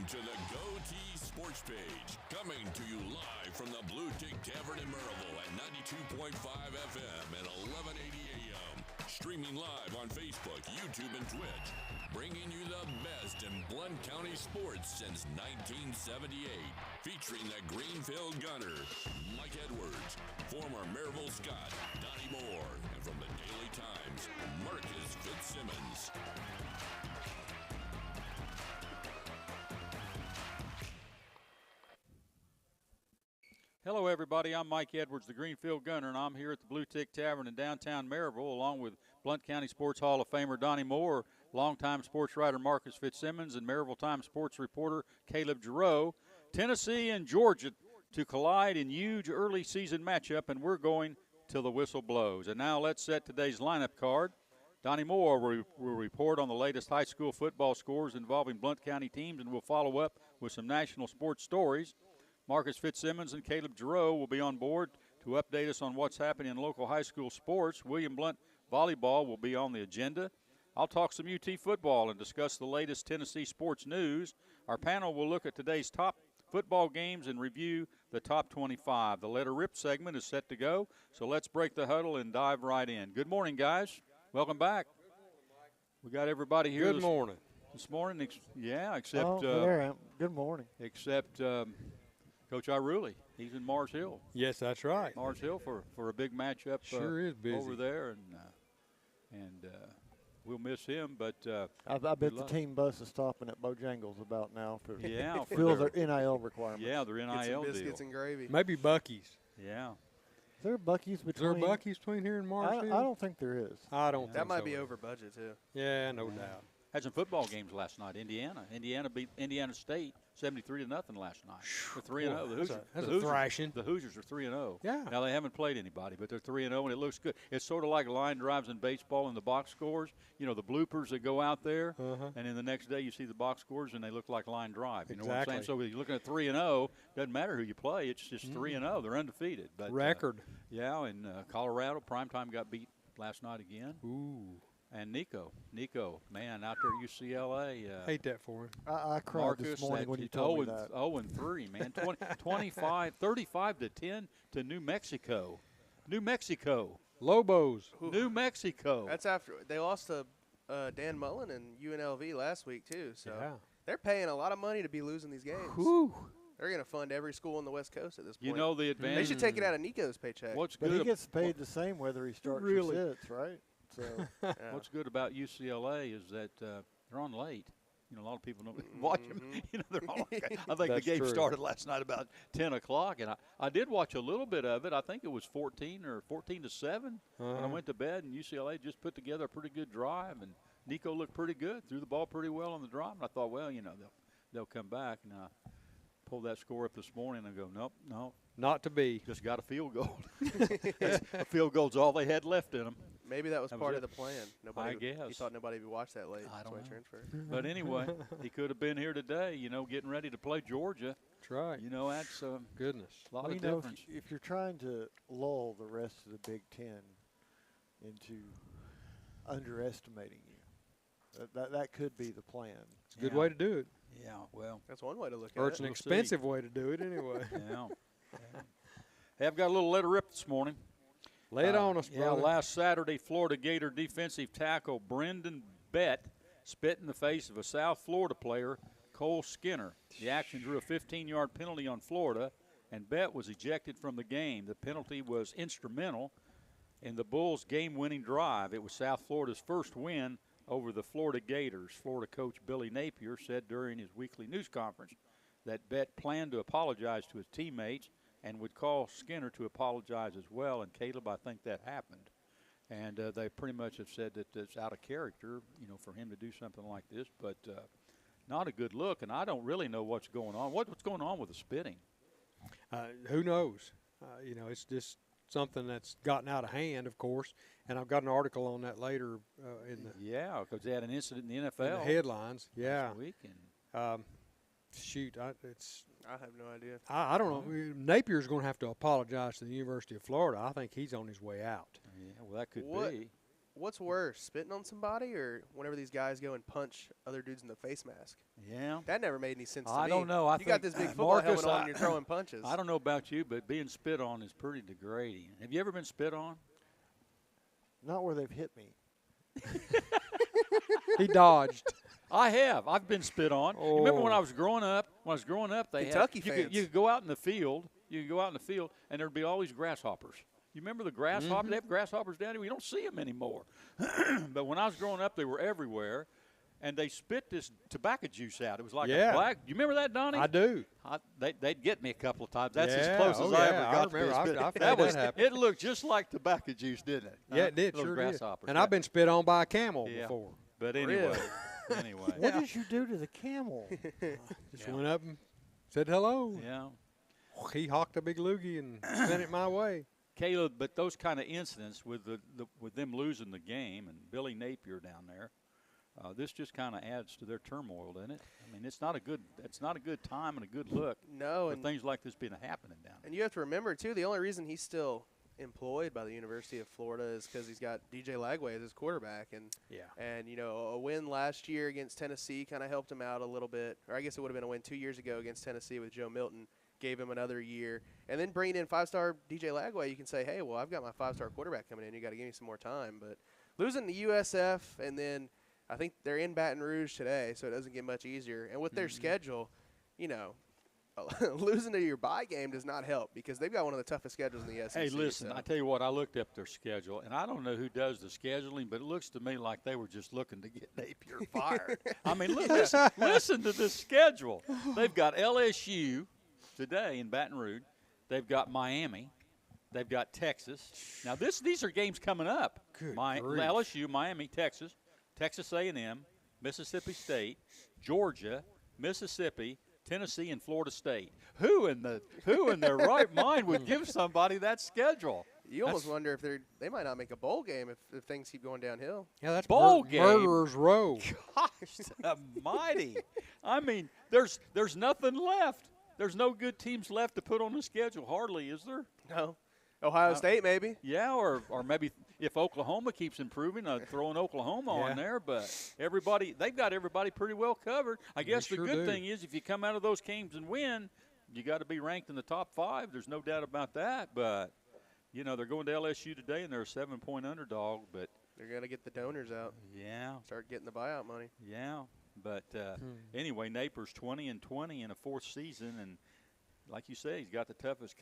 to the GoTeez Sports Page, coming to you live from the Blueticks Tavern in Marysville at 92.5 FM and 1180 AM. Streaming live on Facebook, YouTube, and Twitch. Bringing you the best in Blount County sports since 1978. Featuring the Greenfield Gunner, Mike Edwards, former Marysville Scott, Donnie Moore, and from the Daily Times, Marcus Fitzsimmons. Hello, everybody. I'm Mike Edwards, the Greenfield Gunner, and I'm here at the Blueticks Tavern in downtown Marysville, along with Blount County Sports Hall of Famer Donnie Moore, longtime sports writer Marcus Fitzsimmons, and Marysville Times sports reporter Caleb Giroux. Tennessee and Georgia to collide in huge early season matchup, and we're going till the whistle blows. And now let's set today's lineup card. Donnie Moore will report on the latest high school football scores involving Blount County teams, and we'll follow up with some national sports stories. Marcus Fitzsimmons and Caleb Giroux will be on board to update us on what's happening in local high school sports. William Blount Volleyball will be on the agenda. I'll talk some UT football and discuss the latest Tennessee sports news. Our panel will look at today's top football games and review the top 25. The Let Her Rip segment is set to go, so let's break the huddle and dive right in. Good morning, guys. Welcome back. Good morning, Mike. We got everybody here Good morning. This morning, except good morning. Except Coach Iruli. He's in Mars Hill. Yes, that's right. Mars Hill for a big matchup. Sure is busy over there, and we'll miss him. But I bet the team bus is stopping at Bojangles about now for for their NIL requirements. Yeah, their NIL Get some deal. biscuits and gravy. Maybe Buc-ee's. Yeah. Is there Buc-ee's between? Is there Buc-ee's between here and Marysville? I don't think there is. I don't think That might so be either. over budget too. Yeah, no doubt. Had some football games last night. Indiana beat Indiana State 73-0 last night. They're 3-0. That's a thrashing. The Hoosiers are 3-0. Yeah. Now they haven't played anybody, but they're 3-0, and it looks good. It's sort of like line drives in baseball and the box scores. You know, the bloopers that go out there, and then the next day you see the box scores and they look like line drive. You know what I'm saying? So if you're looking at 3-0, doesn't matter who you play. It's just 3-0. They're undefeated. But record. And Colorado primetime got beat last night again. Ooh. And Nico, man, out there at UCLA. Hate that for him. I cried Marcus, this morning when you told me that. 0-3, man. 35-10 to New Mexico. New Mexico. Lobos. New Mexico. That's after they lost to Dan Mullen and UNLV last week too. So Yeah. they're paying a lot of money to be losing these games. Whew. They're going to fund every school on the West Coast at this point. You know the they advantage. should take it out of Nico's paycheck. What's But good? he gets paid the same whether he starts Really? or sits, right? So Yeah. What's good about UCLA is that they're on late. You know, a lot of people don't watch them. You know, they're on. I think the That's game true. started last night about 10 o'clock, and I did watch a little bit of it. I think it was 14 to 7 when I went to bed, and UCLA just put together a pretty good drive, and Nico looked pretty good, threw the ball pretty well on the drive, and I thought, well, you know, they'll come back. And I pulled that score up this morning and go, nope, Not to be. just got a field goal. A field goal's all they had left in them. Maybe that was That part was of the plan. Nobody, I guess. He thought nobody would watch that late. I That's don't why know. he transferred. But anyway, he could have been here today, you know, getting ready to play Georgia. That's right. You know, that's a Goodness. lot well, of you know, difference. if you're trying to lull the rest of the Big Ten into underestimating you, that could be the plan. It's a good Yeah. way to do it. Yeah, well, That's one way to look Or at it's it. an We'll see. expensive way to do it anyway. yeah. Hey, I've got a little letter rip this morning. Lay it on us, Yeah, brother. last Saturday, Florida Gator defensive tackle Brendan Bett spit in the face of a South Florida player, Cole Skinner. The action drew a 15-yard penalty on Florida, and Bett was ejected from the game. The penalty was instrumental in the Bulls' game-winning drive. It was South Florida's first win over the Florida Gators. Florida coach Billy Napier said during his weekly news conference that Bett planned to apologize to his teammates and would call Skinner to apologize as well. And Caleb, I think that happened. And they pretty much have said that it's out of character, you know, for him to do something like this. But not a good look, and I don't really know what's going on. What's going on with the spitting? Who knows? You know, it's just something that's gotten out of hand, of course. And I've got an article on that later in the Yeah, because they had an incident in the in NFL the headlines. Yeah. last week. And Shoot, I have no idea. I don't know. Napier's going to have to apologize to the University of Florida. I think he's on his way out. yeah, well, that could What? be. What's worse, spitting on somebody or whenever these guys go and punch other dudes in the face mask? Yeah. That never made any sense to me. I don't know. You got this big football Marcus, helmet on and you're throwing punches. I don't know about you, but being spit on is pretty degrading. Have you ever been spit on? Not where they've hit me. He dodged. I have. I've been spit on. Oh. You remember when I was growing up? They Kentucky had, fans. you could go out in the field. You could go out in the field, and there'd be all these grasshoppers. You remember the grasshoppers? They have grasshoppers down here. We don't see them anymore. But when I was growing up, they were everywhere, and they spit this tobacco juice out. It was like a black. You remember that, Donnie? I do. They'd get me a couple of times. That's as Yeah. close as I ever got to remember. being spit. I've had that happen. It looked just like tobacco juice, didn't it? Yeah, it did. Those Sure did. grasshoppers. And I've been spit on by a camel Yeah. before. But anyway, What did you do to the camel? Just went up and said hello. Yeah. He hawked a big loogie and sent it my way. Caleb, but those kind of incidents with with them losing the game and Billy Napier down there, this just kind of adds to their turmoil, doesn't it? I mean, it's not a good time and a good look. No, for and things like this being happening down there. And you have to remember, too, the only reason he's still employed by the University of Florida is because he's got DJ Lagway as his quarterback. And, you know, a win last year against Tennessee kind of helped him out a little bit. Or I guess it would have been a win 2 years ago against Tennessee with Joe Milton. Gave him another year. And then bringing in five-star DJ Lagway, you can say, hey, well, I've got my five-star quarterback coming in. You got to give me some more time. But losing to USF, and then I think they're in Baton Rouge today, so it doesn't get much easier. And with their schedule, you know, losing to your bye game does not help because they've got one of the toughest schedules in the SEC. Hey, listen, so. I tell you what, I looked up their schedule, and I don't know who does the scheduling, but it looks to me like they were just looking to get Napier fired. I mean, listen to this schedule. They've got LSU today in Baton Rouge. They've got Miami. They've got Texas. Now, these are games coming up. Good LSU, Miami, Texas, Texas A&M, Mississippi State, Georgia, Mississippi, Tennessee, and Florida State. Who in their right mind would give somebody that schedule? You almost wonder if they might not make a bowl game if things keep going downhill. Yeah, that's bowl game. Murderer's Row. Gosh almighty. I mean, there's nothing left. There's no good teams left to put on the schedule. Hardly, is there? No. Ohio State, maybe. Yeah, or maybe if Oklahoma keeps improving, throwing Oklahoma on there. But they've got everybody pretty well covered. I guess the good thing is if you come out of those games and win, you got to be ranked in the top 5. There's no doubt about that. But, you know, they're going to LSU today, and they're a 7-point underdog. But they're going to get the donors out. Yeah. Start getting the buyout money. Yeah. But anyway, Napier's 20-20 in a 4th season, and like you say, he's got the toughest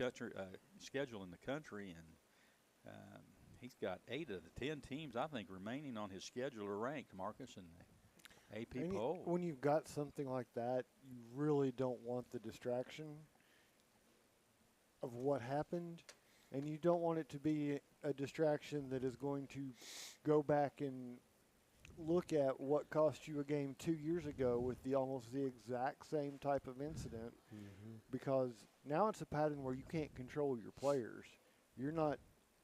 schedule in the country, and he's got 8 of the 10 teams I think remaining on his schedule are ranked, Marcus, in the AP poll. When you've got something like that, you really don't want the distraction of what happened, and you don't want it to be a distraction that is going to go back and look at what cost you a game 2 years ago with almost the exact same type of incident, because now it's a pattern where you can't control your players. You're not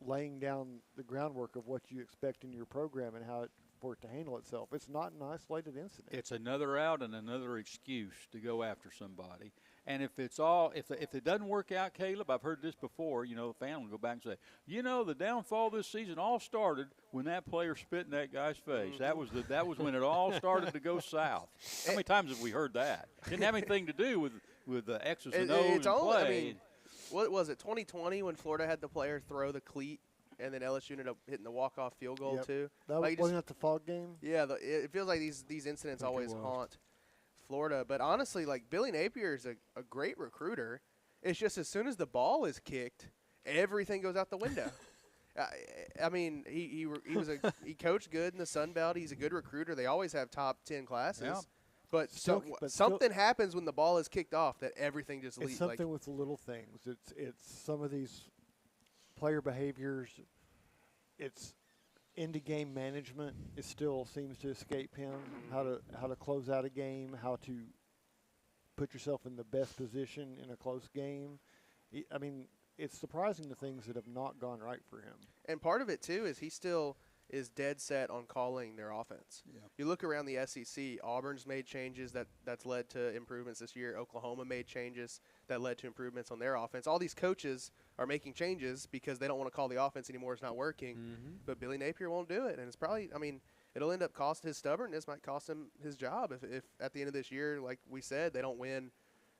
laying down the groundwork of what you expect in your program and for it to handle itself. It's not an isolated incident. It's another out and another excuse to go after somebody. And if it doesn't work out, Caleb, I've heard this before, you know, the fan will go back and say, you know, the downfall this season all started when that player spit in that guy's face. That was when it all started to go south. How many times have we heard that? Didn't have anything to do with the X's and O's and play. I mean, what was it, 2020 when Florida had the player throw the cleat and then LSU ended up hitting the walk-off field goal too? Wasn't that the fog game? Yeah, it feels like these incidents always haunt Florida. But honestly, like, Billy Napier is a great recruiter. It's just as soon as the ball is kicked, everything goes out the window. I mean, he coached good in the Sun Belt. He's a good recruiter. They always have top 10 classes. Yeah. But something happens when the ball is kicked off that everything just leaves. It's something with the little things. It's some of these player behaviors. It's into game management. It still seems to escape him. How to close out a game. How to put yourself in the best position in a close game. It's surprising the things that have not gone right for him. And part of it too is he still is dead set on calling their offense. Yeah. You look around the SEC, Auburn's made changes that's led to improvements this year. Oklahoma made changes that led to improvements on their offense. All these coaches are making changes because they don't want to call the offense anymore. It's not working. Mm-hmm. But Billy Napier won't do it, and it's probably, I mean, it'll end up costing his stubbornness, might cost him his job if at the end of this year, like we said, they don't win,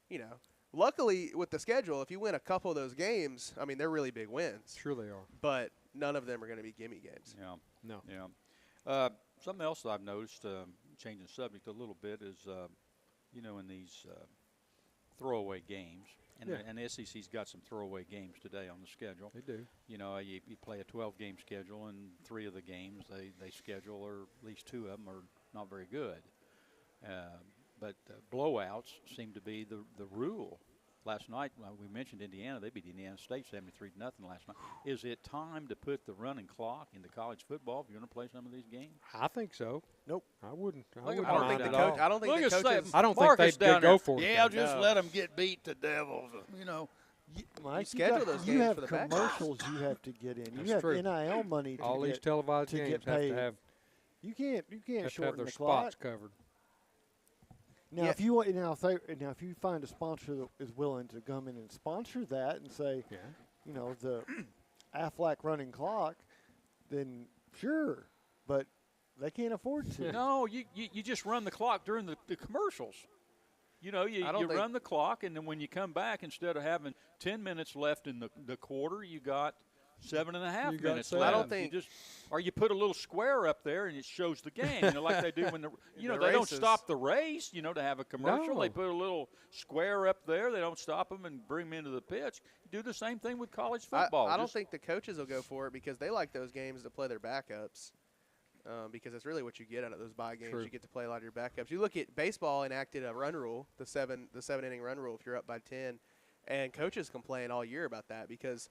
you know. Luckily, with the schedule, if you win a couple of those games, I mean, they're really big wins. Sure they are. But none of them are going to be gimme games. Yeah. No. Yeah. Something else that I've noticed, changing the subject a little bit, is, you know, in these throwaway games, and the SEC's got some throwaway games today on the schedule. They do. You know, you play a 12-game schedule, and 3 of the games they schedule, or at least 2 of them, are not very good. But blowouts seem to be the rule. Last night, we mentioned Indiana. They beat Indiana State 73-0 last night. Is it time to put the running clock into college football if you're going to play some of these games? I think so. Nope. I wouldn't. I Look at wouldn't I don't mind think at the all. coach. I don't think Look the at coaches. I don't think Marcus they'd down go there. for it. Yeah, then. just No. let them get beat to devils. You know. Mike, schedule those you games have for the backups. commercials you have to get in. That's You have true. NIL money to All get. these televised to games get have paid. to have You can't have shorten their the clock. spots covered. Now, Yeah. if you want, if you find a sponsor that is willing to come in and sponsor that and say, Yeah. you know, the Aflac running clock, then sure, but they can't afford to. No, you just run the clock during the commercials. You know, you I don't think- run the clock, and then when you come back, instead of having 10 minutes left in the quarter, you got 7.5 You got minutes 7. left. I don't think- or you put a little square up there, and it shows the game. You know, like they do when The they don't races. stop the race. You know, to have a commercial, No. they put a little square up there. They don't stop them and bring them into the pitch. You do the same thing with college football. I don't Just- think the coaches will go for it because they like those games to play their backups. Because it's really what you get out of those bye games. True. You get to play a lot of your backups. You look at baseball enacted a run rule, the seven inning run rule if you're up by 10, and coaches complain all year about that because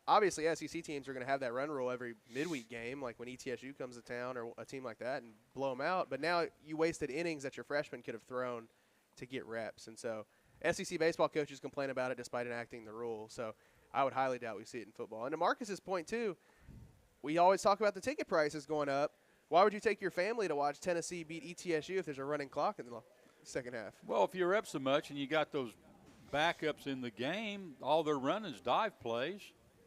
obviously SEC teams are going to have that run rule every midweek game, like when ETSU comes to town or a team like that, and blow them out. But now you wasted innings that your freshmen could have thrown to get reps, and so SEC baseball coaches complain about it despite enacting the rule. So I would highly doubt we see it in football. And to Marcus's point too, we always talk about the ticket prices going up. Why would you take your family to watch Tennessee beat ETSU if there's a running clock in the second half? Well, if you're up so much and you got those backups in the game, all they're running is dive plays.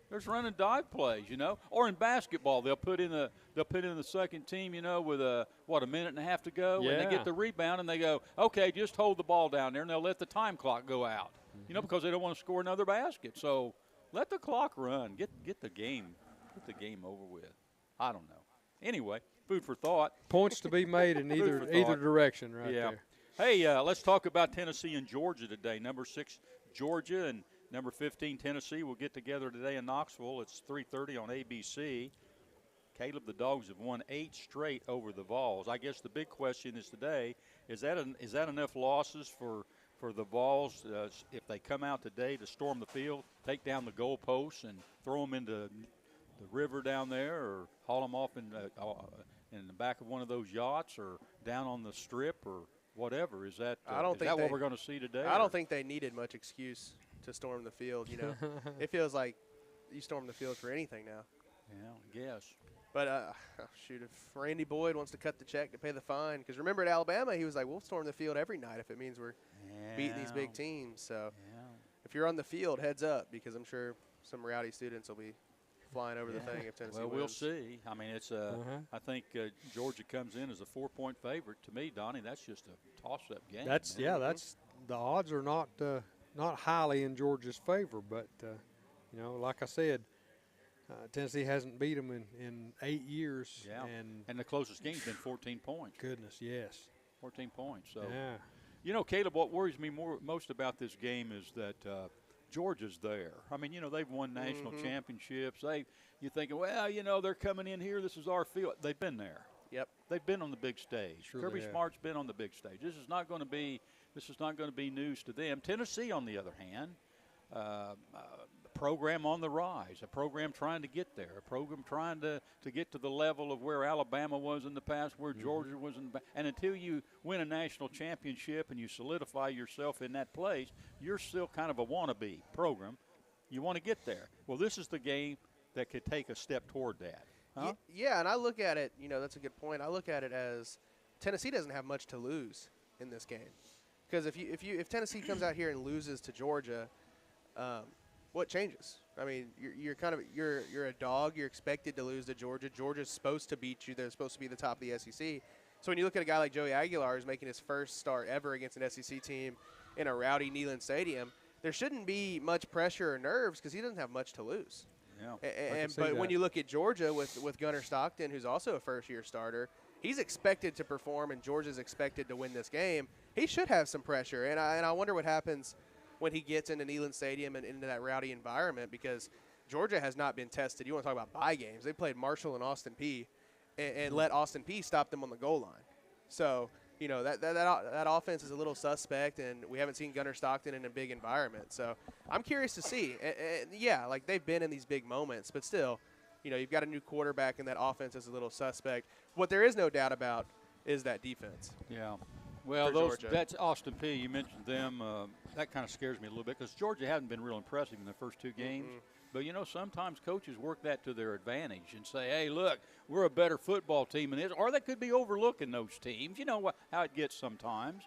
There's running dive plays, you know. Or in basketball, they'll put in the second team, you know, with a minute and a half to go, and they Yeah. get the rebound and they go, okay, just hold the ball down there, and they'll let the time clock go out, you know, because they don't want to score another basket. So let the clock run, get the game over with. I don't know. Anyway, food for thought. Points to be made in Food for either thought. direction right Yeah. there. Hey, let's talk about Tennessee and Georgia today. Number 6, Georgia, and number 15, Tennessee will get together today in Knoxville. It's 3:30 on ABC. Caleb, the Dogs have won 8 straight over the Vols. I guess the big question is today, is that enough losses for the Vols if they come out today to storm the field, take down the goalposts, and throw them into the river down there, or haul them off in the back of one of those yachts, or down on the strip, or whatever? Is that what we're going to see today? I don't think they needed much excuse to storm the field. You know, it feels like you storm the field for anything now. Yeah, I guess. But shoot, if Randy Boyd wants to cut the check to pay the fine, because remember at Alabama he was like, we'll storm the field every night if it means we're beating these big teams. So if you're on the field, heads up, because I'm sure some rowdy students will be flying over the thing if Tennessee Well, wins. we'll see. I mean, it's I think Georgia comes in as a 4-point favorite. To me, Donnie, that's just a toss-up game. That's man. that's the odds are not highly in Georgia's favor, but you know, like I said, Tennessee hasn't beat them in 8 years. Yeah, and the closest game's been 14 points. Goodness, yes. 14 points. So, Yeah. you know, Caleb, what worries me most about this game is that Georgia's there. I mean, you know, they've won national championships. You're thinking, well, you know, they're coming in here. This is our field. They've been there. Yep. They've been on the big stage. Sure Kirby they have. Smart's been on the big stage. This is not going to be news to them. Tennessee, on the other hand, a program on the rise, a program trying to get there, a program trying to get to the level of where Alabama was in the past, where Georgia was in the past. And until you win a national championship and you solidify yourself in that place, you're still kind of a wannabe program. You want to get there. Well, this is the game that could take a step toward that. Huh? Yeah, and I look at it, that's a good point. I look at it as Tennessee doesn't have much to lose in this game. Because if Tennessee comes out here and loses to Georgia, what changes? I mean, you're a dog. You're expected to lose to Georgia. Georgia's supposed to beat you. They're supposed to be the top of the SEC. So when you look at a guy like Joey Aguilar who's making his first start ever against an SEC team in a rowdy Neyland Stadium, there shouldn't be much pressure or nerves because he doesn't have much to lose. Yeah, but when you look at Georgia with Gunnar Stockton, who's also a first-year starter, he's expected to perform, and Georgia's expected to win this game. He should have some pressure, and I wonder what happens when he gets into Neyland Stadium and into that rowdy environment, because Georgia has not been tested. You want to talk about bye games. They played Marshall and Austin Peay and let Austin Peay stop them on the goal line. So, that offense is a little suspect, and we haven't seen Gunnar Stockton in a big environment. So I'm curious to see. And yeah, like they've been in these big moments, but still, you've got a new quarterback, and that offense is a little suspect. What there is no doubt about is that defense. Yeah. Well, Georgia. That's Austin Peay. You mentioned them. That kind of scares me a little bit because Georgia hasn't been real impressive in the first two games. Mm-hmm. But, sometimes coaches work that to their advantage and say, hey, look, we're a better football team than this. Or they could be overlooking those teams. You know how it gets sometimes.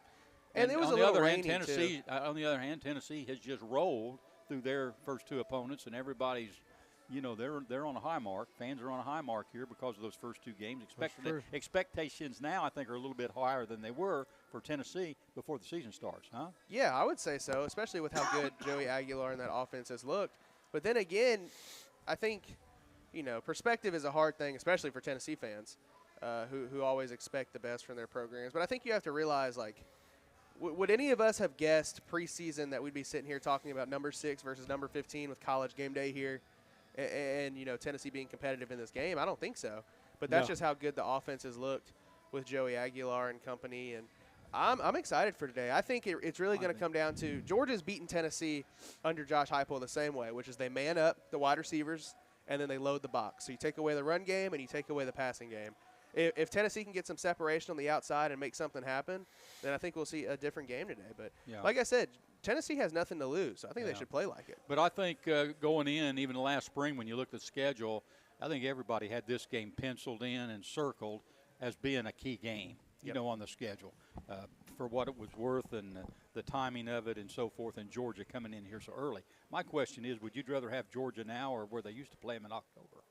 And it was on a the little other rainy, hand, too. On the other hand, Tennessee has just rolled through their first two opponents, and everybody's – they're on a high mark. Fans are on a high mark here because of those first two games. Expectations now, I think, are a little bit higher than they were for Tennessee before the season starts, huh? Yeah, I would say so, especially with how good Joey Aguilar and that offense has looked. But then again, I think, perspective is a hard thing, especially for Tennessee fans who always expect the best from their programs. But I think you have to realize, like, would any of us have guessed preseason that we'd be sitting here talking about number 6 versus number 15 with College game day here? And Tennessee being competitive in this game? I don't think so. But that's just how good the offense has looked with Joey Aguilar and company. And I'm excited for today. I think it's really going to come down to Georgia's beaten Tennessee under Josh Heupel the same way, which is they man up the wide receivers and then they load the box. So you take away the run game and you take away the passing game. If Tennessee can get some separation on the outside and make something happen, then I think we'll see a different game today. But like I said, Tennessee has nothing to lose. So I think they should play like it. But I think going in, even last spring when you looked at the schedule, I think everybody had this game penciled in and circled as being a key game, on the schedule for what it was worth and the timing of it and so forth, and Georgia coming in here so early. My question is, would you rather have Georgia now or where they used to play them in October?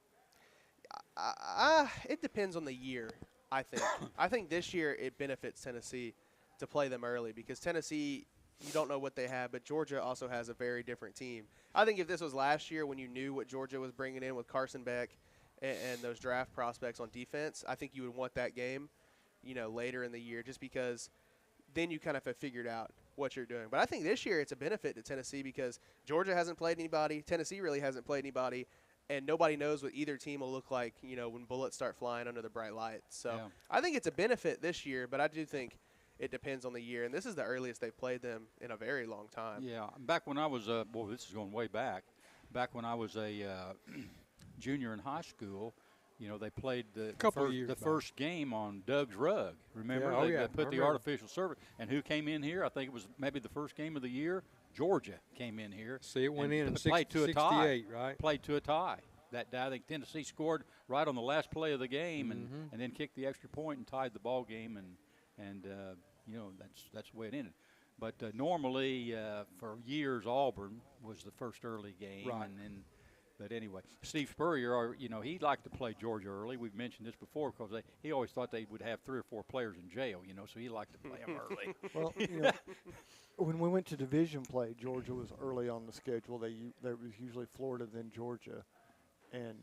It depends on the year, I think. I think this year it benefits Tennessee to play them early because Tennessee, you don't know what they have, but Georgia also has a very different team. I think if this was last year when you knew what Georgia was bringing in with Carson Beck and those draft prospects on defense, I think you would want that game, later in the year just because then you kind of have figured out what you're doing. But I think this year it's a benefit to Tennessee because Georgia hasn't played anybody, Tennessee really hasn't played anybody, and nobody knows what either team will look like, when bullets start flying under the bright lights. So I think it's a benefit this year, but I do think it depends on the year. And this is the earliest they've played them in a very long time. Yeah. Back when I was this is going way back. Back when I was a junior in high school, they played the first game on Doug's rug. Remember? They put the artificial surface. And who came in here? I think it was maybe the first game of the year. Georgia came in here. See, it went in played to a tie. Right? Played to a tie. That day, I think Tennessee scored right on the last play of the game, and then kicked the extra point and tied the ball game, and that's the way it ended. But normally, for years, Auburn was the first early game, right. But anyway, Steve Spurrier, he liked to play Georgia early. We've mentioned this before because he always thought they would have 3 or 4 players in jail, so he liked to play them early. Well, when we went to division play, Georgia was early on the schedule. There was usually Florida, then Georgia, and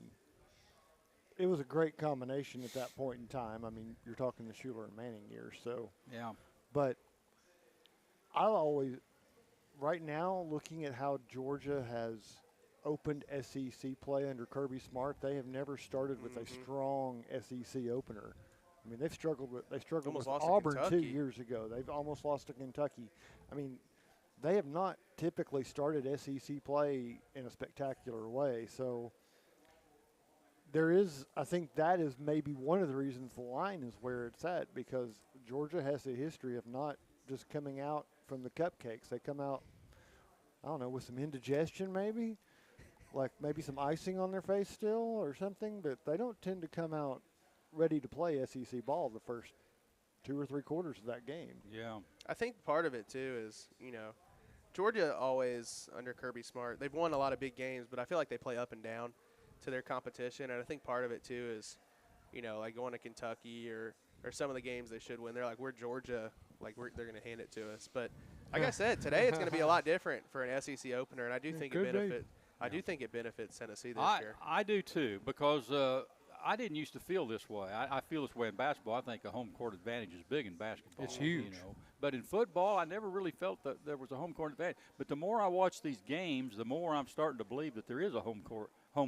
it was a great combination at that point in time. I mean, you're talking the Schuler and Manning years, so yeah. But right now, looking at how Georgia has opened SEC play under Kirby Smart, they have never started with a strong SEC opener. I mean, they struggled with Auburn 2 years ago. They've almost lost to Kentucky. I mean, they have not typically started SEC play in a spectacular way. So I think that is maybe one of the reasons the line is where it's at, because Georgia has a history of not just coming out from the cupcakes. They come out, I don't know, with some indigestion maybe. like maybe some icing on their face still or something, but they don't tend to come out ready to play SEC ball the first 2 or 3 quarters of that game. Yeah. I think part of it, too, is, Georgia always, under Kirby Smart, they've won a lot of big games, but I feel like they play up and down to their competition. And I think part of it, too, is, like going to Kentucky or some of the games they should win. They're like, we're Georgia. Like, they're going to hand it to us. But like I said, today it's going to be a lot different for an SEC opener, and I do think it benefits Tennessee this year. I do, too, because I didn't used to feel this way. I feel this way in basketball. I think a home court advantage is big in basketball. It's huge. But in football, I never really felt that there was a home court advantage. But the more I watch these games, the more I'm starting to believe that there is a home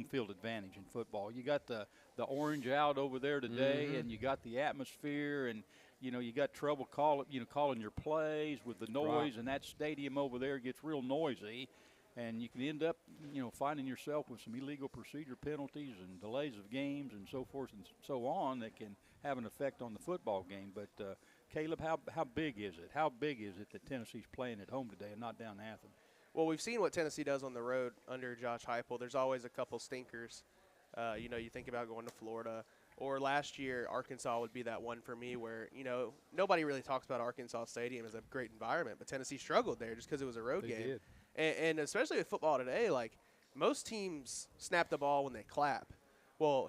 field advantage in football. You got the orange out over there today, and you got the atmosphere, and you got trouble calling your plays with the noise, and that stadium over there gets real noisy. And you can end up, finding yourself with some illegal procedure penalties and delays of games and so forth and so on that can have an effect on the football game. But, Caleb, how big is it? How big is it that Tennessee's playing at home today and not down in Athens? Well, we've seen what Tennessee does on the road under Josh Heupel. There's always a couple stinkers. You think about going to Florida. Or last year, Arkansas would be that one for me where, nobody really talks about Arkansas Stadium as a great environment. But Tennessee struggled there just because it was a road game. Did. And especially with football today, like most teams snap the ball when they clap. Well,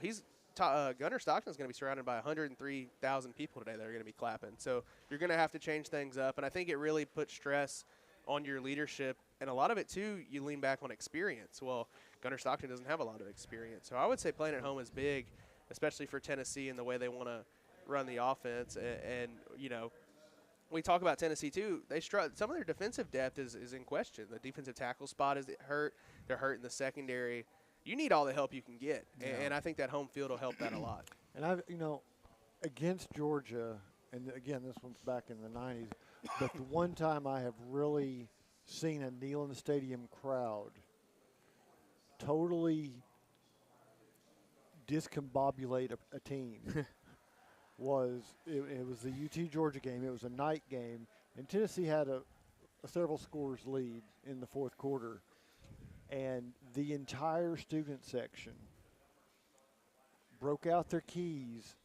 Gunnar Stockton's going to be surrounded by 103,000 people today that are going to be clapping. So you're going to have to change things up. And I think it really puts stress on your leadership. And a lot of it, too, you lean back on experience. Well, Gunnar Stockton doesn't have a lot of experience. So I would say playing at home is big, especially for Tennessee and the way they want to run the offense. And we talk about Tennessee, too. Some of their defensive depth is in question. The defensive tackle spot is hurt. They're hurt in the secondary. You need all the help you can get, and I think that home field will help that a lot. And against Georgia, and again, this one's back in the 90s, but the one time I have really seen a Neyland Stadium crowd totally discombobulate a team was it was the UT Georgia game. It was a night game, and Tennessee had a several scores lead in the fourth quarter, and the entire student section broke out their keys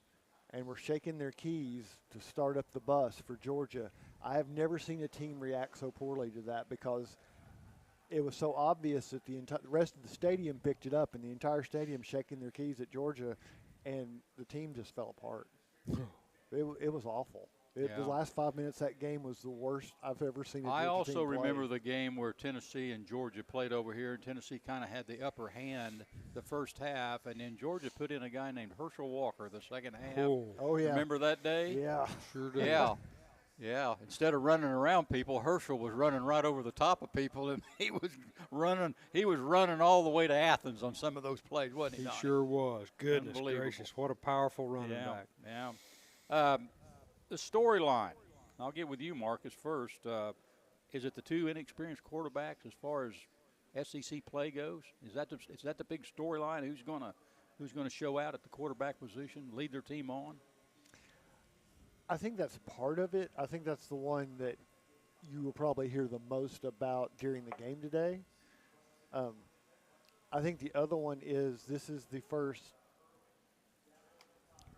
and were shaking their keys to start up the bus for Georgia. I have never seen a team react so poorly to that because it was so obvious that the rest of the stadium picked it up, and the entire stadium shaking their keys at Georgia, and the team just fell apart. It was awful. The last 5 minutes of that game was the worst I've ever seen a Georgia I also team play. remember the game where Tennessee and Georgia played over here, and Tennessee kind of had the upper hand the first half, and then Georgia put in a guy named Herschel Walker the second half. Oh, yeah. Remember that day? Yeah. Sure did. Yeah. Instead of running around people, Herschel was running right over the top of people, and he was running all the way to Athens on some of those plays, wasn't he? He Donnie? sure was. Goodness Unbelievable. gracious, what a powerful running back. Yeah. The storyline. I'll get with you, Marcus, first. Is it the two inexperienced quarterbacks as far as SEC play goes? Is that the big storyline? Who's gonna show out at the quarterback position, lead their team on? I think that's part of it. I think that's the one that you will probably hear the most about during the game today. I think the other one is this is the first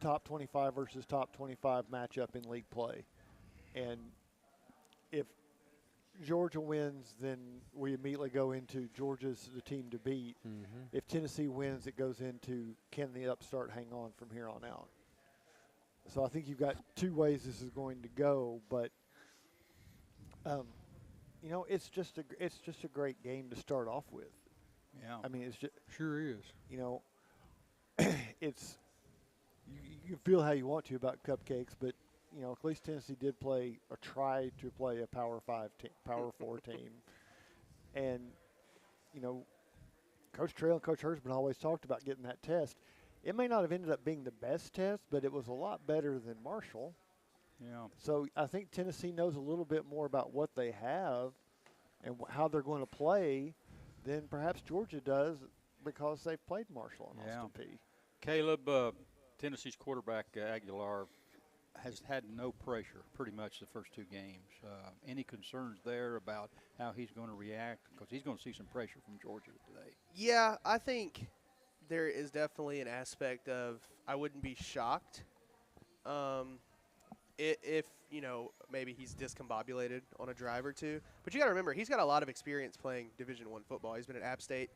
top 25 versus top 25 matchup in league play. And if Georgia wins, then we immediately go into Georgia's the team to beat. Mm-hmm. If Tennessee wins, it goes into can the upstart hang on from here on out. So I think you've got two ways this is going to go, but it's just a great game to start off with. Yeah, I mean it's just Sure is. it's you can feel how you want to about cupcakes, but at least Tennessee did play or try to play a Power 5, Power 4 team, and Coach Trail and Coach Hersman always talked about getting that test. It may not have ended up being the best test, but it was a lot better than Marshall. Yeah. So I think Tennessee knows a little bit more about what they have and how they're going to play than perhaps Georgia does because they've played Marshall and Austin Peay. Caleb, Tennessee's quarterback Aguilar, has had no pressure pretty much the first 2 games. Any concerns there about how he's going to react? Because he's going to see some pressure from Georgia today. Yeah, I think there is definitely an aspect of I wouldn't be shocked if maybe he's discombobulated on a drive or 2. But you got to remember, he's got a lot of experience playing Division I football. He's been at App State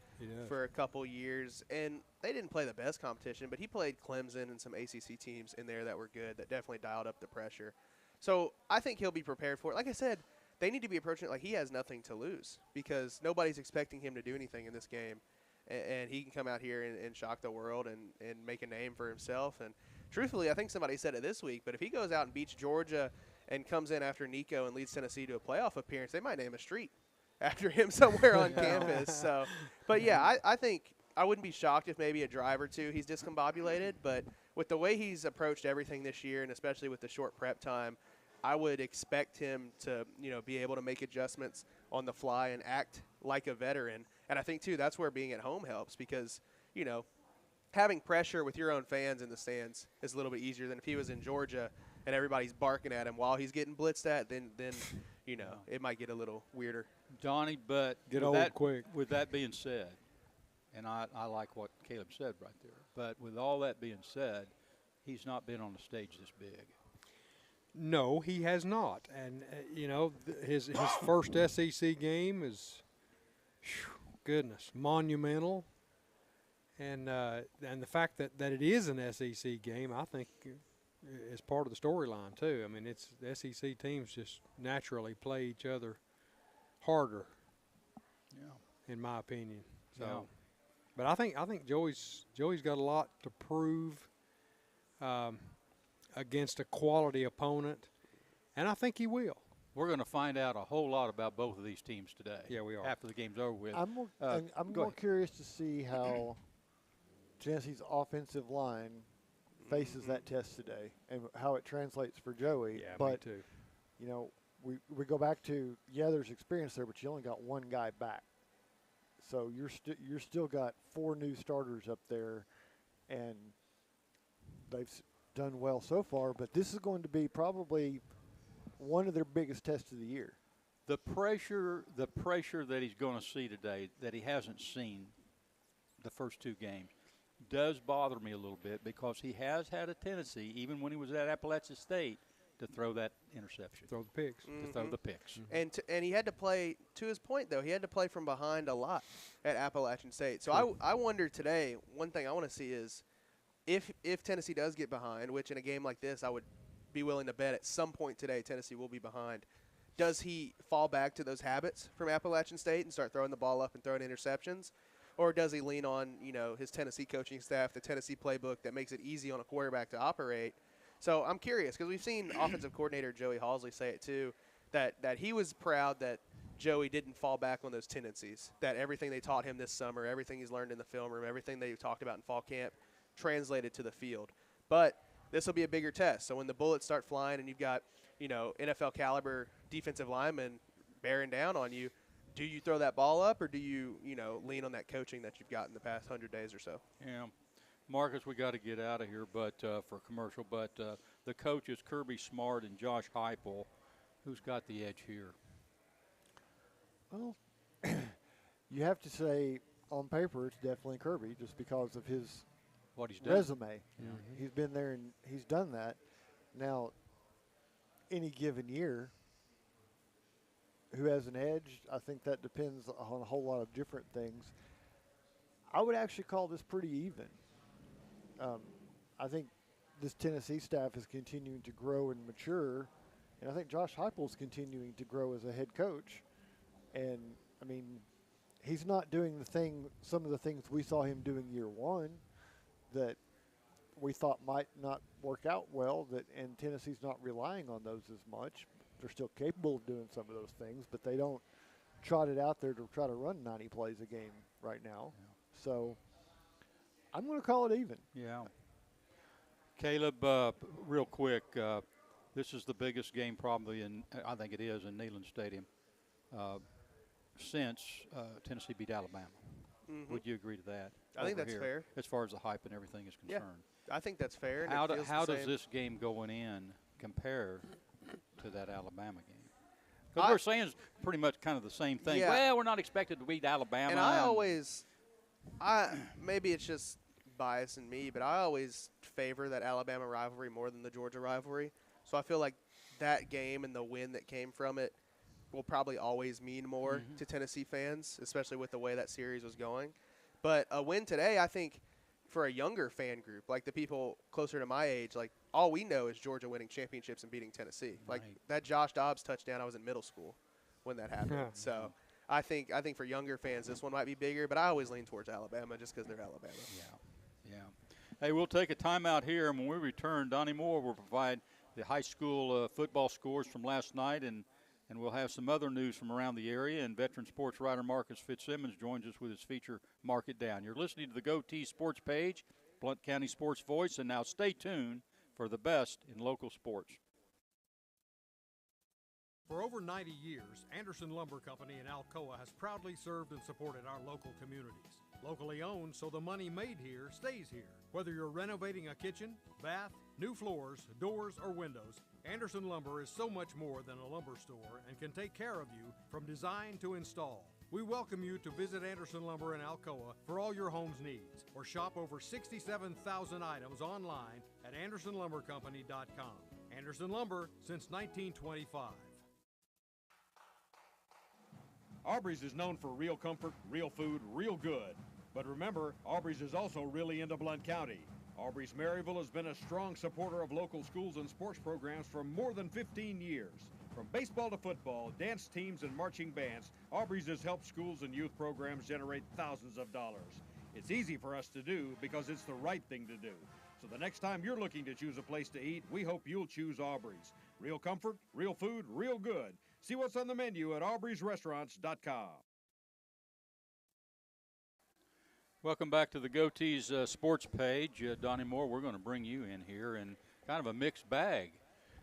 for a couple years, and they didn't play the best competition, but he played Clemson and some ACC teams in there that were good, that definitely dialed up the pressure. So I think he'll be prepared for it. Like I said, they need to be approaching it like he has nothing to lose, because nobody's expecting him to do anything in this game, and he can come out here and shock the world and make a name for himself. And truthfully, I think somebody said it this week, but if he goes out and beats Georgia and comes in after Nico and leads Tennessee to a playoff appearance, they might name a street after him somewhere on campus. So, but yeah, I think I wouldn't be shocked if maybe a drive or 2 he's discombobulated. But with the way he's approached everything this year, and especially with the short prep time, I would expect him to be able to make adjustments on the fly and act like a veteran. And I think too that's where being at home helps, because having pressure with your own fans in the stands is a little bit easier than if he was in Georgia and everybody's barking at him while he's getting blitzed at. Then it might get a little weirder. Donnie, but get old quick. With that being said, and I like what Caleb said right there, but with all that being said, he's not been on a stage this big. No, he has not. And, his first SEC game is, goodness, monumental. And the fact that it is an SEC game, I think, is part of the storyline too. I mean, it's the SEC teams just naturally play each other harder. Yeah, in my opinion. So, yeah. But I think Joey's got a lot to prove against a quality opponent, and I think he will. We're going to find out a whole lot about both of these teams today. Yeah, we are. After the game's over with. I'm more curious to see how Tennessee's offensive line faces that test today and how it translates for Joey. Yeah, but, me too. We go back to, there's experience there, but you only got one guy back. So you're still got 4 new starters up there, and they've done well so far, but this is going to be probably one of their biggest tests of the year. The pressure that he's going to see today that he hasn't seen the first 2 games does bother me a little bit, because he has had a tendency, even when he was at Appalachian State, to throw that interception. Throw the picks. To throw the picks. Mm-hmm. And he had to play, to his point, though, he had to play from behind a lot at Appalachian State. So I wonder today, one thing I want to see is if Tennessee does get behind, which in a game like this I would be willing to bet at some point today Tennessee will be behind, does he fall back to those habits from Appalachian State and start throwing the ball up and throwing interceptions? Or does he lean on, his Tennessee coaching staff, the Tennessee playbook that makes it easy on a quarterback to operate? So I'm curious, because we've seen offensive coordinator Joey Halsley say it too, that he was proud that Joey didn't fall back on those tendencies, that everything they taught him this summer, everything he's learned in the film room, everything they talked about in fall camp translated to the field. But this will be a bigger test. So when the bullets start flying and you've got, NFL caliber defensive linemen bearing down on you, do you throw that ball up, or do you, lean on that coaching that you've got in the past 100 days or so? Yeah. Marcus, we got to get out of here for commercial. But the coaches, Kirby Smart and Josh Heupel, who's got the edge here? Well, you have to say on paper it's definitely Kirby, just because of his what he's done. Resume. Mm-hmm. He's been there and he's done that. Now, any given year, who has an edge, I think that depends on a whole lot of different things. I would actually call this pretty even. I think this Tennessee staff is continuing to grow and mature, and I think Josh Heupel is continuing to grow as a head coach. And, I mean, he's not doing some of the things we saw him doing year one that we thought might not work out well, and Tennessee's not relying on those as much. They're still capable of doing some of those things, but they don't trot it out there to try to run 90 plays a game right now. Yeah. So I'm going to call it even. Yeah. Caleb, real quick, this is the biggest game probably I think it is, in Neyland Stadium since Tennessee beat Alabama. Mm-hmm. Would you agree to that? I think that's fair. As far as the hype and everything is concerned. Yeah, I think that's fair. And how does this game going in compare to that Alabama game? Because we're saying pretty much kind of the same thing. Yeah. Well, we're not expected to beat Alabama. And maybe it's just bias in me, but I always favor that Alabama rivalry more than the Georgia rivalry. So I feel like that game and the win that came from it will probably always mean more to Tennessee fans, especially with the way that series was going. But a win today, I think, for a younger fan group, like the people closer to my age, like all we know is Georgia winning championships and beating Tennessee. Like that Josh Dobbs touchdown, I was in middle school when that happened. So I think for younger fans, this one might be bigger, but I always lean towards Alabama just because they're Alabama. Yeah. Hey, we'll take a timeout here, and when we return, Donnie Moore will provide the high school football scores from last night, and we'll have some other news from around the area. And veteran sports writer Marcus Fitzsimmons joins us with his feature, Mark It Down. You're listening to the GoTeez Sports Page, Blount County Sports Voice, and now stay tuned for the best in local sports. For over 90 years, Anderson Lumber Company in Alcoa has proudly served and supported our local communities. Locally owned, so the money made here stays here. Whether you're renovating a kitchen, bath, new floors, doors, or windows, Anderson Lumber is so much more than a lumber store and can take care of you from design to install. We welcome you to visit Anderson Lumber in Alcoa for all your home's needs, or shop over 67,000 items online at AndersonLumberCompany.com. Anderson Lumber since 1925. Aubrey's is known for real comfort, real food, real good. But remember, Aubrey's is also really into Blount County. Aubrey's Maryville has been a strong supporter of local schools and sports programs for more than 15 years. From baseball to football, dance teams, and marching bands, Aubrey's has helped schools and youth programs generate thousands of dollars. It's easy for us to do because it's the right thing to do. So the next time you're looking to choose a place to eat, we hope you'll choose Aubrey's. Real comfort, real food, real good. See what's on the menu at aubreysrestaurants.com. Welcome back to the GoTeez Sports Page. Donnie Moore, we're going to bring you in here, and kind of a mixed bag.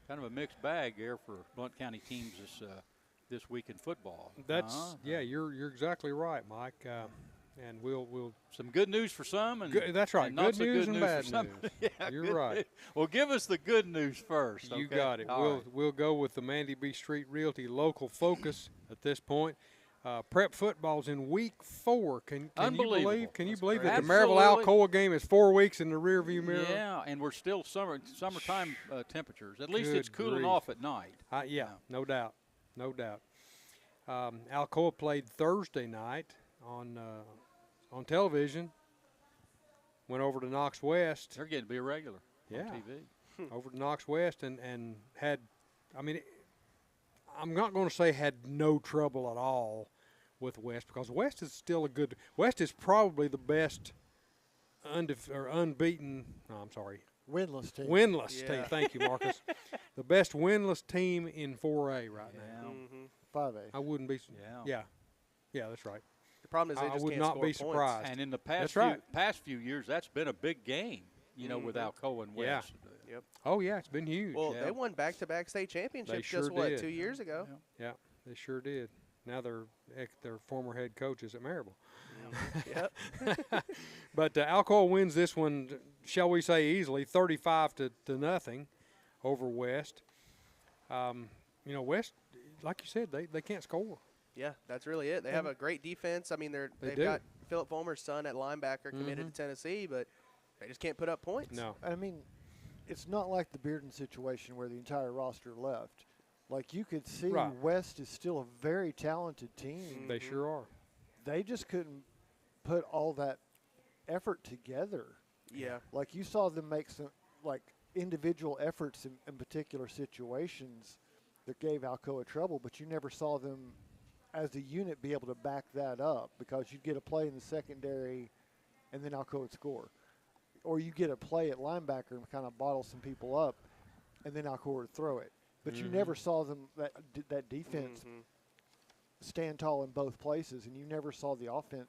Kind of a mixed bag here for Blount County teams this week in football. Yeah, you're exactly right, Mike. And we'll some good news for some, and that's right. And not good news and bad news. Yeah, you're right. News. Well, give us the good news first. You okay? got it. We'll go with the Mandy B Street Realty local focus at this point. Prep football's in week 4. Can you believe? Can you believe that the Maryville Alcoa game is 4 weeks in the rearview mirror? Yeah, and we're still summertime temperatures. At least it's cooling off at night. Yeah, no doubt. Alcoa played Thursday night on television. Went over to Knox West. They're getting to be a regular on TV. Over to Knox West and had, I'm not going to say had no trouble at all with West, because West is still West is probably the best unbeaten, winless team. Team. Thank you, Marcus. The best winless team in 4A right now. 5A. I wouldn't be. Yeah, that's right. The problem is they just would can't not score be points. surprised. And in the past few years, that's been a big game, with Alcoa and West. Yep. Oh, yeah, it's been huge. Well, they won back-to-back state championships sure just, did. 2 years ago? Yeah, they sure did. Now they're former head coaches at Maryville. Yep. But Alcoa wins this one, shall we say easily, 35-0 over West. West, like you said, they can't score. Yeah, that's really it. They have a great defense. They've got Philip Fulmer's son at linebacker committed to Tennessee, but they just can't put up points. No. It's not like the Bearden situation where the entire roster left. Like, you could see West is still a very talented team. They sure are. They just couldn't put all that effort together. Yeah. Like, you saw them make some, individual efforts in particular situations that gave Alcoa trouble, but you never saw them as a unit be able to back that up, because you'd get a play in the secondary and then Alcoa would score. Or you get a play at linebacker and kind of bottle some people up, and then Alcoa would throw it. But you never saw them, that defense stand tall in both places, and you never saw the offense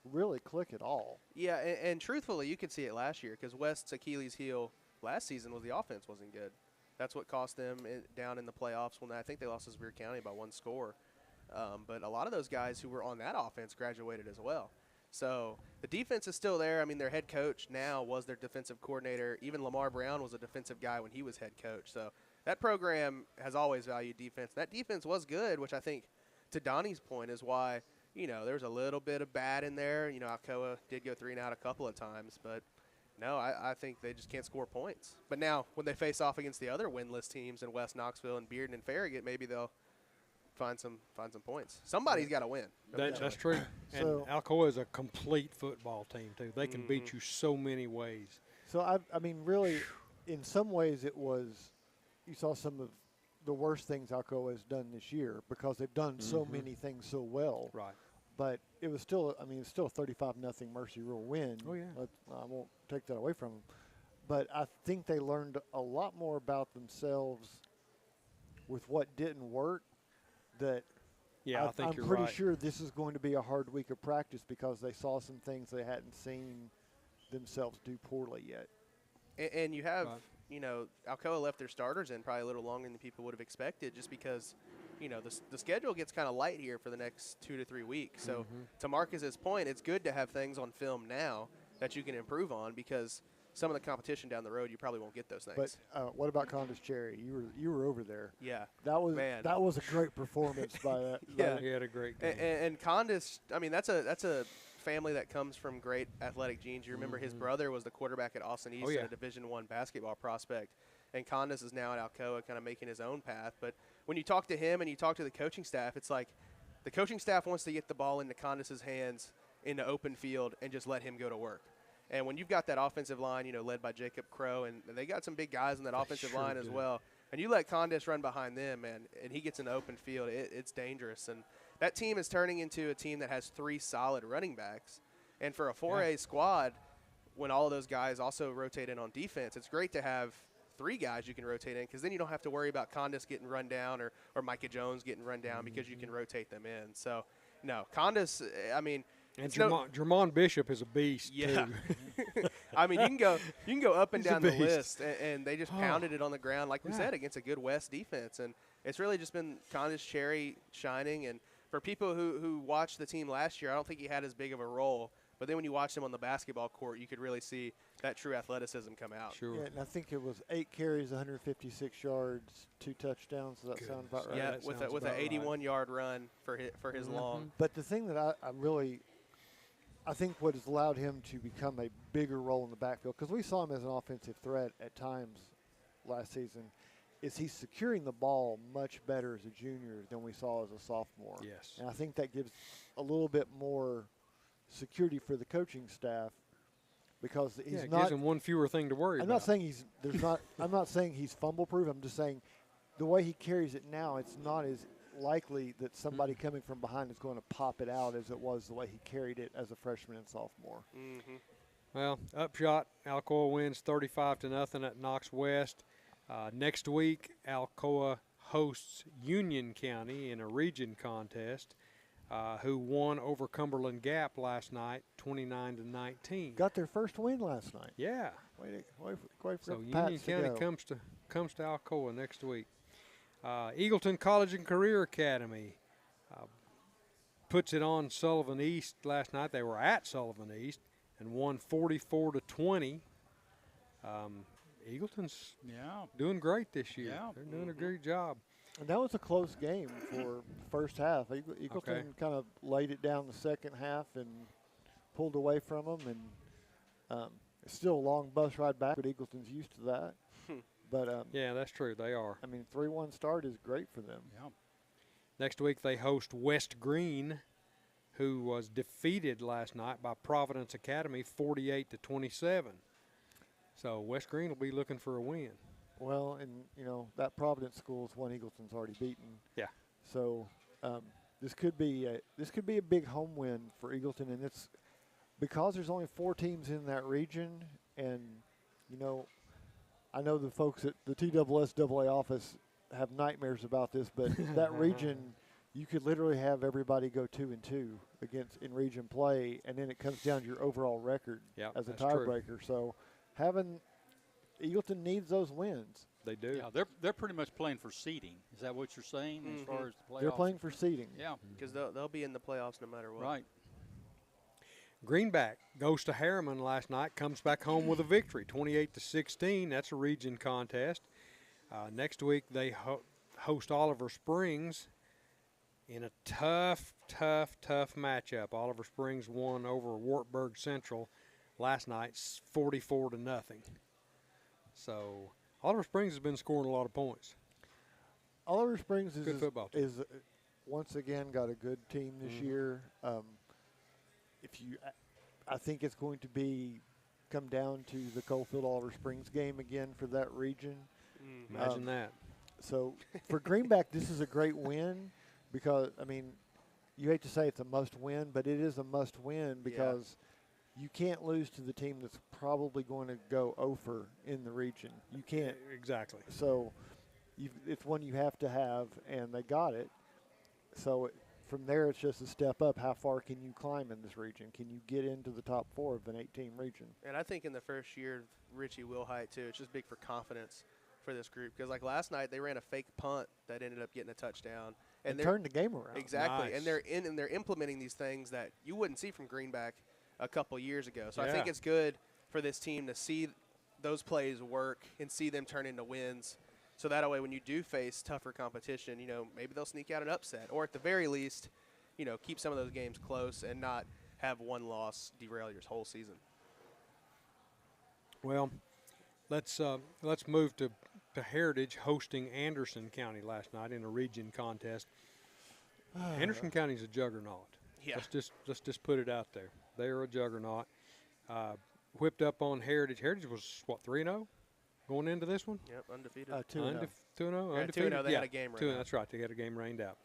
really click at all. Yeah, and truthfully, you could see it last year, because West's Achilles heel last season was the offense wasn't good. That's what cost them down in the playoffs when I think they lost to Sevier County by 1 score. But a lot of those guys who were on that offense graduated as well. So the defense is still there. Their head coach now was their defensive coordinator. Even Lamar Brown was a defensive guy when he was head coach. So that program has always valued defense. That defense was good, which I think, to Donnie's point, is why, there's a little bit of bad in there. Alcoa did go 3 and out a couple of times, but no, I think they just can't score points. But now when they face off against the other winless teams in West Knoxville and Bearden and Farragut, maybe they'll find some points. Somebody's got to win. That's true. And Alcoa is a complete football team, too. They can beat you so many ways. So, I mean, really, in some ways it was – you saw some of the worst things Alcoa has done this year because they've done so many things so well. Right. But it was still – I mean, it's still a 35-0 Mercy Rule win. Oh, yeah. I won't take that away from them. But I think they learned a lot more about themselves with what didn't work that I think you're I'm pretty right. sure this is going to be a hard week of practice because they saw some things they hadn't seen themselves do poorly yet. And you have, Alcoa left their starters in probably a little longer than people would have expected just because, the schedule gets kind of light here for the next 2 to 3 weeks. So to Marcus's point, it's good to have things on film now that you can improve on because some of the competition down the road, you probably won't get those things. But what about Condis Cherry? You were over there. Yeah. That was a great performance by that. Yeah. He had a great game. And Condis, I mean, that's a family that comes from great athletic genes. You remember his brother was the quarterback at Austin East and a Division I basketball prospect. And Condis is now at Alcoa kind of making his own path. But when you talk to him and you talk to the coaching staff, it's like the coaching staff wants to get the ball into Condis's hands in the open field and just let him go to work. And when you've got that offensive line, led by Jacob Crow, and they got some big guys in that offensive line as well, and you let Condis run behind them, and he gets in the open field, it's dangerous. And that team is turning into a team that has 3 solid running backs. And for a 4A squad, when all of those guys also rotate in on defense, it's great to have 3 guys you can rotate in because then you don't have to worry about Condis getting run down or Micah Jones getting run down because you can rotate them in. So, no, Condis, I mean – and Jermon Bishop is a beast, too. I mean, you can go up and down the list, and they just pounded it on the ground, like we said, against a good West defense. And it's really just been Condis Cherry shining. And for people who watched the team last year, I don't think he had as big of a role. But then when you watch him on the basketball court, you could really see that true athleticism come out. Sure. Yeah, and I think it was 8 carries, 156 yards, 2 touchdowns. Does that sound about right? Yeah, with an 81-yard run for his long. But the thing that I think what has allowed him to become a bigger role in the backfield, because we saw him as an offensive threat at times last season, is he's securing the ball much better as a junior than we saw as a sophomore. Yes. And I think that gives a little bit more security for the coaching staff because he's it gives him one fewer thing to worry about. I'm not saying he's fumble proof. I'm just saying the way he carries it now, it's not as likely that somebody coming from behind is going to pop it out as it was the way he carried it as a freshman and sophomore. Well, upshot, Alcoa wins 35-0 at Knox West. Next week, Alcoa hosts Union County in a region contest, who won over Cumberland Gap last night, 29-19. Got their first win last night. Yeah. So Union County comes to Alcoa next week. Eagleton College and Career Academy puts it on Sullivan East last night. They were at Sullivan East and won 44-20. Eagleton's doing great this year. Yeah. They're doing a great job. And that was a close game for first half. Eagleton kind of laid it down the second half and pulled away from them. And it's still a long bus ride back, but Eagleton's used to that. But yeah, that's true. They are. I mean, 3-1 start is great for them. Yeah. Next week they host West Green, who was defeated last night by Providence Academy 48-27. So West Green will be looking for a win. Well, and that Providence school is one Eagleton's already beaten. Yeah. So this could be a big home win for Eagleton, and it's because there's only 4 teams in that region, and I know the folks at the TSSAA office have nightmares about this, but that region, you could literally have everybody go 2-2 in region play, and then it comes down to your overall record as a tiebreaker. So Eagleton needs those wins. They do. Yeah, they're pretty much playing for seeding. Is that what you're saying as far as the playoffs? They're playing for seeding. Yeah. Because they'll be in the playoffs no matter what. Right. Greenback goes to Harriman last night, comes back home with a victory, 28-16. That's a region contest. Next week they host Oliver Springs in a tough matchup. Oliver Springs won over Wartburg Central last night, 44-0. So Oliver Springs has been scoring a lot of points. Oliver Springs good football team. is once again got a good team this year. I think it's going to come down to the Coalfield Oliver Springs game again for that region. Imagine that. So for Greenback, this is a great win because, I mean, you hate to say it's a must-win, but it is a must-win because you can't lose to the team that's probably going to go over in the region. You can't. Exactly. So it's one you have to have, and they got it. So from there, it's just a step up. How far can you climb in this region? Can you get into the top 4 of an 8-team region? And I think in the first year, Richie Wilhite, too, it's just big for confidence for this group. Because, like, last night, they ran a fake punt that ended up getting a touchdown. And turned the game around. Exactly. Nice. And they're implementing these things that you wouldn't see from Greenback a couple years ago. So I think it's good for this team to see those plays work and see them turn into wins. So that way when you do face tougher competition, maybe they'll sneak out an upset. Or at the very least, keep some of those games close and not have one loss derail your whole season. Well, let's move to Heritage hosting Anderson County last night in a region contest. Anderson County's a juggernaut. Yeah. Let's just put it out there. They're a juggernaut. Whipped up on Heritage. Heritage was, 3-0 going into this one? Yep, undefeated. 2-0. 2-0? Yeah, Undefeated? 2-0, they had a game rained out. That's right. They had a game rained out.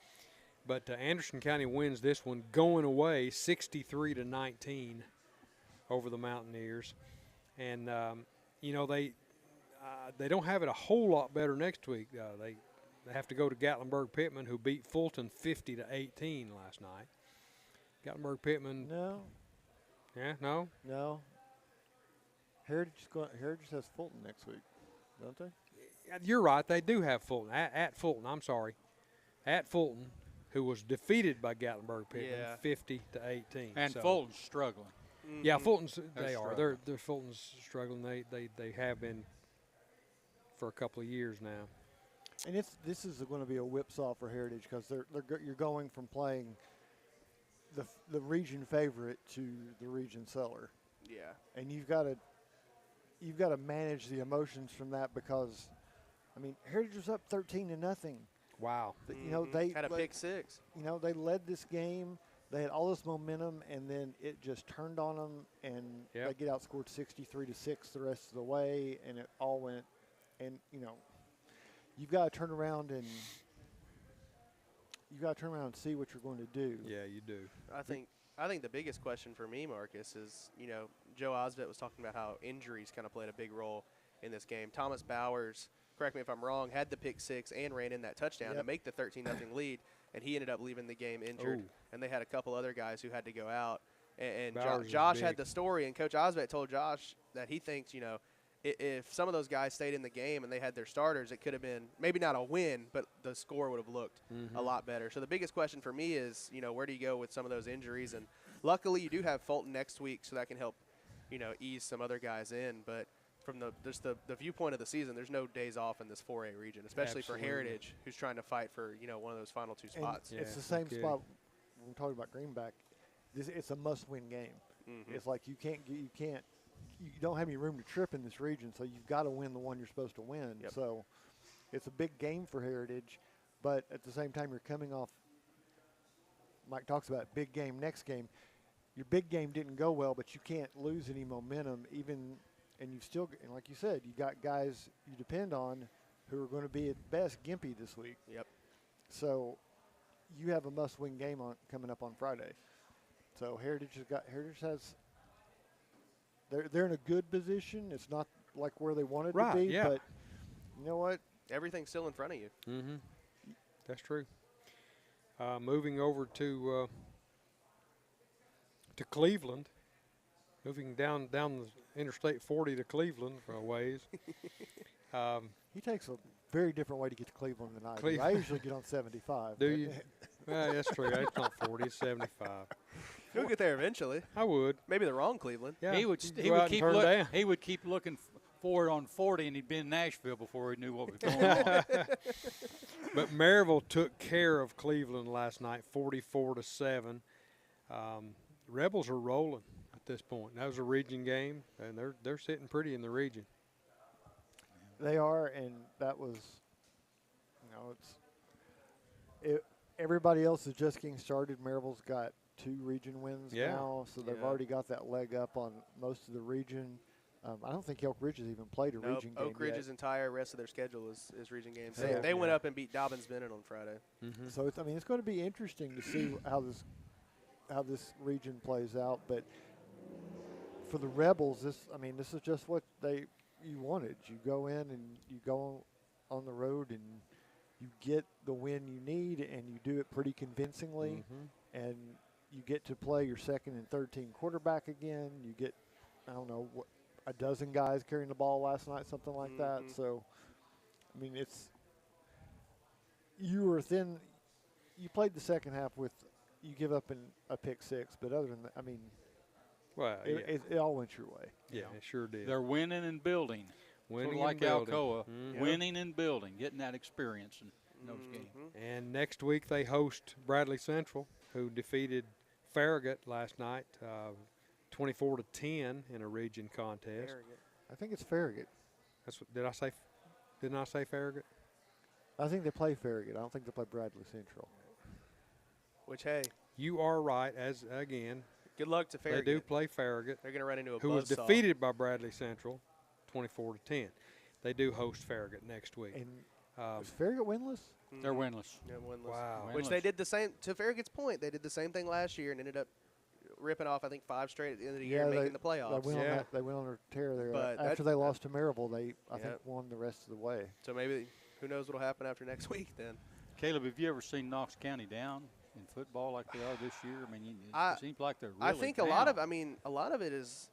But Anderson County wins this one going away 63-19 over the Mountaineers. And, they don't have it a whole lot better next week. They have to go to Gatlinburg-Pittman, who beat Fulton 50-18 last night. Gatlinburg-Pittman. No. Yeah, no? No. Heritage has Fulton next week, don't they? You're right. They do have Fulton. At Fulton, I'm sorry. At Fulton, who was defeated by Gatlinburg-Pittman 50-18. And Fulton's struggling. Mm-hmm. Yeah, Fulton's they are. struggling. They're Fulton's struggling. They have been for a couple of years now. And this is going to be a whipsaw for Heritage because you're going from playing the region favorite to the region seller. Yeah. And you've got to manage the emotions from that because, Heritage was up 13-0. Wow. They had a pick six. They led this game. They had all this momentum, and then it just turned on them, and they get outscored 63-6 the rest of the way, and it all went. And you've got to turn around and see what you're going to do. Yeah, you do. I think the biggest question for me, Marcus, is Joe Osvet was talking about how injuries kind of played a big role in this game. Thomas Bowers, correct me if I'm wrong, had the pick six and ran in that touchdown to make the 13-0 lead, and he ended up leaving the game injured. Ooh. And they had a couple other guys who had to go out. And big. Josh had the story, and Coach Osvet told Josh that he thinks, if some of those guys stayed in the game and they had their starters, it could have been maybe not a win, but the score would have looked a lot better. So the biggest question for me is, where do you go with some of those injuries? And luckily you do have Fulton next week, so that can help, ease some other guys in. But from the viewpoint of the season, there's no days off in this 4A region, especially for Heritage, who's trying to fight for, one of those final two spots. It's the same spot when we're talking about Greenback. It's a must-win game. Mm-hmm. It's like you don't have any room to trip in this region, so you've got to win the one you're supposed to win. Yep. So it's a big game for Heritage, but at the same time you're coming off – Mike talks about big game, next game. Your big game didn't go well, but you can't lose any momentum even – and you've still – and like you said, you got guys you depend on who are going to be at best gimpy this week. Yep. So you have a must-win game coming up on Friday. So Heritage has – They're in a good position. It's not like where they wanted to be, but you know what? Everything's still in front of you. Mm-hmm. That's true. Moving over to Cleveland, moving down the Interstate 40 to Cleveland for a ways. He takes a very different way to get to Cleveland than I do. I usually get on 75. Do you? Well, that's true. It's not 40. It's 75. He'll get there eventually. I would. Maybe the wrong Cleveland. Yeah. He would Go out and keep turn down. he would keep looking 4 on 40, and he'd been in Nashville before he knew what was going on. But Maryville took care of Cleveland last night, 44-7. Rebels are rolling at this point. That was a region game, and they're sitting pretty in the region. They are, and that was, everybody else is just getting started. Maryville's got 2 region wins now, so they've already got that leg up on most of the region. I don't think Elk Ridge has even played a region game Oak Ridge's yet. entire rest of their schedule is region games. So, They went up and beat Dobbins Bennett on Friday. Mm-hmm. So it's going to be interesting to see how this region plays out. But for the Rebels, this is just what you wanted. You go in and you go on the road and you get the win you need, and you do it pretty convincingly, and you get to play your second and third team quarterback again. You get, a dozen guys carrying the ball last night, something like that. So, you were thin. You played the second half with, you give up a pick 6, but other than that, it all went your way. Yeah, it sure did. They're winning and building. Winning sort of like building. Alcoa, winning and building, getting that experience in those games. And next week they host Bradley Central, who defeated Farragut last night, 24-10 in a region contest. I think it's Farragut. Didn't I say Farragut? I think they play Farragut. I don't think they play Bradley Central. Which, hey, You are right. Again, good luck to Farragut. they do play Farragut, They're going to run into a who was buzzsaw. defeated by Bradley Central, 24-10. They do host Farragut next week. And is Farragut winless? They're winless. Yeah, winless. Wow. Which they did the same, to Farragut's point, they did the same thing last year and ended up ripping off, I think, 5 straight at the end of the year and making the playoffs. They went on a tear there. But after they lost to Maryville, they, I think, won the rest of the way. So maybe, who knows what will happen after next week then. Caleb, have you ever seen Knox County down in football like they are this year? It seems like they're really I think down. a lot of it is,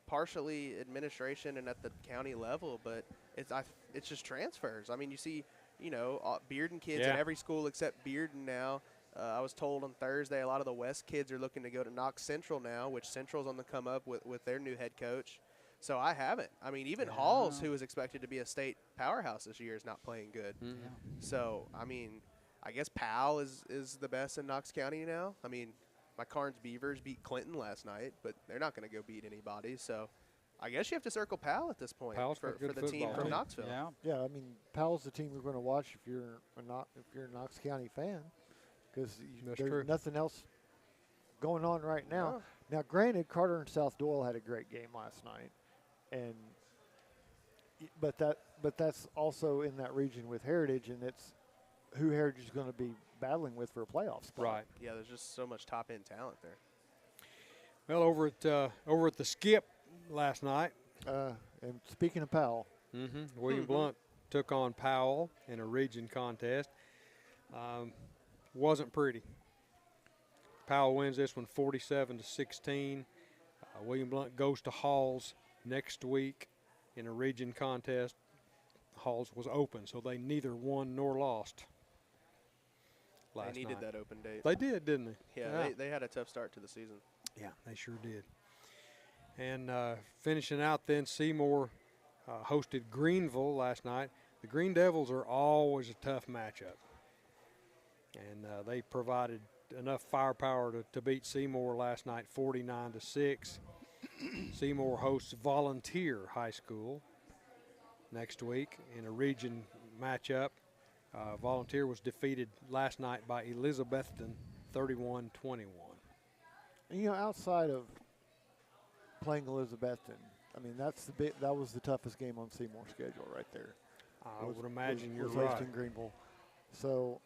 partially administration and at the county level, but it's just transfers. You see, Bearden kids at every school except Bearden now. I was told on Thursday a lot of the West kids are looking to go to Knox Central now, which Central's on the come up with their new head coach. So I haven't. Even Halls, who was expected to be a state powerhouse this year, is not playing good. So, I guess Powell is the best in Knox County now. My Carnes Beavers beat Clinton last night, but they're not going to go beat anybody. So I guess you have to circle Powell at this point for the team from Knoxville. Yeah, Powell's the team you're going to watch if you're a Knox County fan, because there's nothing else going on right now. Now, granted, Carter and South Doyle had a great game last night, but that's also in that region with Heritage, and it's who Heritage is going to be battling with for a playoff spot. Right. Yeah, there's just so much top-end talent there. Well, over at the Skip last night. And speaking of Powell, William Blunt took on Powell in a region contest. Wasn't pretty. Powell wins this one 47-16. William Blunt goes to Halls next week in a region contest. Halls was open, so they neither won nor lost last They needed night. that open date. They did, didn't they? Yeah, they had a tough start to the season. Yeah, they sure did. And finishing out then, Seymour hosted Greenville last night. The Green Devils are always a tough matchup. And they provided enough firepower to beat Seymour last night 49-6. Seymour hosts Volunteer High School next week in a region matchup. Volunteer was defeated last night by Elizabethton 31-21. Outside of playing Elizabethton, that was the toughest game on Seymour's schedule right there. I would imagine you're was right. hosting Greenville. So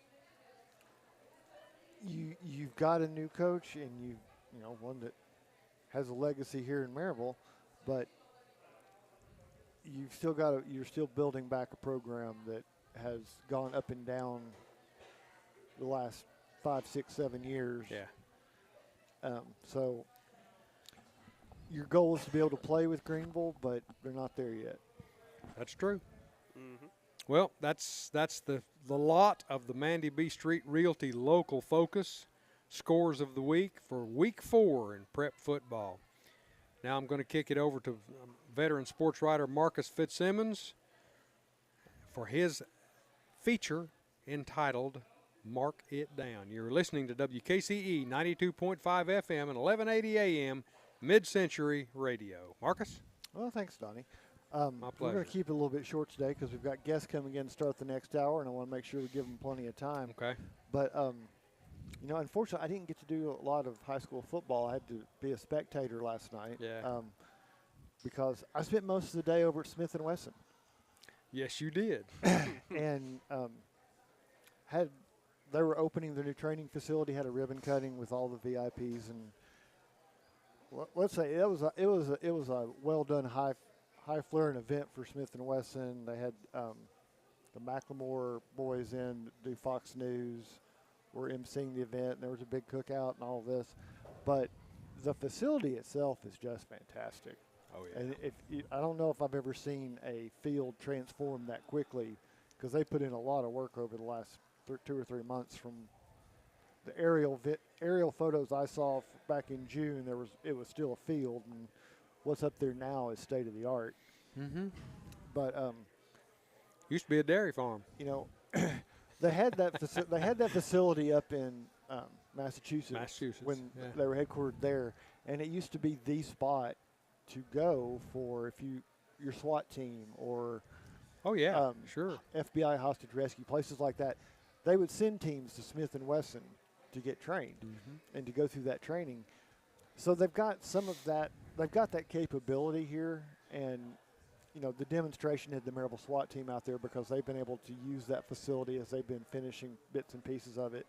you've got a new coach, and one that has a legacy here in Maryville, but you're still building back a program that has gone up and down the last 5, 6, 7 years. Yeah. So your goal is to be able to play with Greenville, but they're not there yet. That's true. Well, that's the lot of the Mandy B Street Realty Local Focus scores of the week for Week 4 in prep football. Now I'm going to kick it over to veteran sports writer Marcus Fitzsimmons for his feature entitled Mark It Down. You're listening to WKCE 92.5 FM and 1180 AM Mid-Century Radio. Marcus? Well, thanks, Donnie. My We're pleasure. going to keep it a little bit short today because we've got guests coming in to start the next hour, and I want to make sure we give them plenty of time. Okay. But, unfortunately, I didn't get to do a lot of high school football. I had to be a spectator last night. Yeah. Because I spent most of the day over at Smith & Wesson. Yes, you did. And they were opening their new training facility, had a ribbon cutting with all the VIPs, and let's say it was a well done high flaring event for Smith & Wesson. They had the Macklemore boys in do Fox News, were emceeing the event, and there was a big cookout and all of this. But the facility itself is just fantastic. Oh, yeah. And I don't know if I've ever seen a field transform that quickly, because they put in a lot of work over the last 2 or 3 months. From the aerial photos I saw back in June, it was still a field, and what's up there now is state of the art. Mm-hmm. But used to be a dairy farm. They had that facility up in Massachusetts when they were headquartered there, and it used to be the spot to go for if your SWAT team or sure, FBI hostage rescue, places like that. They would send teams to Smith & Wesson to get trained and to go through that training. So they've got some of that. They've got that capability here, and the demonstration had the Marysville SWAT team out there because they've been able to use that facility as they've been finishing bits and pieces of it.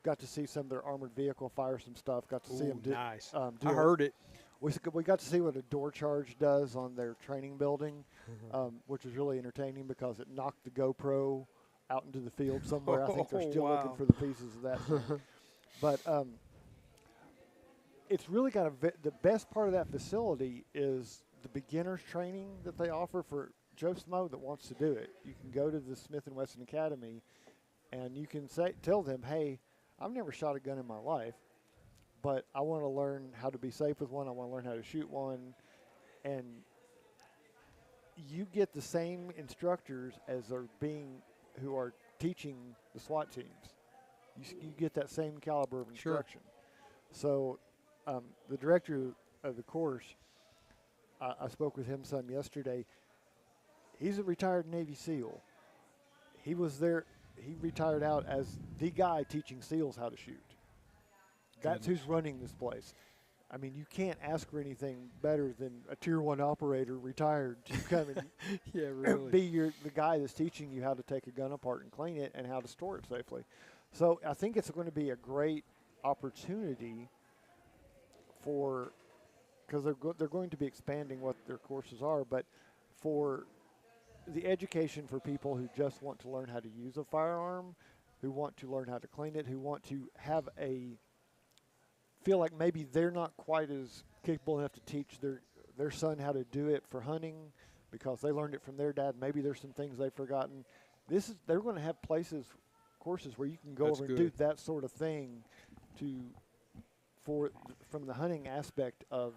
Got to see some of their armored vehicle fire some stuff. Got to see them do. Nice. I heard it. We got to see what a door charge does on their training building, which was really entertaining because it knocked the GoPro out into the field somewhere. I think they're still looking for the pieces of that thing. But it's really got the best part of that facility is the beginners training that they offer for Joe Smo that wants to do it. You can go to the Smith & Wesson Academy, and you can tell them, hey, I've never shot a gun in my life, but I want to learn how to be safe with one. I want to learn how to shoot one. And you get the same instructors as who are teaching the SWAT teams. You get that same caliber of instruction. Sure. So the director of the course, I spoke with him some yesterday. He's a retired Navy SEAL. He was there. He retired out as the guy teaching SEALs how to shoot. That's who's running this place. I mean, you can't ask for anything better than a Tier 1 operator retired to come and be the guy that's teaching you how to take a gun apart and clean it and how to store it safely. So I think it's going to be a great opportunity because they're going to be expanding what their courses are, but for the education for people who just want to learn how to use a firearm, who want to learn how to clean it, who want to feel like maybe they're not quite as capable enough to teach their son how to do it for hunting because they learned it from their dad. Maybe there's some things they've forgotten. They're going to have courses where you can go over and do that sort of thing from the hunting aspect of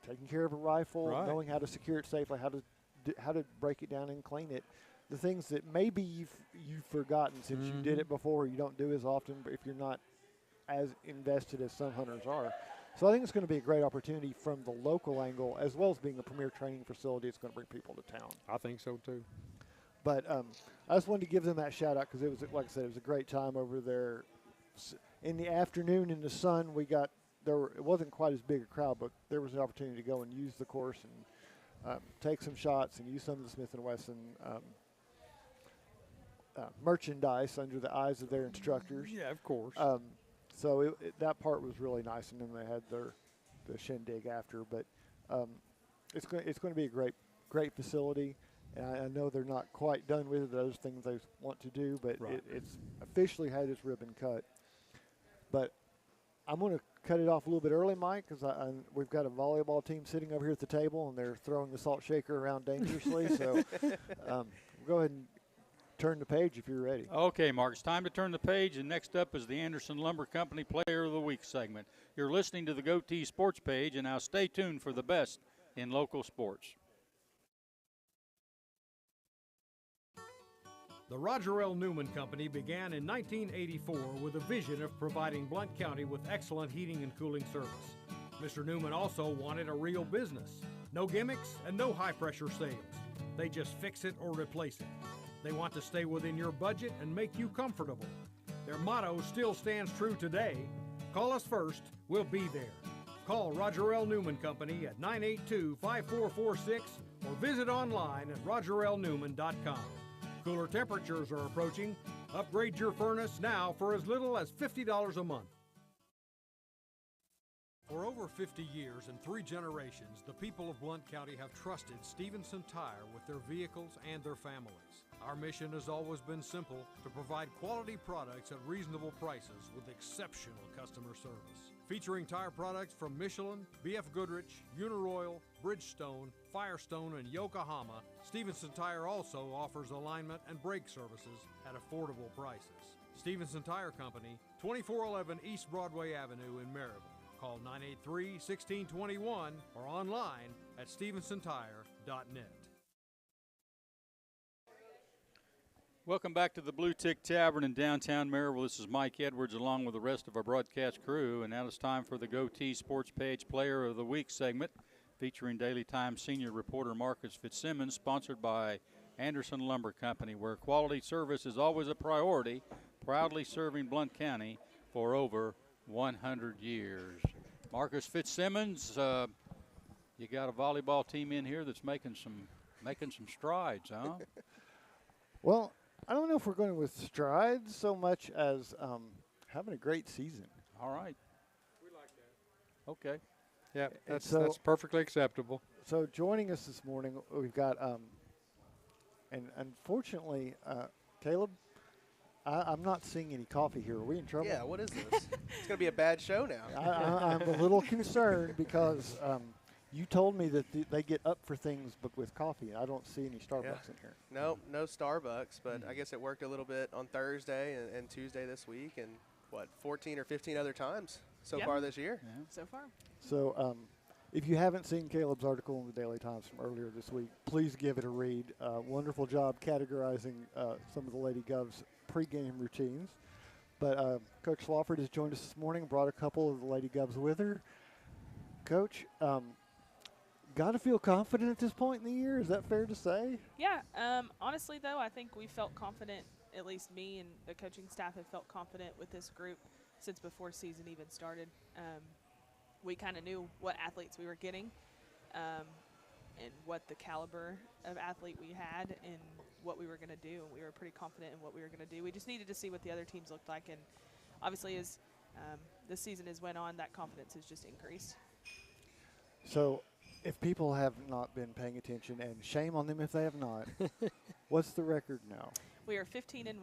taking care of a rifle, knowing how to secure it safely, how to break it down and clean it. The things that maybe you've forgotten since you did it before, you don't do as often, but if you're not as invested as some hunters are. So I think it's going to be a great opportunity from the local angle, as well as being a premier training facility. It's going to bring people to town. I think so too. But I just wanted to give them that shout out because it was, like I said, it was a great time over there. In the afternoon in the sun, it wasn't quite as big a crowd, but there was an opportunity to go and use the course and take some shots and use some of the Smith & Wesson merchandise under the eyes of their instructors. Yeah, of course. So that part was really nice, and then they had the shindig after. But it's going to be a great facility, and I know they're not quite done with it. Those things they want to do, but it's officially had its ribbon cut. But I'm going to cut it off a little bit early, Mike, because we've got a volleyball team sitting over here at the table, and they're throwing the salt shaker around dangerously. So we'll go ahead and turn the page if you're ready. Okay, Mark, it's time to turn the page, and next up is the Anderson Lumber Company Player of the Week segment. You're listening to the GoTeez Sports page, and now stay tuned for the best in local sports. The Roger L. Newman Company began in 1984 with a vision of providing Blount County with excellent heating and cooling service. Mr. Newman also wanted a real business. No gimmicks and no high-pressure sales. They just fix it or replace it. They want to stay within your budget and make you comfortable. Their motto still stands true today. Call us first, we'll be there. Call Roger L. Newman Company at 982-5446 or visit online at rogerlnewman.com. Cooler temperatures are approaching. Upgrade your furnace now for as little as $50 a month. For over 50 years and 3 generations, the people of Blount County have trusted Stevenson Tire with their vehicles and their families. Our mission has always been simple: to provide quality products at reasonable prices with exceptional customer service. Featuring tire products from Michelin, B.F. Goodrich, Uniroyal, Bridgestone, Firestone, and Yokohama, Stevenson Tire also offers alignment and brake services at affordable prices. Stevenson Tire Company, 2411 East Broadway Avenue in Maryville. Call 983-1621 or online at stevensontire.net. Welcome back to the Blue Tick Tavern in downtown Maryville. This is Mike Edwards along with the rest of our broadcast crew, and now it's time for the GoTeez Sports Page Player of the Week segment featuring Daily Times senior reporter Marcus Fitzsimmons, sponsored by Anderson Lumber Company, where quality service is always a priority, proudly serving Blount County for over 100 years. Marcus Fitzsimmons, you got a volleyball team in here that's making some strides, huh? Well, I don't know if we're going with strides so much as having a great season. All right. We like that. Okay. Yeah, that's perfectly acceptable. So joining us this morning, we've got, and unfortunately, Caleb, I'm not seeing any coffee here. Are we in trouble? Yeah, what is this? It's going to be a bad show now. I'm a little concerned because you told me that they get up for things but with coffee. I don't see any Starbucks in here. No Starbucks, but I guess it worked a little bit on Thursday and Tuesday this week, and 14 or 15 other times so far this year. Yeah. So far. So if you haven't seen Caleb's article in the Daily Times from earlier this week, please give it a read. Wonderful job categorizing some of the Lady Gov's pregame routines. But Coach Swafford has joined us this morning, brought a couple of the Lady Govs with her. Coach, got to feel confident at this point in the year. Is that fair to say? Yeah. Honestly, though, I think we felt confident, at least me and the coaching staff have felt confident with this group since before season even started. We kind of knew what athletes we were getting and what the caliber of athlete we had and what we were going to do. And we were pretty confident in what we were going to do. We just needed to see what the other teams looked like. And obviously, as the season has went on, that confidence has just increased. So if people have not been paying attention, and shame on them if they have not, what's the record now? We are 15-1.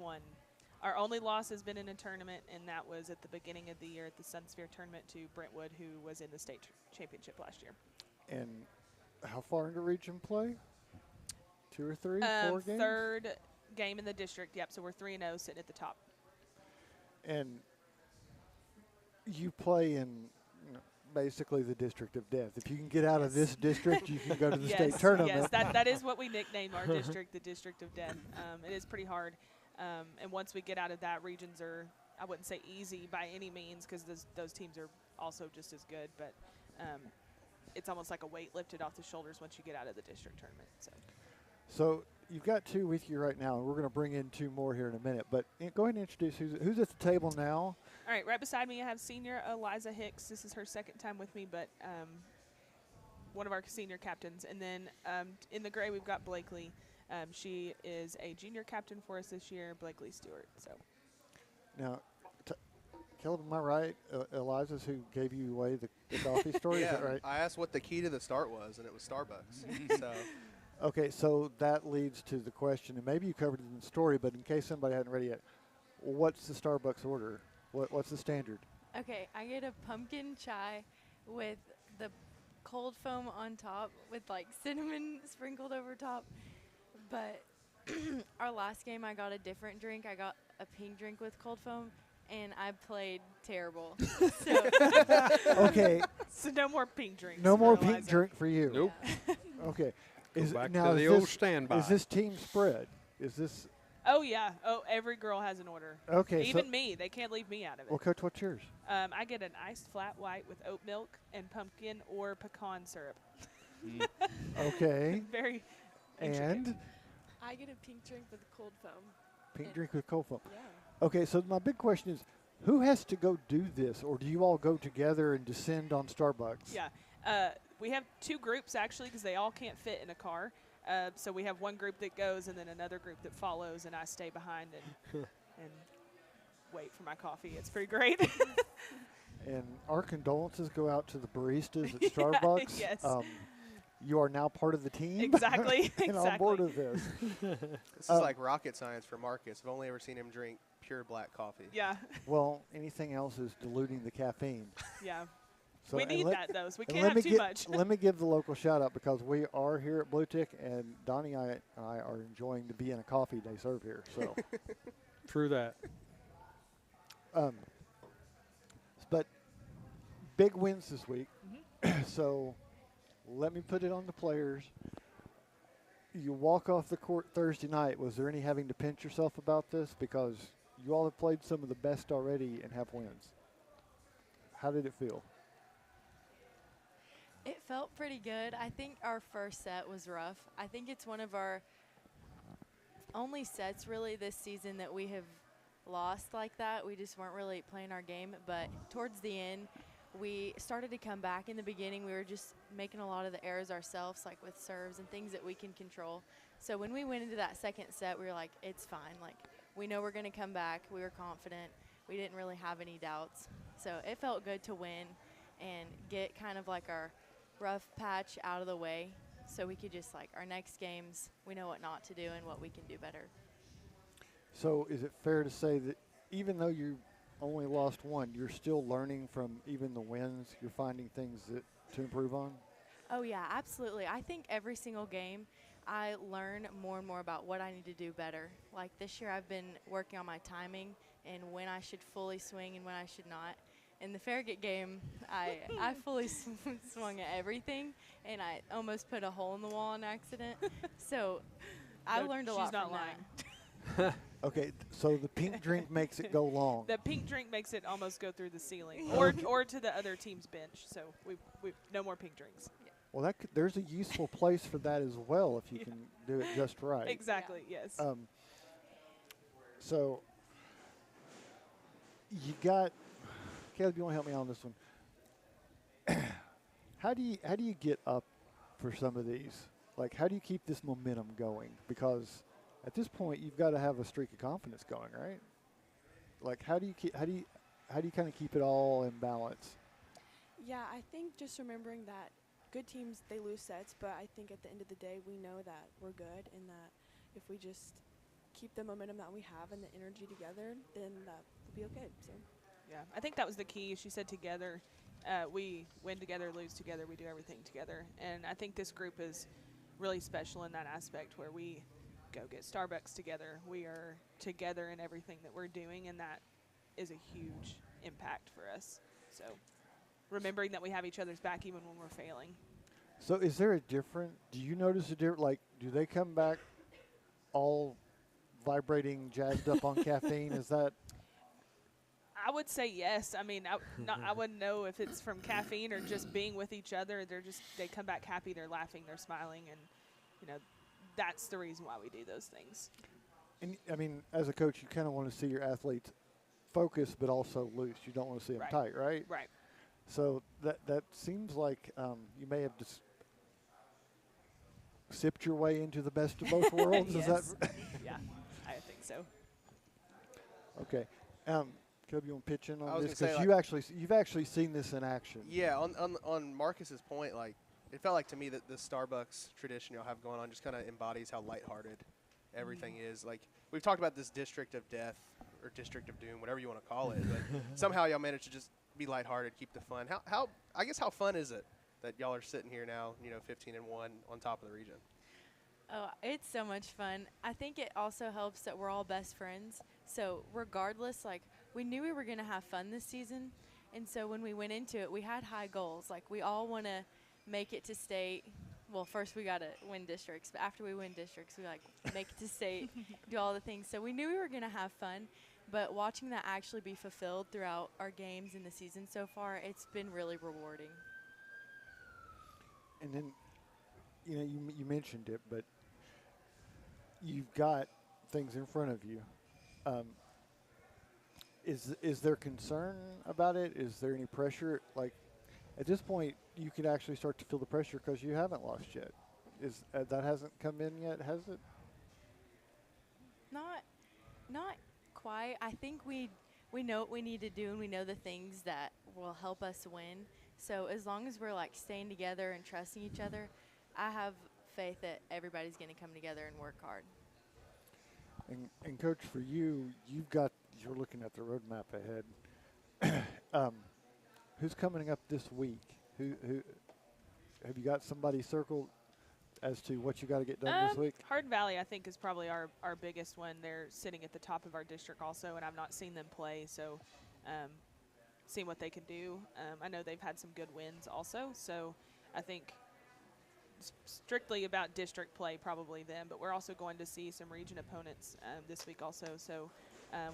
Our only loss has been in a tournament, and that was at the beginning of the year at the Sunsphere tournament to Brentwood, who was in the state championship last year. And how far into region play? 2 or 3, 4 games? Third game in the district, yep. So we're 3-0, sitting at the top. And you play in basically the district of death. If you can get out of this district, you can go to the state tournament. Yes, that is what we nicknamed our district, the district of death. It is pretty hard. And once we get out of that, regions are, I wouldn't say easy by any means, because those teams are also just as good. But it's almost like a weight lifted off the shoulders once you get out of the district tournament. So you've got 2 with you right now, and we're going to bring in 2 more here in a minute. But go ahead and introduce who's at the table now. All right, right beside me I have senior Eliza Hicks. This is her second time with me, but one of our senior captains. And then in the gray we've got Blakely. She is a junior captain for us this year, Blakely Stewart. So now, Caleb, am I right? Eliza's who gave you away the coffee story? Yeah, is that right? I asked what the key to the start was, and it was Starbucks. So. Okay, so that leads to the question, and maybe you covered it in the story, but in case somebody hadn't read it yet, what's the Starbucks order? What's the standard? Okay, I get a pumpkin chai with the cold foam on top with like cinnamon sprinkled over top. But our last game I got a different drink. I got a pink drink with cold foam, and I played terrible. So Okay, So no more pink drinks. no for more Eliza. pink drink for you. Nope. Okay. Go Is back now to is the this, old standby. Is this team spread? Is this Oh yeah. Oh, every girl has an order. okay? Even so, me. They can't leave me out of it. well, Coach, what's yours? I get an iced flat white with oat milk and pumpkin or pecan syrup. Okay. Very intricate. And I get a pink drink with cold foam. pink drink with cold foam. Yeah. Okay, so my big question is, who has to go do this, or do you all go together and descend on Starbucks? Yeah. We have two groups actually because they all can't fit in a car. So we have one group that goes and then another group that follows, and I stay behind and wait for my coffee. It's pretty great. And our condolences go out to the baristas at Starbucks. Yes. You are now part of the team. Exactly. And on board Exactly. with this. This is like rocket science for Marcus. I've only ever seen him drink pure black coffee. Yeah. Well, anything else is diluting the caffeine. Yeah. So We and need let- that though, so we and can't let have me too get- much. Let me give the local shout out because we are here at Bluetick, and Donnie and I are enjoying to be in a coffee they serve here. So, True that. but big wins this week. Mm-hmm. So let me put it on the players. You walk off the court Thursday night. Was there any having to pinch yourself about this? Because you all have played some of the best already and have wins. How did it feel? it felt pretty good. I think our first set was rough. I think it's one of our only sets really this season that we have lost like that. We just weren't really playing our game. But towards the end, we started to come back. In the beginning, we were just making a lot of the errors ourselves, like with serves and things that we can control. So when we went into that second set, we were like, it's fine. Like, we know we're going to come back. We were confident. We didn't really have any doubts. So it felt good to win and get kind of like our rough patch out of the way so we could just, like, our next games, we know what not to do and what we can do better. So is it fair to say that even though you only lost one, you're still learning from even the wins? You're finding things to improve on? Oh, yeah, absolutely. I think every single game I learn more and more about what I need to do better. Like this year I've been working on my timing and when I should fully swing and when I should not. In the Farragut game, I fully swung at everything, and I almost put a hole in the wall on accident. So I learned a lot She's not from lying. Okay, so the pink drink makes it go long. The pink drink makes it almost go through the ceiling or to the other team's bench. So we no more pink drinks. Well, there's a useful place for that as well if you can do it just right. Exactly. Yes. So you got Caleb. You want to help me on this one? How do you get up for some of these? Like, how do you keep this momentum going? Because at this point, you've got to have a streak of confidence going, right? Like, how do you kind of keep it all in balance? Yeah, I think just remembering that good teams, they lose sets, but I think at the end of the day, we know that we're good and that if we just keep the momentum that we have and the energy together, then that will be okay. So. Yeah, I think that was the key. She said together, we win together, lose together, we do everything together. And I think this group is really special in that aspect where we go get Starbucks together. We are together in everything that we're doing, and that is a huge impact for us. So remembering that we have each other's back even when we're failing. So is there a different, do you notice a different, like, do they come back all vibrating, jazzed up on caffeine? Is that? I would say yes. I mean, I wouldn't know if it's from caffeine or just being with each other. They come back happy, they're laughing, they're smiling, and, that's the reason why we do those things. And I mean, as a coach, you kind of want to see your athletes focused but also loose. You don't want to see them tight, right? Right. So that seems like you may have just sipped your way into the best of both worlds. Yes. Is that? Yeah, I think so. Okay. Caleb, you want to pitch in I on was this? gonna say, Because you've actually seen this in action. Yeah, on Marcus's point, like it felt like to me that the Starbucks tradition y'all have going on just kind of embodies how lighthearted everything is. Like we've talked about this district of death or district of doom, whatever you want to call it. But somehow y'all managed to just be lighthearted, keep the fun. How fun is it that y'all are sitting here now, 15-1 on top of the region? Oh, it's so much fun. I think it also helps that we're all best friends. So regardless, like, we knew we were going to have fun this season. And so when we went into it, we had high goals. Like, we all want to make it to state. Well, first we got to win districts. But after we win districts, we, like, make it to state, do all the things. So we knew we were going to have fun. But watching that actually be fulfilled throughout our games in the season so far, it's been really rewarding. And then, you mentioned it, but you've got things in front of you. Is there concern about it? Is there any pressure? Like, at this point, you could actually start to feel the pressure because you haven't lost yet. That hasn't come in yet, has it? Not quite. I think we know what we need to do, and we know the things that will help us win. So as long as we're, like, staying together and trusting each other, I have faith that everybody's going to come together and work hard. And Coach, for you're looking at the roadmap ahead. Who's coming up this week? Who have you got somebody circled as to what you got to get done this week? Hardin Valley, I think, is probably our biggest one. They're sitting at the top of our district also, and I've not seen them play, so seeing what they can do. I know they've had some good wins also, so I think strictly about district play, probably them, but we're also going to see some region opponents this week also. So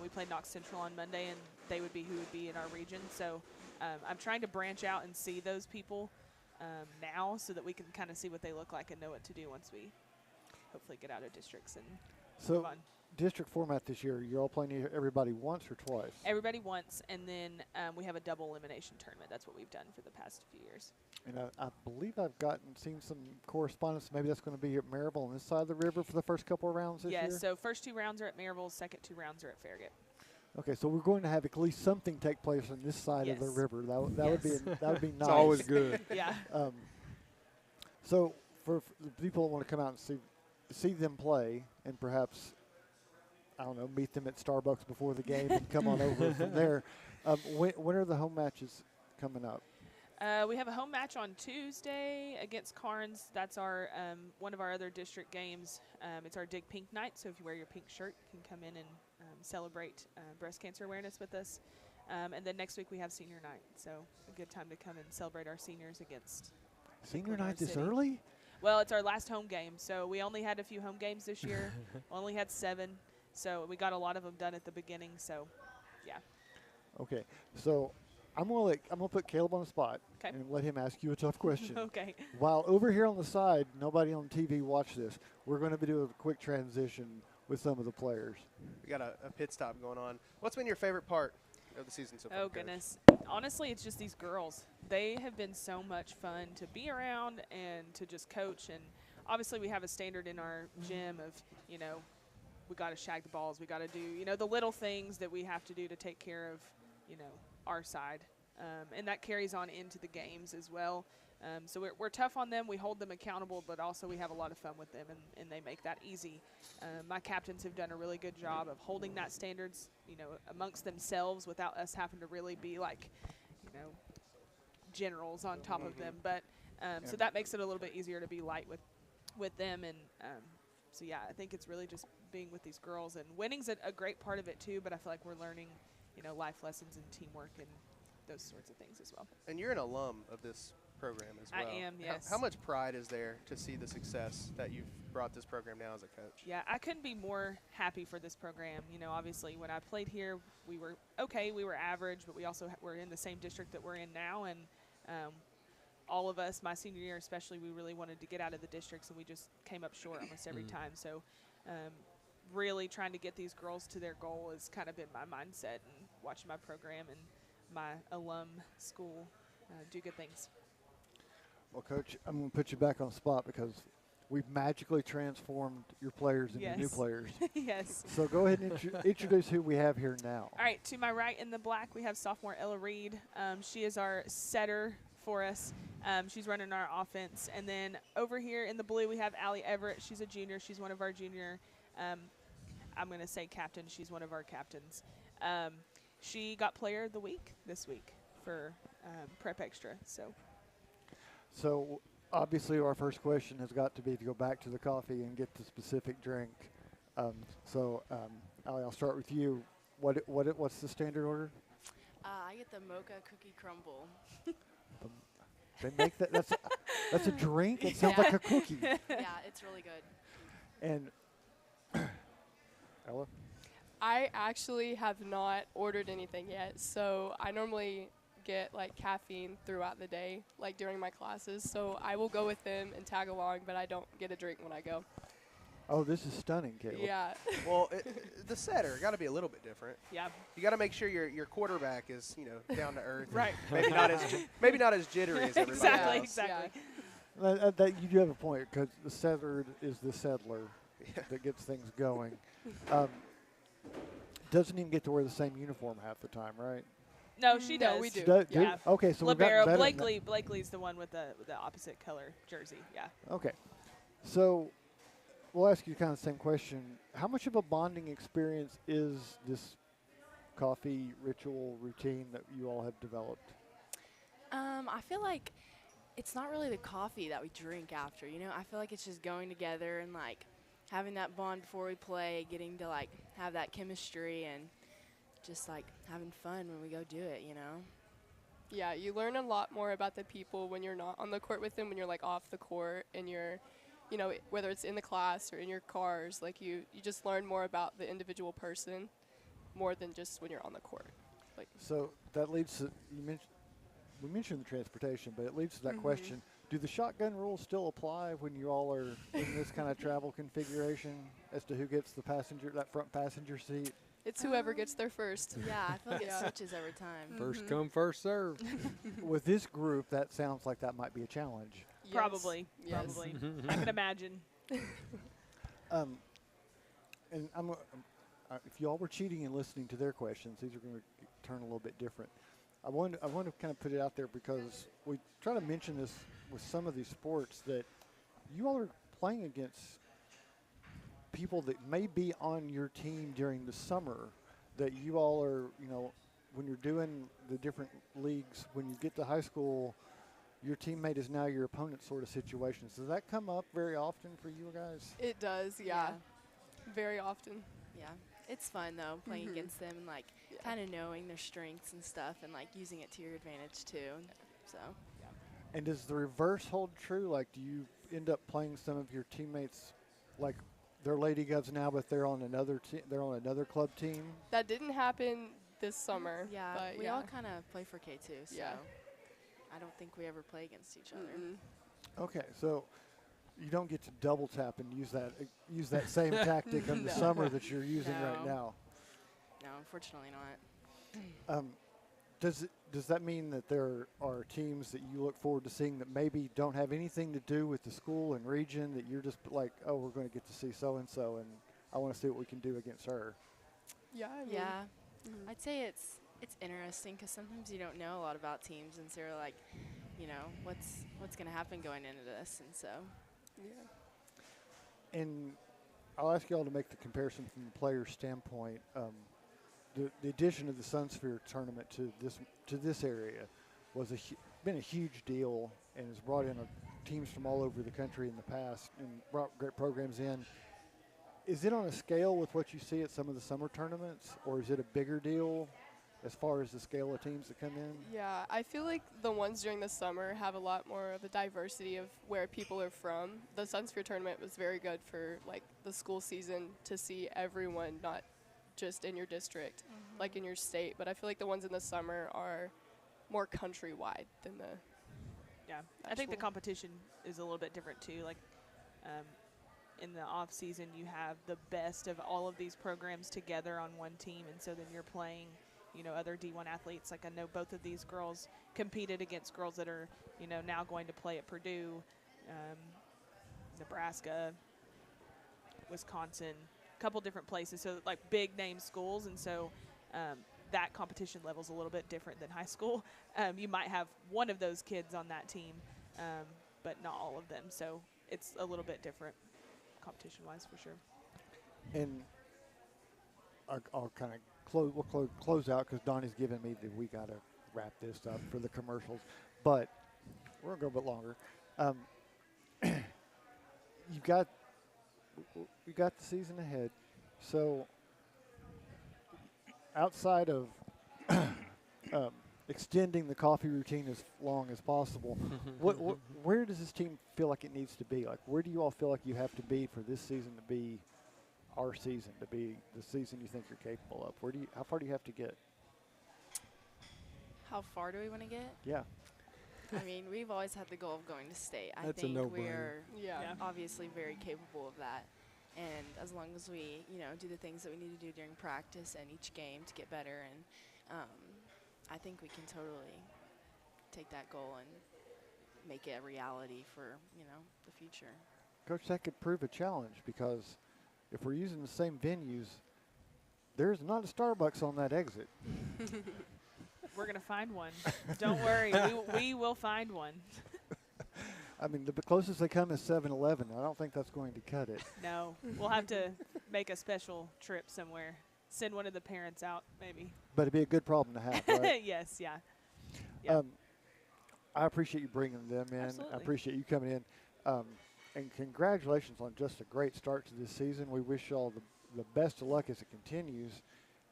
we played Knox Central on Monday, and they would be who would be in our region. So I'm trying to branch out and see those people now so that we can kind of see what they look like and know what to do once we hopefully get out of districts and move on. District format this year, you're all playing everybody once or twice? Everybody once, and then we have a double elimination tournament. That's what we've done for the past few years. And I believe I've seen some correspondence. Maybe that's going to be at Marysville on this side of the river for the first couple of rounds this year? Yeah, so first 2 rounds are at Marysville, second 2 rounds are at Farragut. Okay, so we're going to have at least something take place on this side of the river. That would be nice. It's always good. Yeah. So for the people that want to come out and see them play, and perhaps, I don't know, meet them at Starbucks before the game and come on over from there. When are the home matches coming up? We have a home match on Tuesday against Carnes. That's our one of our other district games. It's our Dig Pink night, so if you wear your pink shirt, you can come in and celebrate breast cancer awareness with us. And then next week we have senior night, so a good time to come and celebrate our seniors against Senior night this City. early? Well, it's our last home game, so we only had a few home games this year. Only had 7, so we got a lot of them done at the beginning. So, yeah. Okay, so I'm gonna put Caleb on the spot 'Kay. and let him ask you a tough question. Okay. While over here on the side, nobody on TV watched this. We're going to be doing a quick transition with some of the players. We got a pit stop going on. What's been your favorite part of the season so far? Oh, goodness. Honestly, it's just these girls. They have been so much fun to be around and to just coach. And obviously we have a standard in our gym of, we got to shag the balls. We got to do, the little things that we have to do to take care of, our side. And that carries on into the games as well. So we're tough on them. We hold them accountable, but also we have a lot of fun with them, and they make that easy. My captains have done a really good job of holding that standards, amongst themselves without us having to really be like, generals on top of them. But so that makes it a little bit easier to be light with them. And so, yeah, I think it's really just being with these girls. And winning's a great part of it, too, but I feel like we're learning, life lessons and teamwork and those sorts of things as well. And you're an alum of this program as well. I am, yes. How much pride is there to see the success that you've brought this program now as a coach? Yeah, I couldn't be more happy for this program. Obviously when I played here, we were okay, we were average, but we also were in the same district that we're in now. And all of us, my senior year especially, we really wanted to get out of the districts, and we just came up short almost every time. So really trying to get these girls to their goal has kind of been my mindset, and watching my program and my alum school do good things. Well, Coach, I'm going to put you back on the spot because we've magically transformed your players into new players. Yes. So go ahead and introduce who we have here now. All right, to my right in the black, we have sophomore Ella Reed. She is our setter for us. She's running our offense. And then over here in the blue, we have Allie Everett. She's a junior. She's one of our junior, I'm going to say captain. She's one of our captains. She got player of the week this week for Prep Extra. So obviously our first question has got to be to go back to the coffee and get the specific drink. Allie, I'll start with you. What's the standard order? I get the mocha cookie crumble. They make that. That's a drink. It sounds like a cookie. Yeah, it's really good. And Ella, I actually have not ordered anything yet, so I normally get like caffeine throughout the day, like during my classes. So I will go with them and tag along, but I don't get a drink when I go. oh, this is stunning, Caleb. Yeah. Well, the setter got to be a little bit different. Yeah. You got to make sure your quarterback is, down to earth. Right. Maybe not as jittery as everybody Exactly. else. Exactly. That you do have a point, because the setter is the settler that gets things going. Doesn't even get to wear the same uniform half the time, right? No, she does. No, we do. Yeah. Okay, so we've gotten Libero. better than that. Blakely's the one with the opposite color jersey. Yeah. Okay. So we'll ask you kind of the same question. How much of a bonding experience is this coffee ritual routine that you all have developed? I feel like it's not really the coffee that we drink after, I feel like it's just going together and, like, having that bond before we play, getting to, like, have that chemistry and just, like, having fun when we go do it, Yeah, you learn a lot more about the people when you're not on the court with them, when you're, like, off the court and you're, whether it's in the class or in your cars, like, you just learn more about the individual person more than just when you're on the court. Like, So that leads to, we mentioned the transportation, but it leads to that question. Do the shotgun rules still apply when you all are in this kind of travel configuration as to who gets that front passenger seat? it's whoever gets there first. Yeah, I feel like it Yeah. switches every time. First come, first serve. With this group, that sounds like that might be a challenge. Yes. Probably. Yes. Probably. I can imagine. And if y'all were cheating and listening to their questions, these are going to turn a little bit different. I want to kind of put it out there because we try to mention this with some of these sports that you all are playing against people that may be on your team during the summer, that you all are, when you're doing the different leagues, when you get to high school, your teammate is now your opponent sort of situations. Does that come up very often for you guys? It does, yeah. Very often. Yeah. It's fun, though, playing against them and, like, kind of knowing their strengths and stuff and, like, using it to your advantage, too. So. And does the reverse hold true? Like, do you end up playing some of your teammates, like they're Lady Govs now, but they're on another club team? That didn't happen this summer. Yeah, but we all kind of play for K2, so Yeah. I don't think we ever play against each other. Okay, so you don't get to double tap and use that same tactic in the summer that you're using right now. No, unfortunately not. Does that mean that there are teams that you look forward to seeing that maybe don't have anything to do with the school and region, that you're just like, oh, we're going to get to see so-and-so, and I want to see what we can do against her? Yeah, I mean, Yeah. I'd say it's interesting because sometimes you don't know a lot about teams, and so you're like, what's going to happen going into this, and so. Yeah. And I'll ask you all to make the comparison from the player's standpoint. The addition of the Sunsphere tournament to this area was been a huge deal, and has brought in teams from all over the country in the past and brought great programs in. Is it on a scale with what you see at some of the summer tournaments, or is it a bigger deal as far as the scale of teams that come in? Yeah, I feel like the ones during the summer have a lot more of a diversity of where people are from. The Sunsphere tournament was very good for, like, the school season to see everyone, not just in your district, like in your state. But I feel like the ones in the summer are more countrywide than the Yeah, I think the competition is a little bit different too. Like, in the off season, you have the best of all of these programs together on one team, and so then you're playing, other D1 athletes. Like, I know both of these girls competed against girls that are, now going to play at Purdue, Nebraska, Wisconsin, a couple different places. So, like, big name schools, and so that competition level is a little bit different than high school. You might have one of those kids on that team, but not all of them. So it's a little bit different competition-wise for sure. And I'll kind of close out because Donnie's given me that we got to wrap this up for the commercials. But we're going to go a bit longer. You got the season ahead. So outside of extending the coffee routine as long as possible, where does this team feel like it needs to be? Like, where do you all feel like you have to be for this season to be our season, to be the season you think you're capable of? How far do you have to get? How far do we want to get? Yeah. I mean, we've always had the goal of going to state. I That's a think no-brainer. we're Yeah. obviously very capable of that. And as long as we, do the things that we need to do during practice and each game to get better, and I think we can totally take that goal and make it a reality for, the future. Coach, that could prove a challenge because if we're using the same venues, there's not a Starbucks on that exit. We're going to find one. Don't worry. We will find one. I mean, the closest they come is 7-Eleven. I don't think that's going to cut it. No. We'll have to make a special trip somewhere. Send one of the parents out, maybe. But it'd be a good problem to have, right? Yes, yeah. Yeah. I appreciate you bringing them in. Absolutely. I appreciate you coming in. And congratulations on just a great start to this season. We wish you all the best of luck as it continues.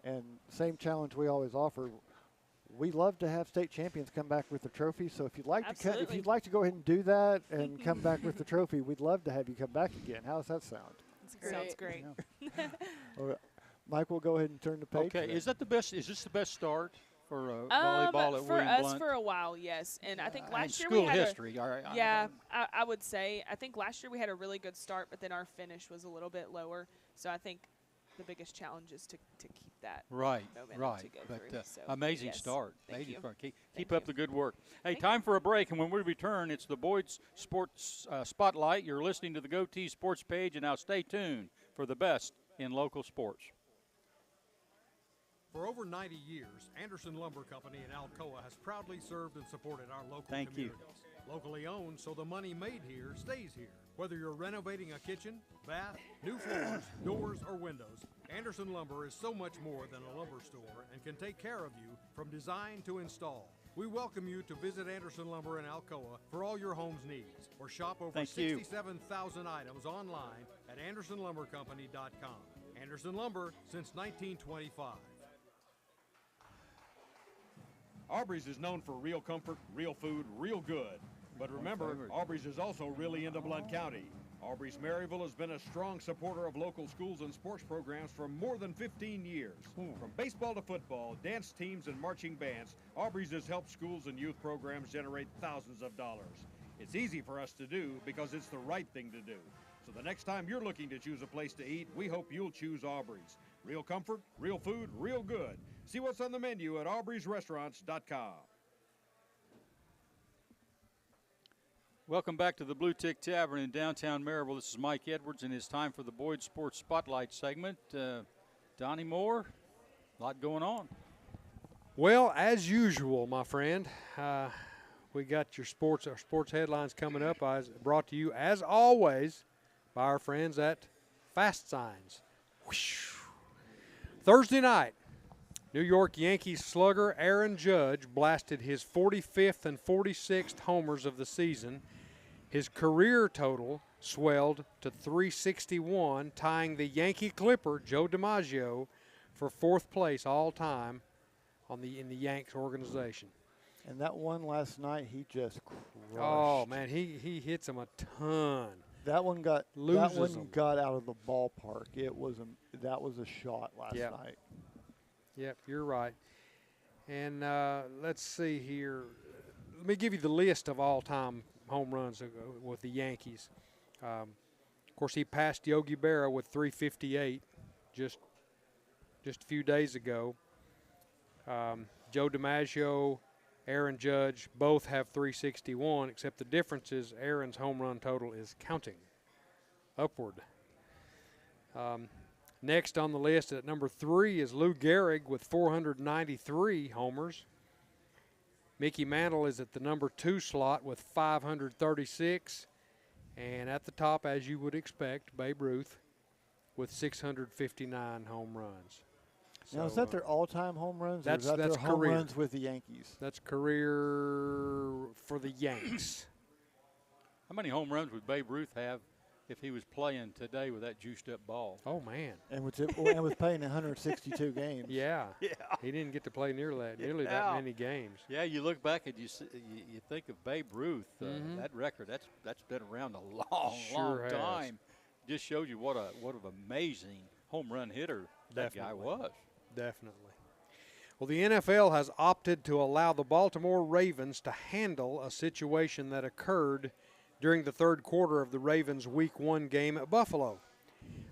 And same challenge we always offer. We love to have state champions come back with the trophy. So if you'd like to go ahead and do that and come back with the trophy, we'd love to have you come back again. How does that sound? Sounds great. Yeah. All right. Mike, we'll go ahead and turn the page. Okay, is that the best? Is this the best start for volleyball at for William us Blunt? for a while, yes. And I think last year school we had history. I would say I think last year we had a really good start, but then our finish was a little bit lower. So I think the biggest challenge is to keep that momentum to go But through. So amazing yes. start. Thank Amazing you. start. Keep Thank up you. the good work. Hey, Thank time for a break, and when we return, it's the Boyd's Sports Spotlight. You're listening to the GoTeez Sports page, and now stay tuned for the best in local sports. For over 90 years, Anderson Lumber Company in Alcoa has proudly served and supported our local Thank you. communities. Locally owned, so the money made here stays here. Whether you're renovating a kitchen, bath, new floors, doors, or windows, Anderson Lumber is so much more than a lumber store and can take care of you from design to install. We welcome you to visit Anderson Lumber in Alcoa for all your home's needs, or shop over Thank you. 67,000 items online at AndersonLumberCompany.com. Anderson Lumber since 1925. Aubrey's is known for real comfort, real food, real good. But remember, Aubrey's is also really into Blount County. Aubrey's Maryville has been a strong supporter of local schools and sports programs for more than 15 years. From baseball to football, dance teams, and marching bands, Aubrey's has helped schools and youth programs generate thousands of dollars. It's easy for us to do because it's the right thing to do. So the next time you're looking to choose a place to eat, we hope you'll choose Aubrey's. Real comfort, real food, real good. See what's on the menu at aubreysrestaurants.com. Welcome back to the Blue Tick Tavern in downtown Maryville. This is Mike Edwards, and it's time for the Boyd Sports Spotlight segment. Donnie Moore, a lot going on. Well, as usual, my friend, we got our sports headlines coming up, brought to you, as always, by our friends at Fast Signs. Whoosh. Thursday night, New York Yankees slugger Aaron Judge blasted his 45th and 46th homers of the season. His career total swelled to 361, tying the Yankee Clipper, Joe DiMaggio, for fourth place all time in the Yanks organization. And that one last night, he just crushed. Oh, man, he hits him a ton. That one got Loses got out of the ballpark. That was a shot last night. Yep, you're right. And let's see here. Let me give you the list of all-time home runs with the Yankees. Of course, he passed Yogi Berra with 358 just a few days ago. Joe DiMaggio, Aaron Judge both have 361, except the difference is Aaron's home run total is counting upward. Next on the list at number 3 is Lou Gehrig with 493 homers. Mickey Mantle is at the number 2 slot with 536. And at the top, as you would expect, Babe Ruth with 659 home runs. Now, is that their all-time home runs, or is that that's their home career. runs with the Yankees? That's career for the Yanks. How many home runs would Babe Ruth have if he was playing today with that juiced-up ball. Oh, man. And with playing 162 games. Yeah. Yeah. He didn't get to play nearly that many games. Yeah, you look back and you think of Babe Ruth. That record, that's been around a long has. time. Just shows you what an amazing home run hitter that guy was. Definitely. Well, the NFL has opted to allow the Baltimore Ravens to handle a situation that occurred during the third quarter of the Ravens' Week 1 game at Buffalo.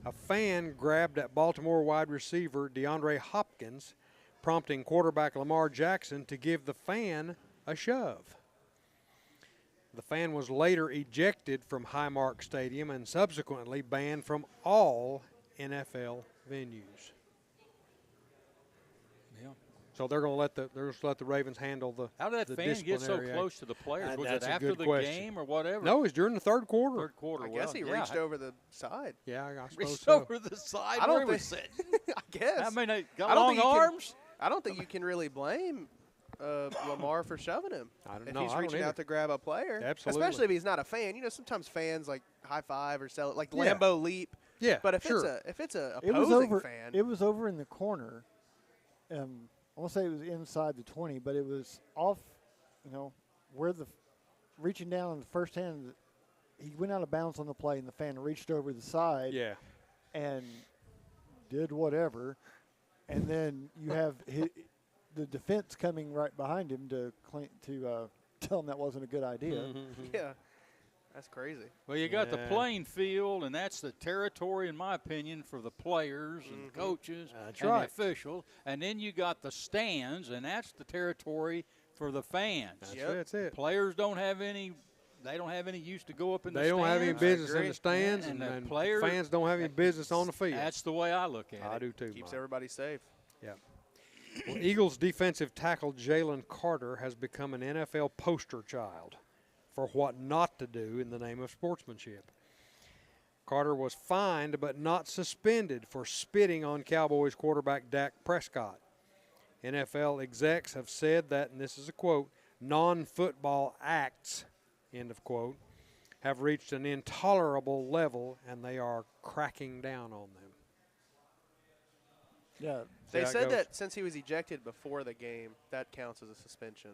A fan grabbed at Baltimore wide receiver DeAndre Hopkins, prompting quarterback Lamar Jackson to give the fan a shove. The fan was later ejected from Highmark Stadium and subsequently banned from all NFL venues. Yeah. So they're going to let the Ravens handle the. How did that fan get so close to the players? Was it after the game or whatever? No, it was during the third quarter. Third quarter. I guess he reached over the side. Yeah, I suppose reached so. over the side. I don't where think. he was sitting. I guess. I mean, they got I don't long think you can- arms. I don't think you can really blame Lamar for shoving him. I He's reaching out to grab a player. Absolutely. Especially if he's not a fan. You know, sometimes fans like high five or sell it, like Yeah. Lambeau leap. Yeah, But if sure. it's a It was opposing over. fan, It was over in the corner. I won't say it was inside the 20, but it was off. Where the reaching down on the first hand, he went out of bounds on the play, and the fan reached over the side. Yeah. And did whatever, and then you have the defense coming right behind him to tell him that wasn't a good idea. yeah, that's crazy. Well, you got the playing field, and that's the territory, in my opinion, for the players and the coaches and the officials. And then you got the stands, and that's the territory for the fans. That's it. Players don't have any. They don't have any use to go up in the They stands. don't have any business in the stands, and and the players, fans don't have any business on the field. That's the way I look at it. I do too. Keeps Mike. everybody safe. Yeah. Well, Eagles defensive tackle Jalen Carter has become an NFL poster child for what not to do in the name of sportsmanship. Carter was fined but not suspended for spitting on Cowboys quarterback Dak Prescott. NFL execs have said that, and this is a quote, non-football acts, end of quote, have reached an intolerable level, and they are cracking down on them. Yeah. They said that since he was ejected before the game, that counts as a suspension.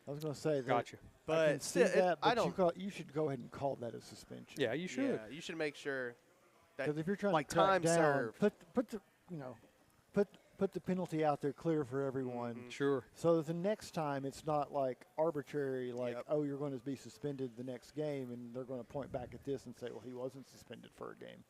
I was going to say that. Gotcha. I But can see still, that, but I don't. you should go ahead and call that a suspension. Yeah, you should. Yeah, you should make sure that Because if you're trying like to crack time down, served. put the penalty out there clear for everyone. Sure. So that the next time it's not like arbitrary, like, Yep. oh, you're going to be suspended the next game, and they're going to point back at this and say, well, he wasn't suspended for a game.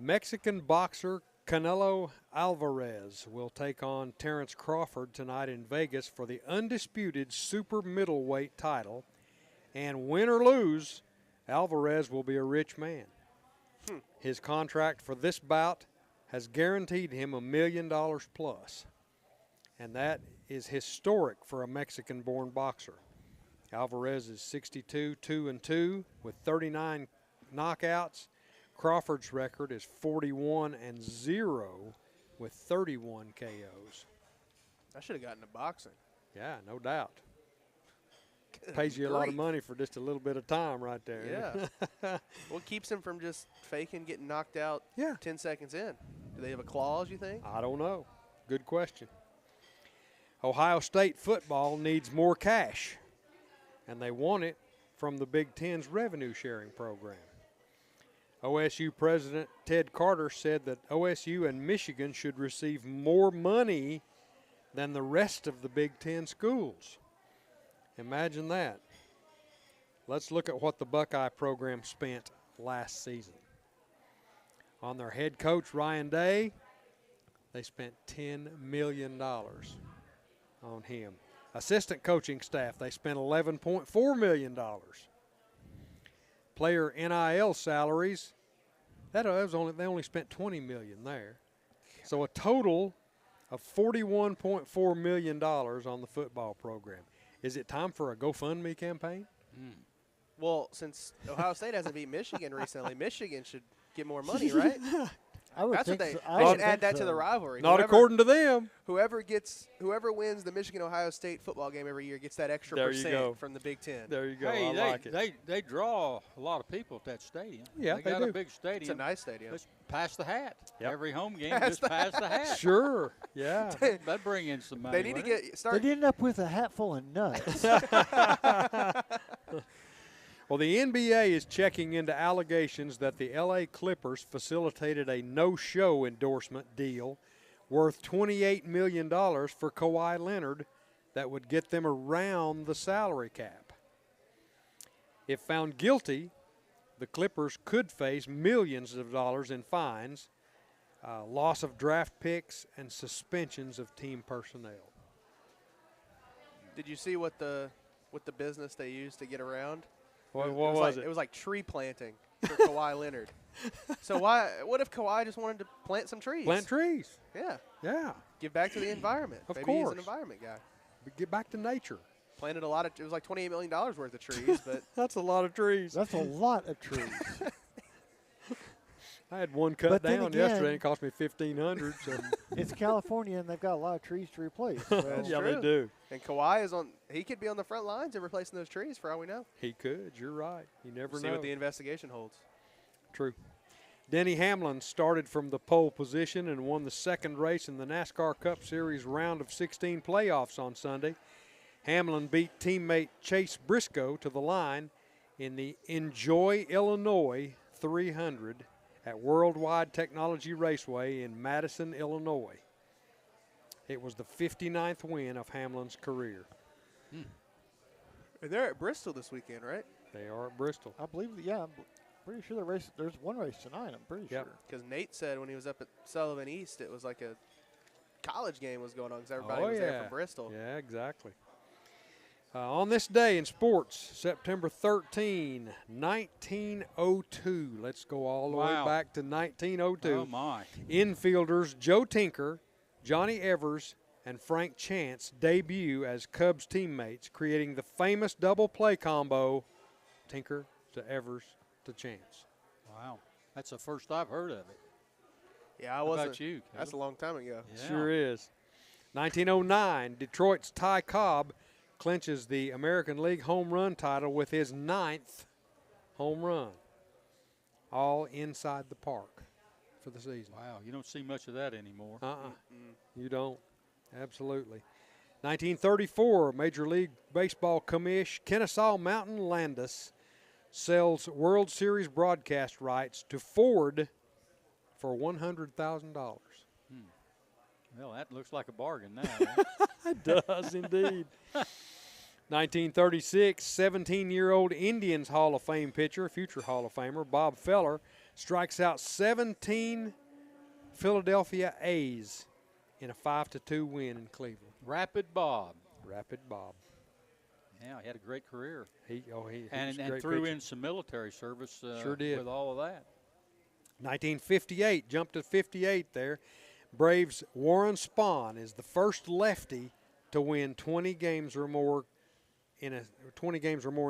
Mexican boxer Canelo Alvarez will take on Terrence Crawford tonight in Vegas for the undisputed super middleweight title. And win or lose, Alvarez will be a rich man. His contract for this bout has guaranteed him $1 million plus. And that is historic for a Mexican-born boxer. Alvarez is 62, 2-2 with 39 knockouts. Crawford's record is 41-0 with 31 KOs. I should have gotten to boxing. Yeah, no doubt. Pays you a lot of money for just a little bit of time right there. Yeah. What keeps him from just faking getting knocked out 10 seconds in? Do they have a clause, you think? I don't know. Good question. Ohio State football needs more cash, and they want it from the Big Ten's revenue sharing program. OSU President Ted Carter said that OSU and Michigan should receive more money than the rest of the Big Ten schools. Imagine that. Let's look at what the Buckeye program spent last season. On their head coach, Ryan Day, they spent $10 million on him. Assistant coaching staff, they spent $11.4 million. Player NIL salaries, they only spent $20 million there. So a total of $41.4 million on the football program. Is it time for a GoFundMe campaign? Well, since Ohio State hasn't beat Michigan recently, Michigan should get more money, right? I would That's think what so. they should add that to the rivalry. Not according to them. Whoever wins the Michigan-Ohio State football game every year gets that extra There you go. % from the Big Ten. There you go. Hey, I like it. They draw a lot of people at that stadium. Yeah, they they got do. a big stadium. It's a nice stadium. Just pass the hat. Yep. Every home game, just pass the hat. Sure. Yeah. That'd bring in some money. They need to wouldn't start. They'd end up with a hat full of nuts. Well, the NBA is checking into allegations that the LA Clippers facilitated a no-show endorsement deal worth $28 million for Kawhi Leonard that would get them around the salary cap. If found guilty, the Clippers could face millions of dollars in fines, loss of draft picks, and suspensions of team personnel. Did you see what the business they used to get around? What was it? It was like tree planting for Kawhi Leonard. So what if Kawhi just wanted to plant some trees? Plant trees. Yeah. Yeah. Give back to the environment. Of Maybe course. he's an environment guy. Get back to nature. Planted a lot of. It was like $28 million worth of trees, but That's a lot of trees. That's a lot of trees. I had one cut But then down again- yesterday and it cost me $1,500. So. It's California, and they've got a lot of trees to replace. So. That's yeah, true. they do. And Kawhi is on. He could be on the front lines of replacing those trees for all we know. He could. You're right. You never We'll see know. what the investigation holds. True. Denny Hamlin started from the pole position and won the second race in the NASCAR Cup Series round of 16 playoffs on Sunday. Hamlin beat teammate Chase Briscoe to the line in the Enjoy Illinois 300 at Worldwide Technology Raceway in Madison, Illinois. It was the 59th win of Hamlin's career. And they're at Bristol this weekend, right? They are at Bristol. I believe, I'm pretty sure there's one race tonight. I'm pretty Yep. sure. Because Nate said when he was up at Sullivan East, it was like a college game was going on because everybody Oh, was there yeah. from Bristol. Yeah, exactly. On this day in sports, September 13, 1902. Let's go all the way Wow. back to 1902. Oh, my. Infielders Joe Tinker, Johnny Evers, and Frank Chance debut as Cubs teammates, creating the famous double play combo, Tinker to Evers to Chance. Wow. That's the first I've heard of it. Yeah, I How wasn't. about you, That's a Caleb? long time ago. Yeah. Sure is. 1909, Detroit's Ty Cobb clinches the American League home run title with his 9th home run, all inside the park for the season. Wow, you don't see much of that anymore. You don't. Absolutely. 1934, Major League Baseball commish Kennesaw Mountain Landis sells World Series broadcast rights to Ford for $100,000. Well, that looks like a bargain now. It does indeed. 1936, 17-year-old Indians Hall of Fame pitcher, future Hall of Famer Bob Feller, strikes out 17 Philadelphia A's in a 5-2 win in Cleveland. Rapid Bob. Rapid Bob. Yeah, he had a great career. He was a And great threw pitcher. in some military service Sure did. with all of that. 1958, jumped to 58 there. Braves' Warren Spahn is the first lefty to win 20 games or more in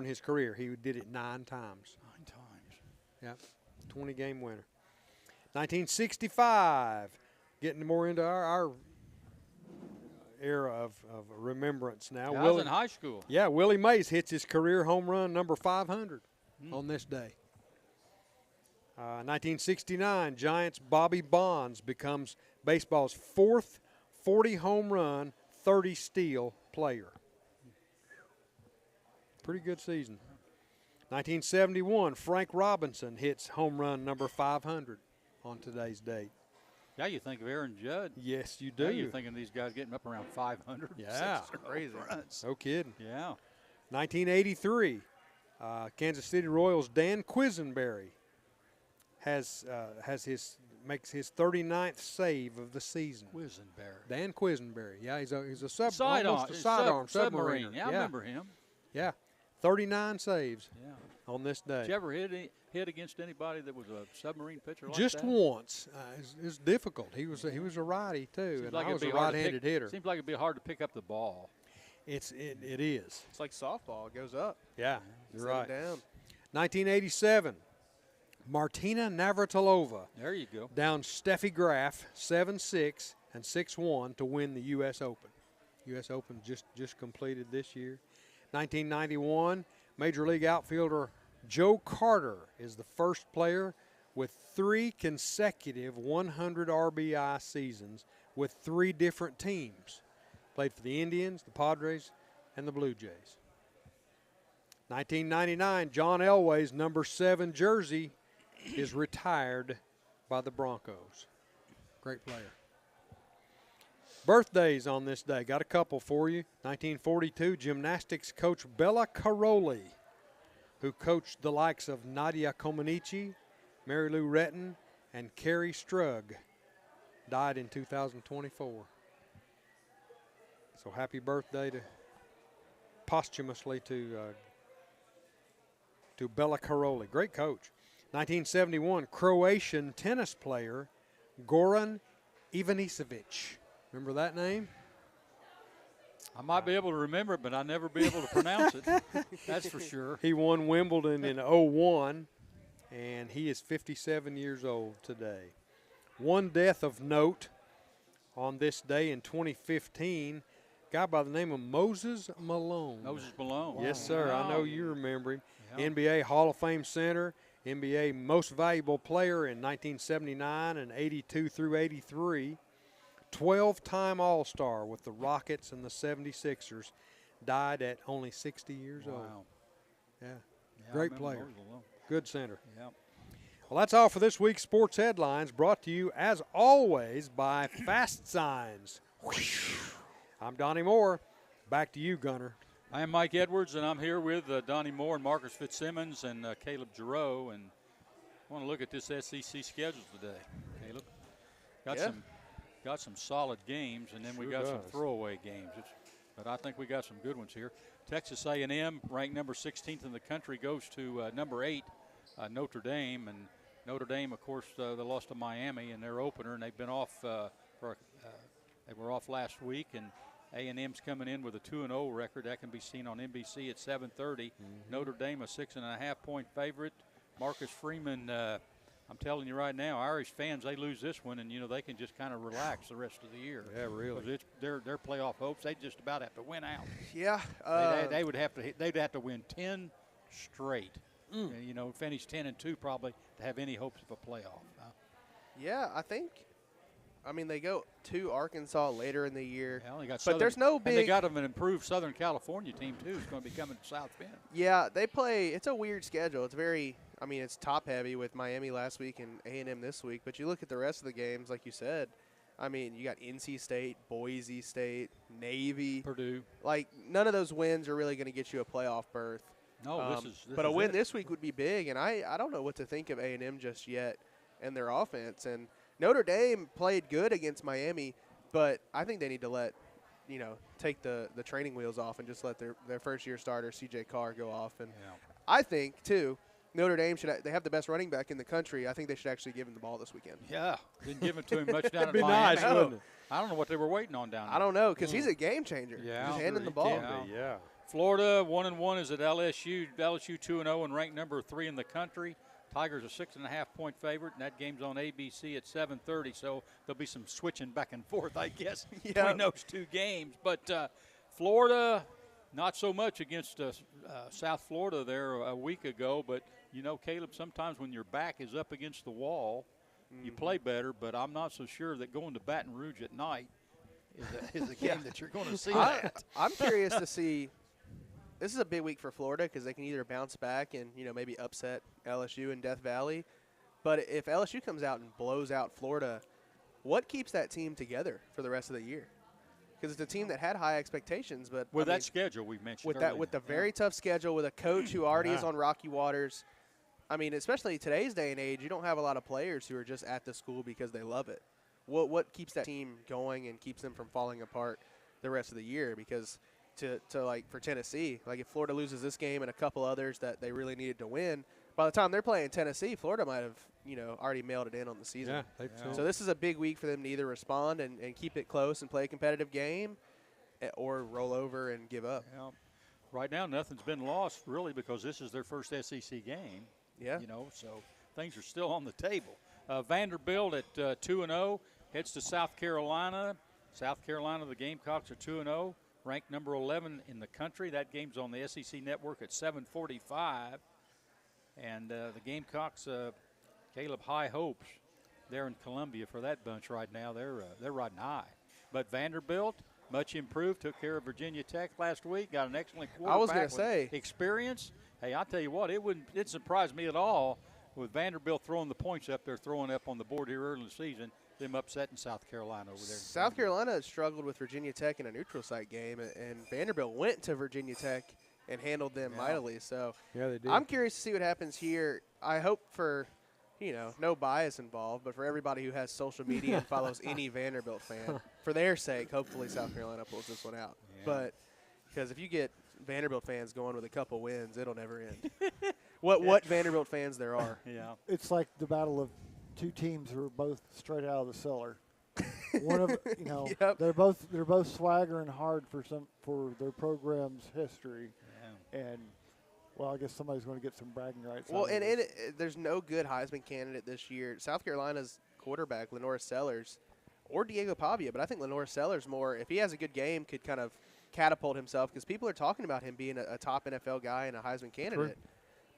his career. He did it 9 times. 9 times. Yep, 20-game winner. 1965, getting more into our era of remembrance now. I was in high school. Yeah, Willie Mays hits his career home run number 500 on this day. 1969, Giants' Bobby Bonds becomes baseball's 4th 40-home run, 30-steal player. Pretty good season. 1971, Frank Robinson hits home run number 500 on today's date. Now you think of Aaron Judd. Yes, you do. Now you're thinking these guys getting up around 500. Yeah. That's Crazy. No kidding. Yeah. 1983, Kansas City Royals' Dan Quisenberry makes his 39th save of the season. Quisenberry. Dan Quisenberry. Yeah, he's a Sidearm. sidearm Submarine. submariner. Yeah, I remember him. Yeah, 39 saves Yeah. on this day. Did you ever hit against anybody that was a submarine pitcher like Just that? once. It's difficult. He was a righty too, Seems and like I was it'd a be hard to right-handed pick- hitter. Seems like it'd be hard to pick up the ball. It is. It's like softball. It goes up. Yeah, you're Set it right. down. 1987, Martina Navratilova. There you go. Down Steffi Graf 7-6 and 6-1 to win the U.S. Open. U.S. Open just completed this year. 1991, Major League outfielder Joe Carter is the first player with 3 consecutive 100 RBI seasons with 3 different teams. Played for the Indians, the Padres, and the Blue Jays. 1999, John Elway's number 7 jersey is retired by the Broncos. Great player. Birthdays on this day. Got a couple for you. 1942, gymnastics coach Bella Caroli, who coached the likes of Nadia Comaneci, Mary Lou Retton, and Carrie Strug, died in 2024. So happy birthday posthumously to Bella Caroli. Great coach. 1971, Croatian tennis player Goran Ivanisevic. Remember that name? I might be able to remember it, but I'll never be able to pronounce it. That's for sure. He won Wimbledon in 2001, and he is 57 years old today. One death of note on this day in 2015, guy by the name of Moses Malone. Moses Malone. Wow. Yes, sir. Wow. I know you remember him. Yeah. NBA Hall of Fame center, NBA Most Valuable Player in 1979 and 82 through 83. 12-time All-Star with the Rockets and the 76ers. Died at only 60 years old. Yeah. Great player. Good center. Yeah. Well, that's all for this week's Sports Headlines, brought to you, as always, by Fast Signs. I'm Donnie Moore. Back to you, Gunner. I am Mike Edwards, and I'm here with Donnie Moore and Marcus Fitzsimmons and Caleb Giroux. And I want to look at this SEC schedule today. Caleb, got some solid games, and then we got some throwaway games. But I think we got some good ones here. Texas A&M, ranked number 16th in the country, goes to number 8, Notre Dame. And Notre Dame, of course, they lost to Miami in their opener, and they've been off they were off last week. And A&M's coming in with a 2-0 record. That can be seen on NBC at 7:30. Mm-hmm. Notre Dame, a 6.5-point favorite. Marcus Freeman, I'm telling you right now, Irish fans, they lose this one, and, they can just kind of relax the rest of the year. Yeah, really. Because their playoff hopes, they just about have to win out. Yeah. They'd have to win 10 straight. And, finish 10-2 probably to have any hopes of a playoff. Yeah, they go to Arkansas later in the year. Yeah, but there's no big. And they got them an improved Southern California team, too. It's going to be coming to South Bend. Yeah, they play. It's a weird schedule. It's very. It's top heavy with Miami last week and A&M this week. But you look at the rest of the games, like you said. You got NC State, Boise State, Navy, Purdue. None of those wins are really going to get you a playoff berth. No, but a win this week would be big, and I don't know what to think of A&M just yet and their offense. And Notre Dame played good against Miami, but I think they need to take the training wheels off and just let their first-year starter, C.J. Carr, go off. And I think, too, Notre Dame they have the best running back in the country. I think they should actually give him the ball this weekend. Yeah, didn't give it to him much down at be Miami. Nice, wouldn't it? I don't know what they were waiting on down there. I don't know, because he's a game changer. Yeah, just handing the ball. Yeah. Florida 1-1 is at LSU. LSU 2-0 and ranked number 3 in the country. Tigers a 6.5-point favorite, and that game's on ABC at 7:30. So there'll be some switching back and forth, I guess, between those two games. But Florida, not so much against South Florida there a week ago. But Caleb, sometimes when your back is up against the wall, you play better. But I'm not so sure that going to Baton Rouge at night is a game that you're going to see that. I'm curious to see. This is a big week for Florida because they can either bounce back and, maybe upset LSU in Death Valley. But if LSU comes out and blows out Florida, what keeps that team together for the rest of the year? Because it's a team that had high expectations. But with that schedule we mentioned with the very tough schedule, with a coach who already is on rocky waters, especially today's day and age, you don't have a lot of players who are just at the school because they love it. What keeps that team going and keeps them from falling apart the rest of the year? Because for Tennessee, if Florida loses this game and a couple others that they really needed to win, by the time they're playing Tennessee, Florida might have, already mailed it in on the season. Yeah, so this is a big week for them to either respond and keep it close and play a competitive game or roll over and give up. Yeah. Right now, nothing's been lost, really, because this is their first SEC game. Yeah. So things are still on the table. Vanderbilt at 2-0 heads to South Carolina. South Carolina, the Gamecocks are 2-0, ranked number 11 in the country. That game's on the SEC Network at 7:45. And the Gamecocks, Caleb, high hopes there in Columbia for that bunch right now. They're riding high. But Vanderbilt, much improved, took care of Virginia Tech last week, got an excellent quarterback. I was going to say. Experience. Hey, I'll tell you what, it didn't surprise me at all with Vanderbilt throwing the points up there, throwing up on the board here early in the season, them upsetting South Carolina over there. South Carolina struggled with Virginia Tech in a neutral site game, and Vanderbilt went to Virginia Tech and handled them mightily. So yeah, they did. I'm curious to see what happens here. I hope for, no bias involved, but for everybody who has social media and follows any Vanderbilt fan, for their sake, hopefully South Carolina pulls this one out. Yeah. But because if you get Vanderbilt fans going with a couple wins, it'll never end. What Vanderbilt fans there are. Yeah. It's like the battle of two teams who are both straight out of the cellar. One of Yep. they're both swaggering hard for their program's history, and well, I guess somebody's going to get some bragging rights. Well, and there's no good Heisman candidate this year. South Carolina's quarterback, Lenora Sellers, or Diego Pavia, but I think Lenora Sellers more, if he has a good game, could kind of catapult himself because people are talking about him being a top NFL guy and a Heisman candidate. True.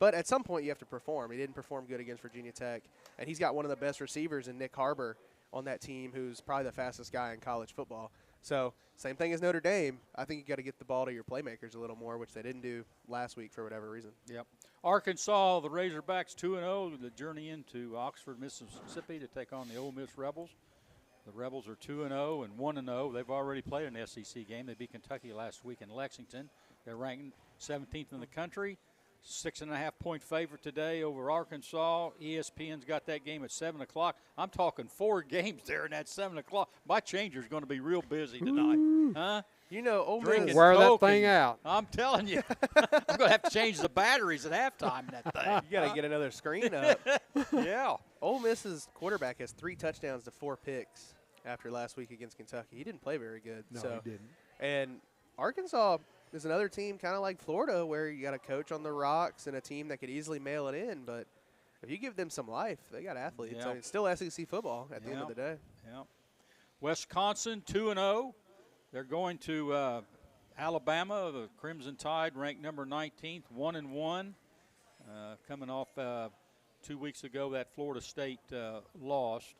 But at some point you have to perform. He didn't perform good against Virginia Tech, and he's got one of the best receivers in Nick Harbor on that team, who's probably the fastest guy in college football. So same thing as Notre Dame. I think you got to get the ball to your playmakers a little more, which they didn't do last week for whatever reason. Yep. Arkansas, the Razorbacks 2-0, the journey into Oxford, Mississippi to take on the Ole Miss Rebels. The Rebels are 2-0 and 1-0. They've already played an SEC game. They beat Kentucky last week in Lexington. They're ranked 17th in the country. 6.5-point favorite today over Arkansas. ESPN's got that game at 7 o'clock. I'm talking 4 games there in that 7 o'clock. My changer's going to be real busy tonight. Huh? Ole Drinking Miss. Wear that Coke thing and- out. I'm telling you. I'm going to have to change the batteries at halftime in that thing. You got to get another screen up. Yeah. Ole Miss's quarterback has 3 touchdowns to 4 picks after last week against Kentucky. He didn't play very good. No, so. he didn't. And Arkansas is another team kind of like Florida where you got a coach on the rocks and a team that could easily mail it in. But if you give them some life, they got athletes. Yeah. I mean, it's still SEC football at the end of the day. Yeah. Wisconsin 2-0. They're going to Alabama. The Crimson Tide ranked number 19th, 1-1. Coming off 2 weeks ago that Florida State lost.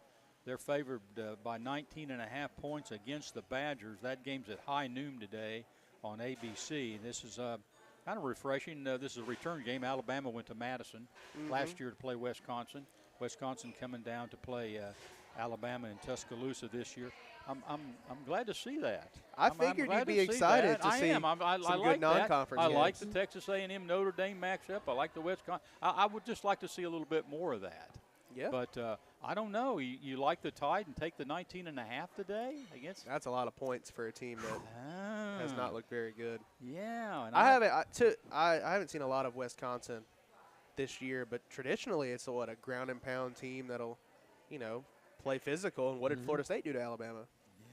They're favored by 19.5 points against the Badgers. That game's at high noon today on ABC. This is kind of refreshing. This is a return game. Alabama went to Madison last year to play Wisconsin. Wisconsin coming down to play Alabama in Tuscaloosa this year. I'm glad to see that. I figured you'd be excited to see I like good non-conference that. I like games. the Texas A&M Notre Dame matchup. I like the Wisconsin. I would just like to see a little bit more of that. Yeah. But I don't know. You like the Tide and take the 19.5 today against? That's a lot of points for a team that has not looked very good. Yeah. And I haven't seen a lot of Wisconsin this year, but traditionally it's a ground and pound team that'll, play physical. And what did Florida State do to Alabama?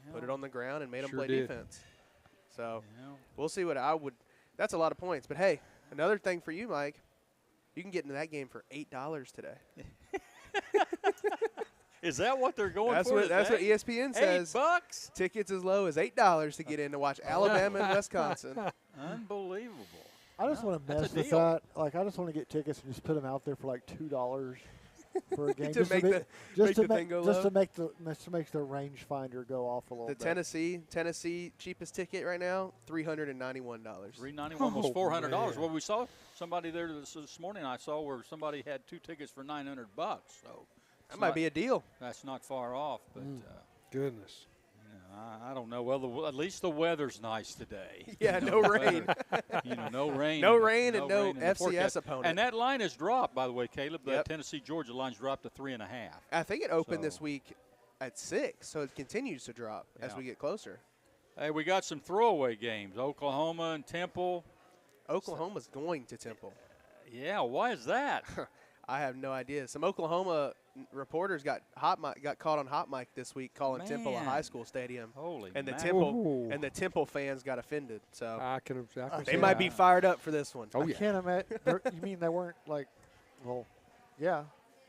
Yeah. Put it on the ground and made them Sure play did. defense. So Yeah. we'll see what I would. That's a lot of points. But hey, another thing for you, Mike, you can get into that game for $8 today. Is that what they're going That's for? what today? ESPN says. $8? Tickets as low as $8 to get in to watch Alabama and Wisconsin. Unbelievable. I just want to That's mess a with deal. that. Like, I just want to get tickets and just put them out there for like $2 for a game, To make the thing go low? to make the rangefinder go off a little The bit. Tennessee cheapest ticket right now, $391. $391, almost Oh, $400. man. Well, we saw somebody there this morning. I saw where somebody had 2 tickets for $900. So That might be a deal. That's not far off, but Goodness. I don't know. Well, at least the weather's nice today. Yeah, no rain. No rain. No rain and no in the FCS forecast. opponent. And that line has dropped, by the way, Caleb. The Yep. Tennessee-Georgia line's dropped to 3.5. I think it opened So- this week at 6, so it continues to drop as Yeah. we get closer. Hey, we got some throwaway games. Oklahoma and Temple. Oklahoma's going to Temple. Yeah, why is that? I have no idea. Some Oklahoma reporters got caught on hot mic this week calling Temple a Man. high school stadium, Holy and the mackerel. Temple fans got offended. So I can they see might that. be fired up for this one. Oh, I yeah. can't imagine. You mean they weren't like, well, yeah.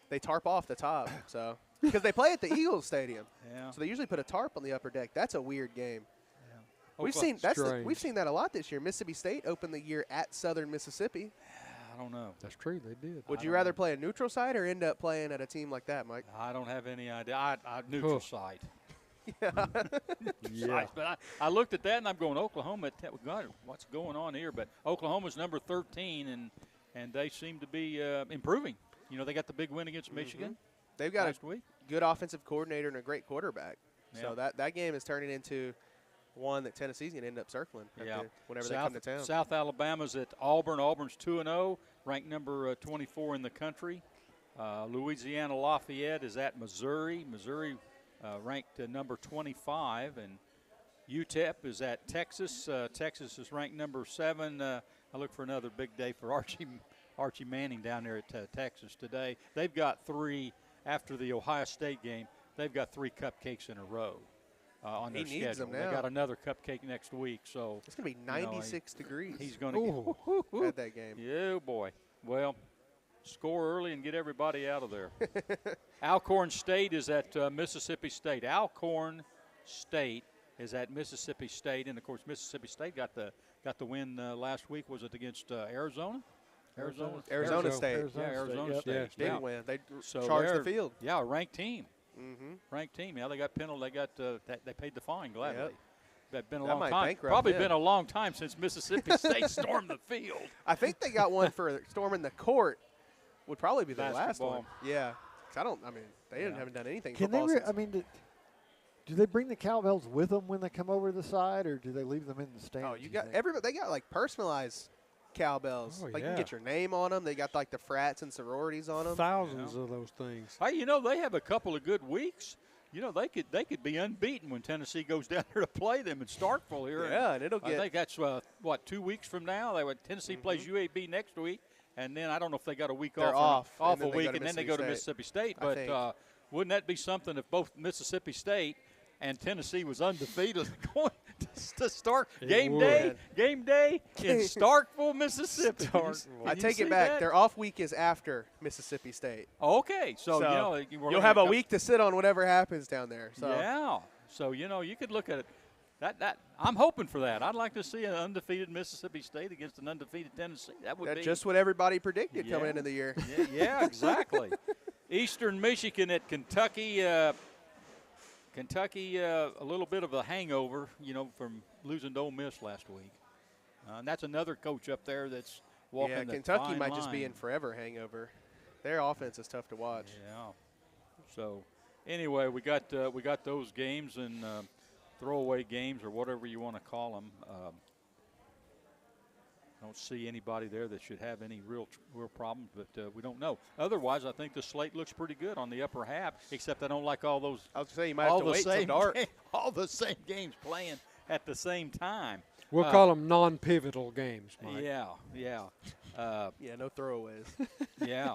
they tarp off the top. So because they play at the Eagles Stadium, so they usually put a tarp on the upper deck. That's a weird game. We've seen that a lot this year. Mississippi State opened the year at Southern Mississippi. I don't know. That's true. They did. Would you rather play a neutral site or end up playing at a team like that, Mike? I don't have any idea. I neutral site. Yeah. But I looked at that and I'm going, Oklahoma. God, what's going on here? But Oklahoma's number 13, and they seem to be improving. You know, they got the big win against Michigan. They've got last a week. good offensive coordinator and a great quarterback. Yeah. So that game is turning into one that Tennessee's going to end up circling whenever they come to town. South Alabama's at Auburn. Auburn's 2-0, ranked number 24 in the country. Louisiana Lafayette is at Missouri. Missouri ranked number 25, and UTEP is at Texas. Texas is ranked number 7. I look for another big day for Archie Manning down there at Texas today. They've got 3 after the Ohio State game. They've got 3 cupcakes in a row on their schedule. Needs them now. They got another cupcake next week, so it's going to be 96 degrees. He's going to get at that game. Yeah, boy. Well, score early and get everybody out of there. Alcorn State is at Mississippi State. Alcorn State is at Mississippi State, and of course Mississippi State got the win last week. Was it against Arizona? Arizona State. Arizona State. Didn't win. They charged the field. Yeah, a ranked team. Ranked team. Yeah, they got penalty. They got they paid the fine gladly. Yep. That's been a long time. Probably been a long time since Mississippi State stormed the field. I think they got one for storming the court. Would probably be the last one. Yeah. They haven't done anything. Can they? Do they bring the cowbells with them when they come over the side, or do they leave them in the stands? Oh, you got everybody. They got like personalized cowbells. You can get your name on them. They got like the frats and sororities on them. Thousands of those things. Hey, you know, they have a couple of good weeks. You know, they could be unbeaten when Tennessee goes down there to play them in Starkville here. Yeah, and it'll get. I think that's 2 weeks from now. Tennessee plays UAB next week, and then I don't know if they got a week off a week, and then they go to Mississippi State. But wouldn't that be something if both Mississippi State and Tennessee was undefeated going to start game day in Starkville, Mississippi? I take it back. Their off week is after Mississippi State. Okay, so you'll have a week to sit on whatever happens down there. So. Yeah, so you could look at it. That I'm hoping for that. I'd like to see an undefeated Mississippi State against an undefeated Tennessee. That's just what everybody predicted coming into the year. Yeah, exactly. Eastern Michigan at Kentucky. Kentucky, a little bit of a hangover, from losing to Ole Miss last week. And that's another coach up there that's walking the Kentucky fine might line. just be in forever hangover. Their offense is tough to watch. Yeah. So, anyway, we got those games and throwaway games or whatever you want to call them. I don't see anybody there that should have any real problems, but we don't know. Otherwise, I think the slate looks pretty good on the upper half, except I don't like all those. I was saying you might have to wait till dark. All the same games playing at the same time. We'll call them non-pivotal games, Mike. Yeah. Yeah, no throwaways. Yeah.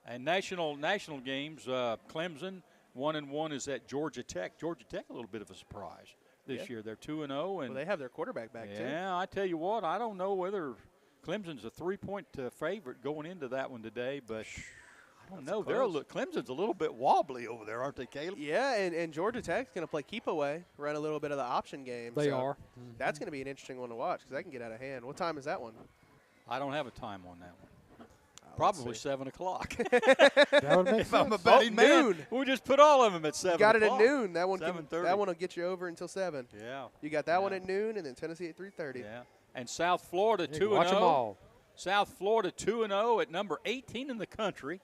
And national games, Clemson 1-1 is at Georgia Tech. Georgia Tech a little bit of a surprise this year. They're 2-0, and they have their quarterback back too. Yeah, I tell you what, I don't know whether Clemson's a 3-point favorite going into that one today, but I don't know. Clemson's a little bit wobbly over there, aren't they, Caleb? Yeah, and Georgia Tech's going to play keep away, run a little bit of the option game. They are. That's going to be an interesting one to watch because that can get out of hand. What time is that one? I don't have a time on that one. Probably 7 o'clock. That would make if I'm a sense. betting man, noon. We'll just put all of them at 7 Got o'clock. it at noon. That one 7:30. That one will get you over until 7. Yeah. You got that one at noon, and then Tennessee at 3:30. Yeah. And South Florida 2-0. Watch them all. South Florida 2-0 at number 18 in the country.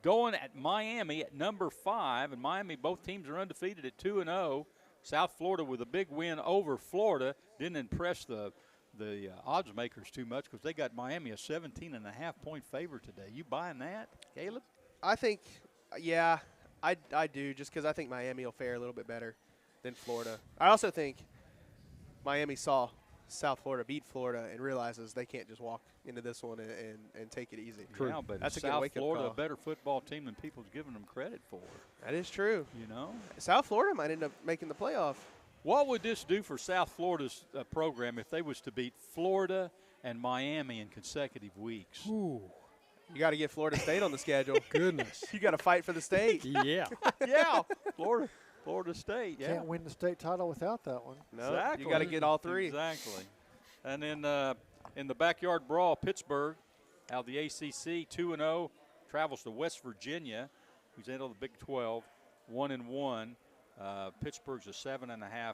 Going at Miami at number 5, and Miami, both teams are undefeated at 2-0. South Florida with a big win over Florida. Didn't impress the odds makers too much because they got Miami a 17.5-point favorite today. You buying that, Caleb? I think, I do, just because I think Miami will fare a little bit better than Florida. I also think Miami saw South Florida beat Florida and realizes they can't just walk into this one and take it easy. True. Yeah, but that's a South good wake-up Florida call. a better football team than people's giving them credit for. That is true. South Florida might end up making the playoff. What would this do for South Florida's program if they was to beat Florida and Miami in consecutive weeks? Ooh. You got to get Florida State on the schedule. Goodness. You got to fight for the state. Yeah. Yeah. Florida State. Yeah. Can't win the state title without that one. No, Exactly. you got to get all three. Exactly. And then in the backyard brawl, Pittsburgh, out of the ACC, 2-0, travels to West Virginia, who's into the Big 12, 1-1. Pittsburgh's a 7.5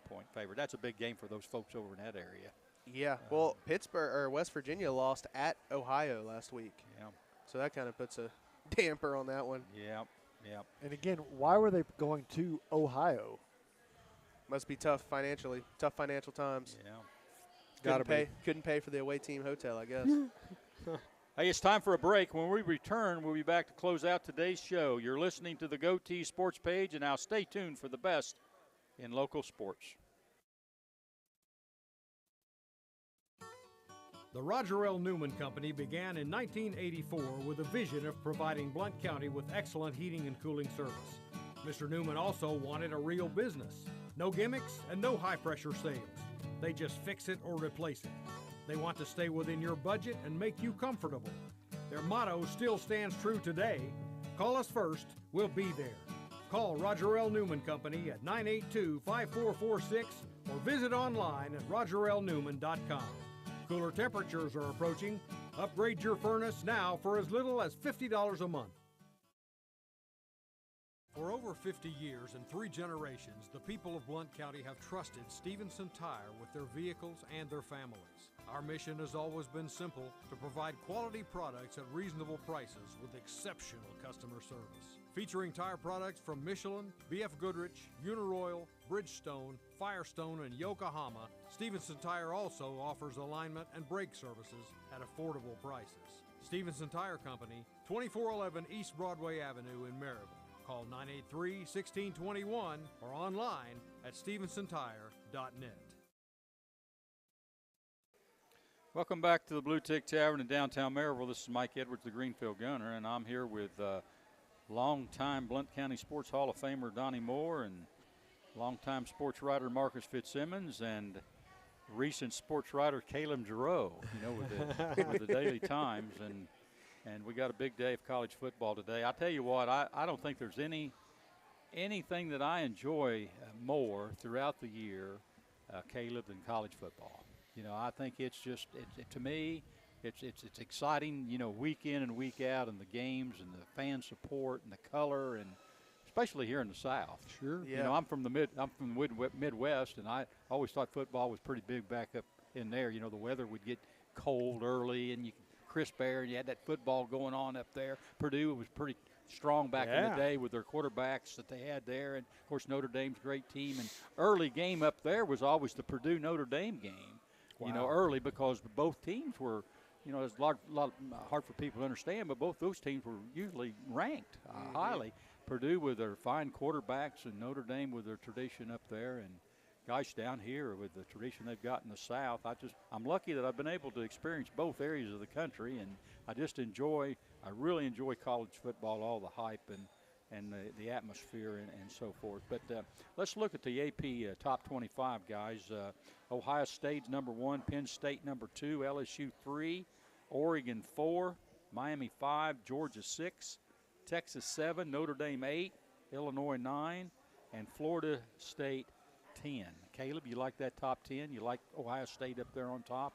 point favorite. That's a big game for those folks over in that area. Yeah. Well, Pittsburgh or West Virginia lost at Ohio last week. Yeah. So that kind of puts a damper on that one. Yeah. Yeah. And again, why were they going to Ohio? Must be tough financially. Tough financial times. Yeah. Couldn't pay for the away team hotel, I guess. Hey, it's time for a break. When we return, we'll be back to close out today's show. You're listening to the GoTeez Sports Page, and now stay tuned for the best in local sports. The Roger L. Newman Company began in 1984 with a vision of providing Blount County with excellent heating and cooling service. Mr. Newman also wanted a real business. No gimmicks and no high-pressure sales. They just fix it or replace it. They want to stay within your budget and make you comfortable. Their motto still stands true today. Call us first, we'll be there. Call Roger L. Newman Company at 982-5446 or visit online at rogerlnewman.com. Cooler temperatures are approaching. Upgrade your furnace now for as little as $50 a month. For over 50 years and 3 generations, the people of Blount County have trusted Stevenson Tire with their vehicles and their families. Our mission has always been simple: to provide quality products at reasonable prices with exceptional customer service. Featuring tire products from Michelin, BF Goodrich, Uniroyal, Bridgestone, Firestone, and Yokohama, Stevenson Tire also offers alignment and brake services at affordable prices. Stevenson Tire Company, 2411 East Broadway Avenue in Maryville. Call 983-1621 or online at stevensontire.net. Welcome back to the Blue Tick Tavern in downtown Maryville. This is Mike Edwards, the Greenfield Gunner, and I'm here with longtime Blount County Sports Hall of Famer Donnie Moore and longtime sports writer Marcus Fitzsimmons and recent sports writer Caleb Giroux, with the Daily Times. And we got a big day of college football today. I tell you what, I don't think there's anything that I enjoy more throughout the year, Caleb, than college football. I think it's just, to me, it's exciting, week in and week out, and the games and the fan support and the color, and especially here in the South. Sure. Yeah. I'm from the Midwest, and I always thought football was pretty big back up in there. The weather would get cold early, and crisp air, and you had that football going on up there. Purdue was pretty strong back in the day with their quarterbacks that they had there, and of course Notre Dame's a great team. And early game up there was always the Purdue Notre Dame game. Wow. Early, because both teams were, it's a lot hard for people to understand, but both those teams were usually ranked highly. Purdue with their fine quarterbacks, and Notre Dame with their tradition up there, and gosh, down here with the tradition they've got in the South, I'm lucky that I've been able to experience both areas of the country, and I really enjoy college football, all the hype and the atmosphere and so forth. But let's look at the AP top 25, guys. Ohio State's number 1, Penn State number 2, LSU 3, Oregon 4, Miami 5, Georgia 6, Texas 7, Notre Dame 8, Illinois 9, and Florida State 10. Caleb, you like that top 10? You like Ohio State up there on top?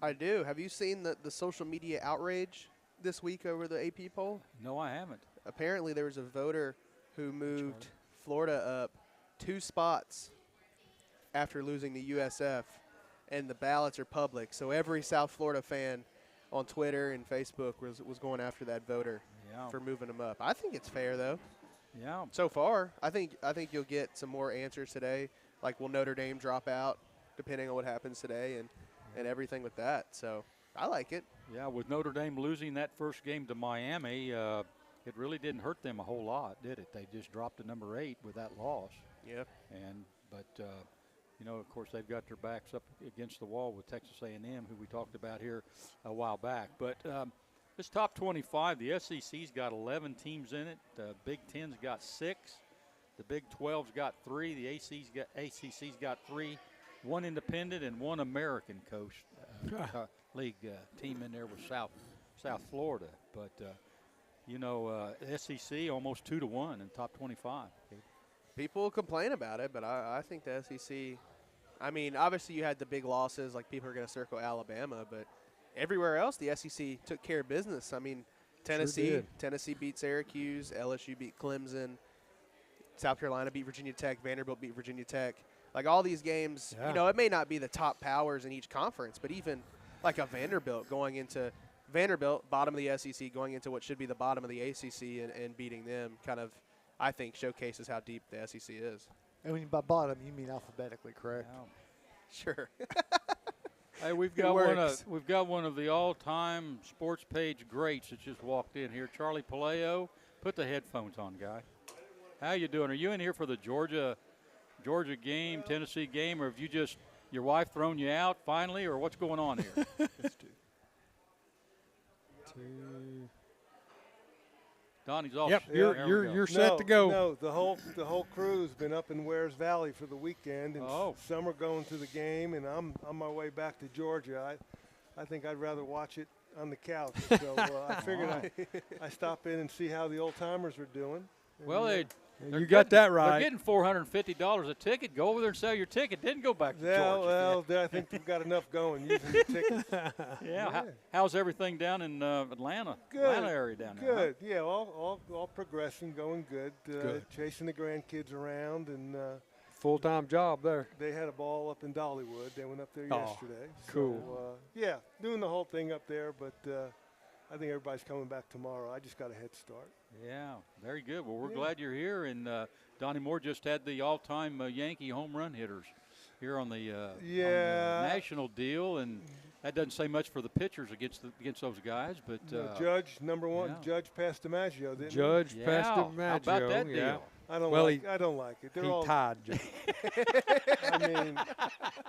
Right? I do. Have you seen the social media outrage this week over the AP poll? No, I haven't. Apparently there was a voter who moved Florida up 2 spots after losing the USF, and the ballots are public. So every South Florida fan on Twitter and Facebook was going after that voter for moving them up. I think it's fair, though. Yeah. So far, I think you'll get some more answers today. Like, will Notre Dame drop out, depending on what happens today, and everything with that. So I like it. Yeah, with Notre Dame losing that first game to Miami, it really didn't hurt them a whole lot, did it? They just dropped to number 8 with that loss. Yeah. But of course, they've got their backs up against the wall with Texas A&M, who we talked about here a while back. But this top 25, the SEC's got 11 teams in it. The Big Ten's got 6. The Big 12's got 3. The ACC's got 3. 1 independent and 1 American Coast League team in there with South Florida. But, SEC almost 2-1 in top 25. People complain about it, but I think the SEC, I mean, obviously you had the big losses, like people are going to circle Alabama, but everywhere else the SEC took care of business. I mean, Tennessee beat Syracuse, LSU beat Clemson, South Carolina beat Virginia Tech, Vanderbilt beat Virginia Tech. Like all these games, it may not be the top powers in each conference, but even like a Vanderbilt, bottom of the SEC, going into what should be the bottom of the ACC and beating them kind of, I think, showcases how deep the SEC is. And when by bottom, you mean alphabetically correct? Yeah. Sure. Hey, we've got one of the all-time sports page greats that just walked in here, Charlie Paleo. Put the headphones on, guy. How you doing? Are you in here for the Georgia game, Tennessee game, or have you just your wife thrown you out finally, or what's going on here? It's two. Donnie's off. Yep, you're set to go. No, the whole crew's been up in Wares Valley for the weekend, and some are going to the game, and I'm on my way back to Georgia. I think I'd rather watch it on the couch. So I figured I stop in and see how the old timers were doing. Well, you got that right. They're getting $450 a ticket. Go over there and sell your ticket. Didn't go back to Georgia. Well, I think we've got enough going using the tickets. Yeah. How's everything down in Atlanta? Good. Atlanta area down there. Good. Huh? Yeah, all progressing, going good. Chasing the grandkids around and. Full-time job there. They had a ball up in Dollywood. They went up there yesterday. Cool. So, doing the whole thing up there, but I think everybody's coming back tomorrow. I just got a head start. Yeah, very good. Well, we're glad you're here. And Donnie Moore just had the all-time Yankee home run hitters here on the national deal, and that doesn't say much for the pitchers against those guys. But Judge number one, Judge passed DiMaggio, didn't Judge passed DiMaggio. How about that deal? I don't like it. He tied Judge. I mean,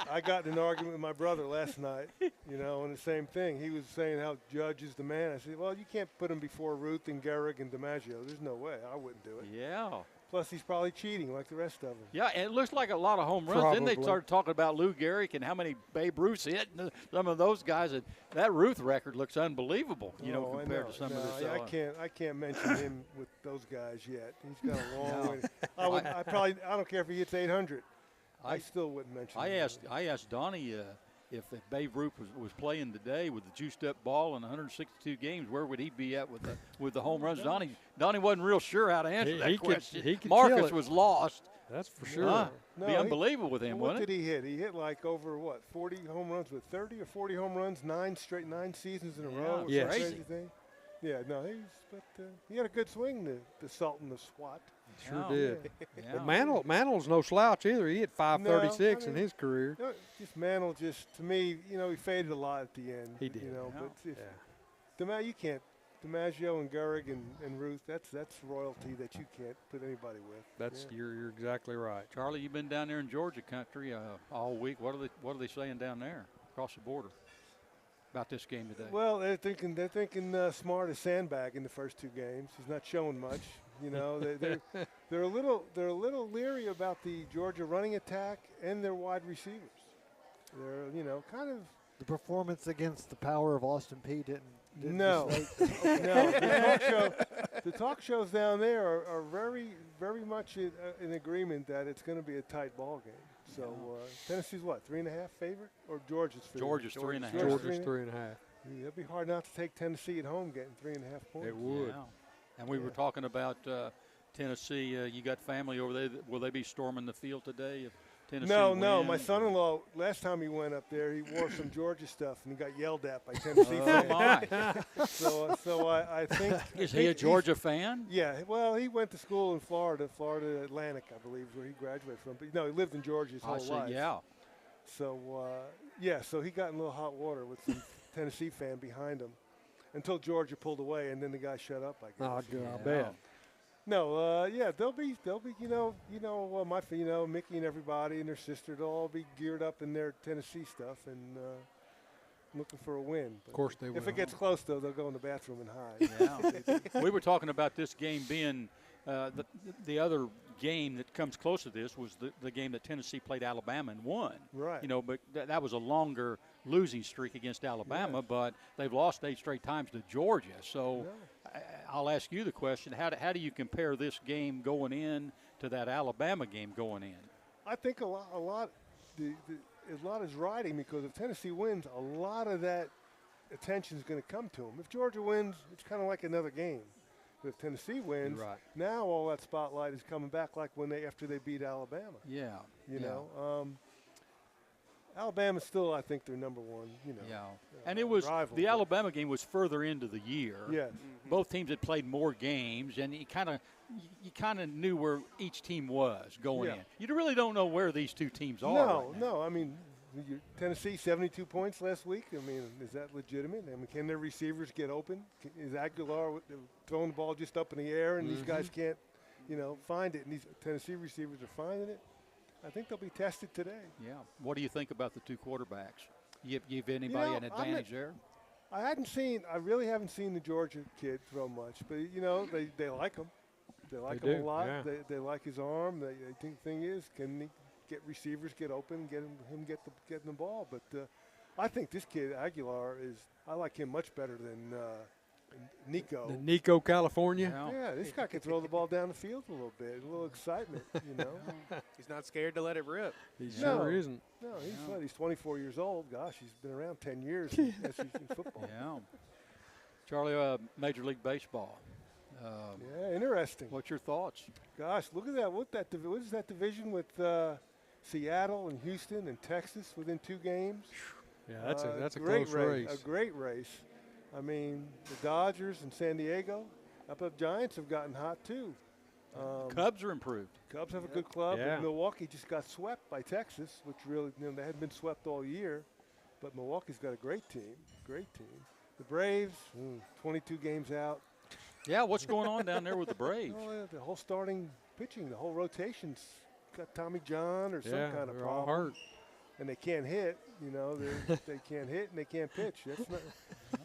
I got in an argument with my brother last night, and the same thing. He was saying how Judge is the man. I said, well, you can't put him before Ruth and Gehrig and DiMaggio. There's no way. I wouldn't do it. Yeah. Plus, he's probably cheating like the rest of them. Yeah, and it looks like a lot of home runs. Probably. Then they started talking about Lou Gehrig and how many Babe Ruth's hit, and some of those guys. And that Ruth record looks unbelievable, compared to some of this. I can't mention him with those guys yet. He's got a long way. I don't care if he hits 800. I still wouldn't mention him. I asked Donnie if Babe Ruth was playing today with the juiced-up ball in 162 games, where would he be at with the home runs? Donnie wasn't real sure how to answer that question. He could Marcus was lost. That's for sure. Be unbelievable with him, what wouldn't it? What did he hit? He hit like over, 40 home runs with 30 or 40 home runs, 9 seasons in a row. Yeah, crazy thing. Yeah, no, he had a good swing, the Sultan of SWAT. Sure did. But Mantle's no slouch either. He hit 536 in his career. Mantle to me, he faded a lot at the end. He did. But you can't. DiMaggio and Gehrig and Ruth, that's royalty that you can't put anybody with. You're exactly right. Charlie, you've been down there in Georgia country all week. What are they saying down there across the border about this game today? Well, they're thinking Smart is sandbagging the first two games. He's not showing much. They're a little leery about the Georgia running attack and their wide receivers. They're kind of the performance against the power of Austin Peay didn't no. The talk shows down there are very, very much in agreement that it's going to be a tight ball game. So Tennessee's 3.5 favorite, or Georgia's favorite? Georgia's 3.5. Georgia's 3.5. It'd be hard not to take Tennessee at home getting 3.5 points. It would. Yeah. And we were talking about Tennessee. You got family over there. Will they be storming the field today? If Tennessee no. My son-in-law, last time he went up there, he wore some Georgia stuff, and he got yelled at by Tennessee fans. So I think – Is he a Georgia fan? Yeah. Well, he went to school in Florida Atlantic, I believe, is where he graduated from. But, he lived in Georgia his whole life. Yeah. So, so he got in a little hot water with some Tennessee fan behind him until Georgia pulled away, and then the guy shut up, I guess. Oh, good. I bet. No, they'll be, Mickey and everybody and their sister, they'll all be geared up in their Tennessee stuff and looking for a win. But of course they will. If it gets close, though, they'll go in the bathroom and hide. Yeah. We were talking about this game being the other game that comes close to this was the game that Tennessee played Alabama and won. Right. But that was a longer losing streak against Alabama, but they've lost 8 straight times to Georgia. So I'll ask you the question: how do you compare this game going in to that Alabama game going in? I think a lot is riding, because if Tennessee wins, a lot of that attention is going to come to them. If Georgia wins, it's kind of like another game. But if Tennessee wins, now all that spotlight is coming back, like after they beat Alabama. Yeah. You know, Alabama's still, I think, they're number one. You know. Yeah. And it was rival, the Alabama game was further into the year. Yes. Both teams had played more games, and you kind of knew where each team was going in. You really don't know where these two teams are. No. I mean, Tennessee 72 points last week. I mean, is that legitimate? I mean, can their receivers get open? Is Aguilar throwing the ball just up in the air, and these guys can't, find it? And these Tennessee receivers are finding it. I think they'll be tested today. Yeah. What do you think about the two quarterbacks? You give anybody an advantage there? I really haven't seen the Georgia kid throw much, but they like him. They like him a lot. Yeah. They like his arm. They think the thing is, can he get receivers get open, getting the ball? But I think this kid Aguilar I like him much better than Nico. The Nico, California. Yeah, this guy can throw the ball down the field a little bit, a little excitement. He's not scared to let it rip. He sure isn't. No, he's 24 years old. Gosh, he's been around 10 years in SEC football. Yeah. Charlie, Major League Baseball. Interesting. What's your thoughts? Gosh, look at that. What is that division with Seattle and Houston and Texas within 2 games? Yeah, that's a great close race. A great race. I mean, the Dodgers and San Diego, up Giants have gotten hot too. Cubs are improved. Cubs have a good club. Yeah. And Milwaukee just got swept by Texas, which really, they hadn't been swept all year. But Milwaukee's got a great team. The Braves, 22 games out. Yeah, what's going on down there with the Braves? Well, the whole starting pitching, the whole rotation's got Tommy John or some kind of they're problem. all hurt. And they can't hit, they can't hit and they can't pitch. That's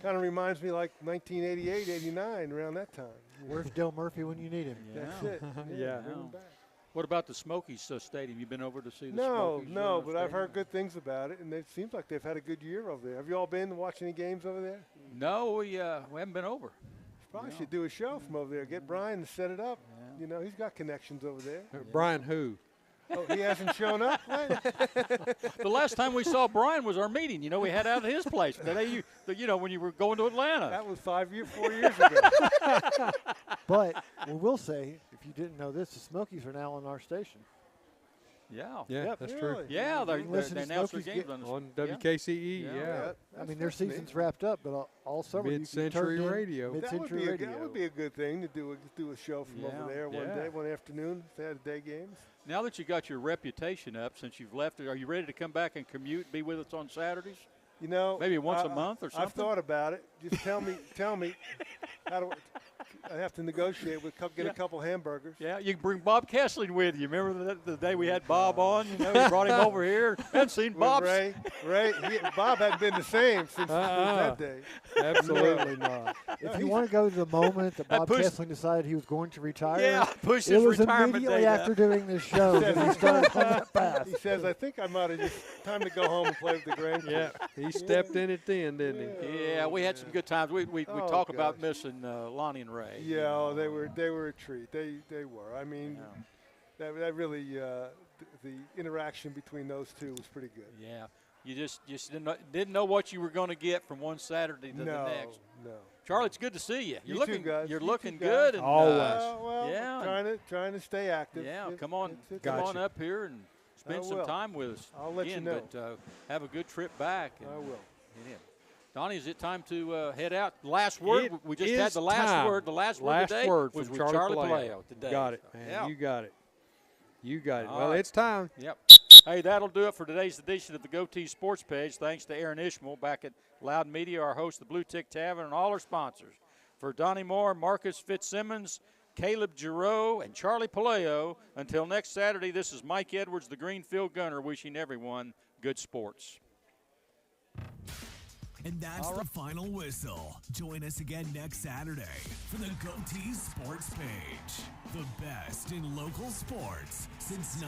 kind of reminds me like 1988, 89, around that time. Where's Dale Murphy when you need him? That's it. Yeah. Bring him back. What about the Smokies Stadium? You been over to see the Smokies? No, but I've heard good things about it, and it seems like they've had a good year over there. Have you all been to watch any games over there? No, we haven't been over. Probably should do a show from over there. Get Brian to set it up. Yeah. He's got connections over there. Brian who? Oh, he hasn't shown up? The last time we saw Brian was our meeting. We had out at his place. When you were going to Atlanta. That was 4 years ago. But we will say, if you didn't know this, the Smokies are now on our station. Yeah. Yeah, that's true. Yeah, they announced their games on WKCE. Yeah. I mean, their season's wrapped up, but all summer Mid-Century Radio. Mid-Century Radio. That would be a good thing to do a show from over there one day, one afternoon, if they had day games. Now that you got your reputation up since you've left, are you ready to come back and commute, be with us on Saturdays? Maybe once a month or something? I've thought about it. Just tell me how do I have to negotiate get a couple hamburgers. Yeah, you can bring Bob Kessling with you. Remember the day we had Bob on? We brought him over here. Hadn't seen Bob. Ray, Bob hadn't been the same since that day. Absolutely not. If you want to go to the moment that Bob Kessling decided he was going to retire, pushed it his was retirement immediately day after doing this show that he started on that path. He says, I think I might have just time to go home and play with the grandkids. Yeah, he stepped in at the end, didn't he? Yeah, we had some good times. We talk about missing Lonnie and Ray. Yeah, they were a treat. They were. I mean, that really the interaction between those two was pretty good. Yeah, you just didn't know what you were going to get from one Saturday to the next. No. Charlie, it's good to see you. You too, guys. You're looking good. And, always. Trying to stay active. Yeah, come on up here and spend some time with us. I'll let you know. But have a good trip back. I will. Yeah. Donnie, is it time to head out? Last word. We just had the last time. word. The last word today was with Charlie Paleo today. Got it, man. Yeah. You got it. All well, right. it's time. Yep. Hey, that'll do it for today's edition of the GoTeez Sports Page. Thanks to Aaron Ishmael back at Loud Media, our host of the Blue Tick Tavern, and all our sponsors. For Donnie Moore, Marcus Fitzsimmons, Caleb Giroux, and Charlie Paleo, until next Saturday, this is Mike Edwards, the Greenfield Gunner, wishing everyone good sports. And that's the final whistle. Join us again next Saturday for the GoTeez Sports Page. The best in local sports since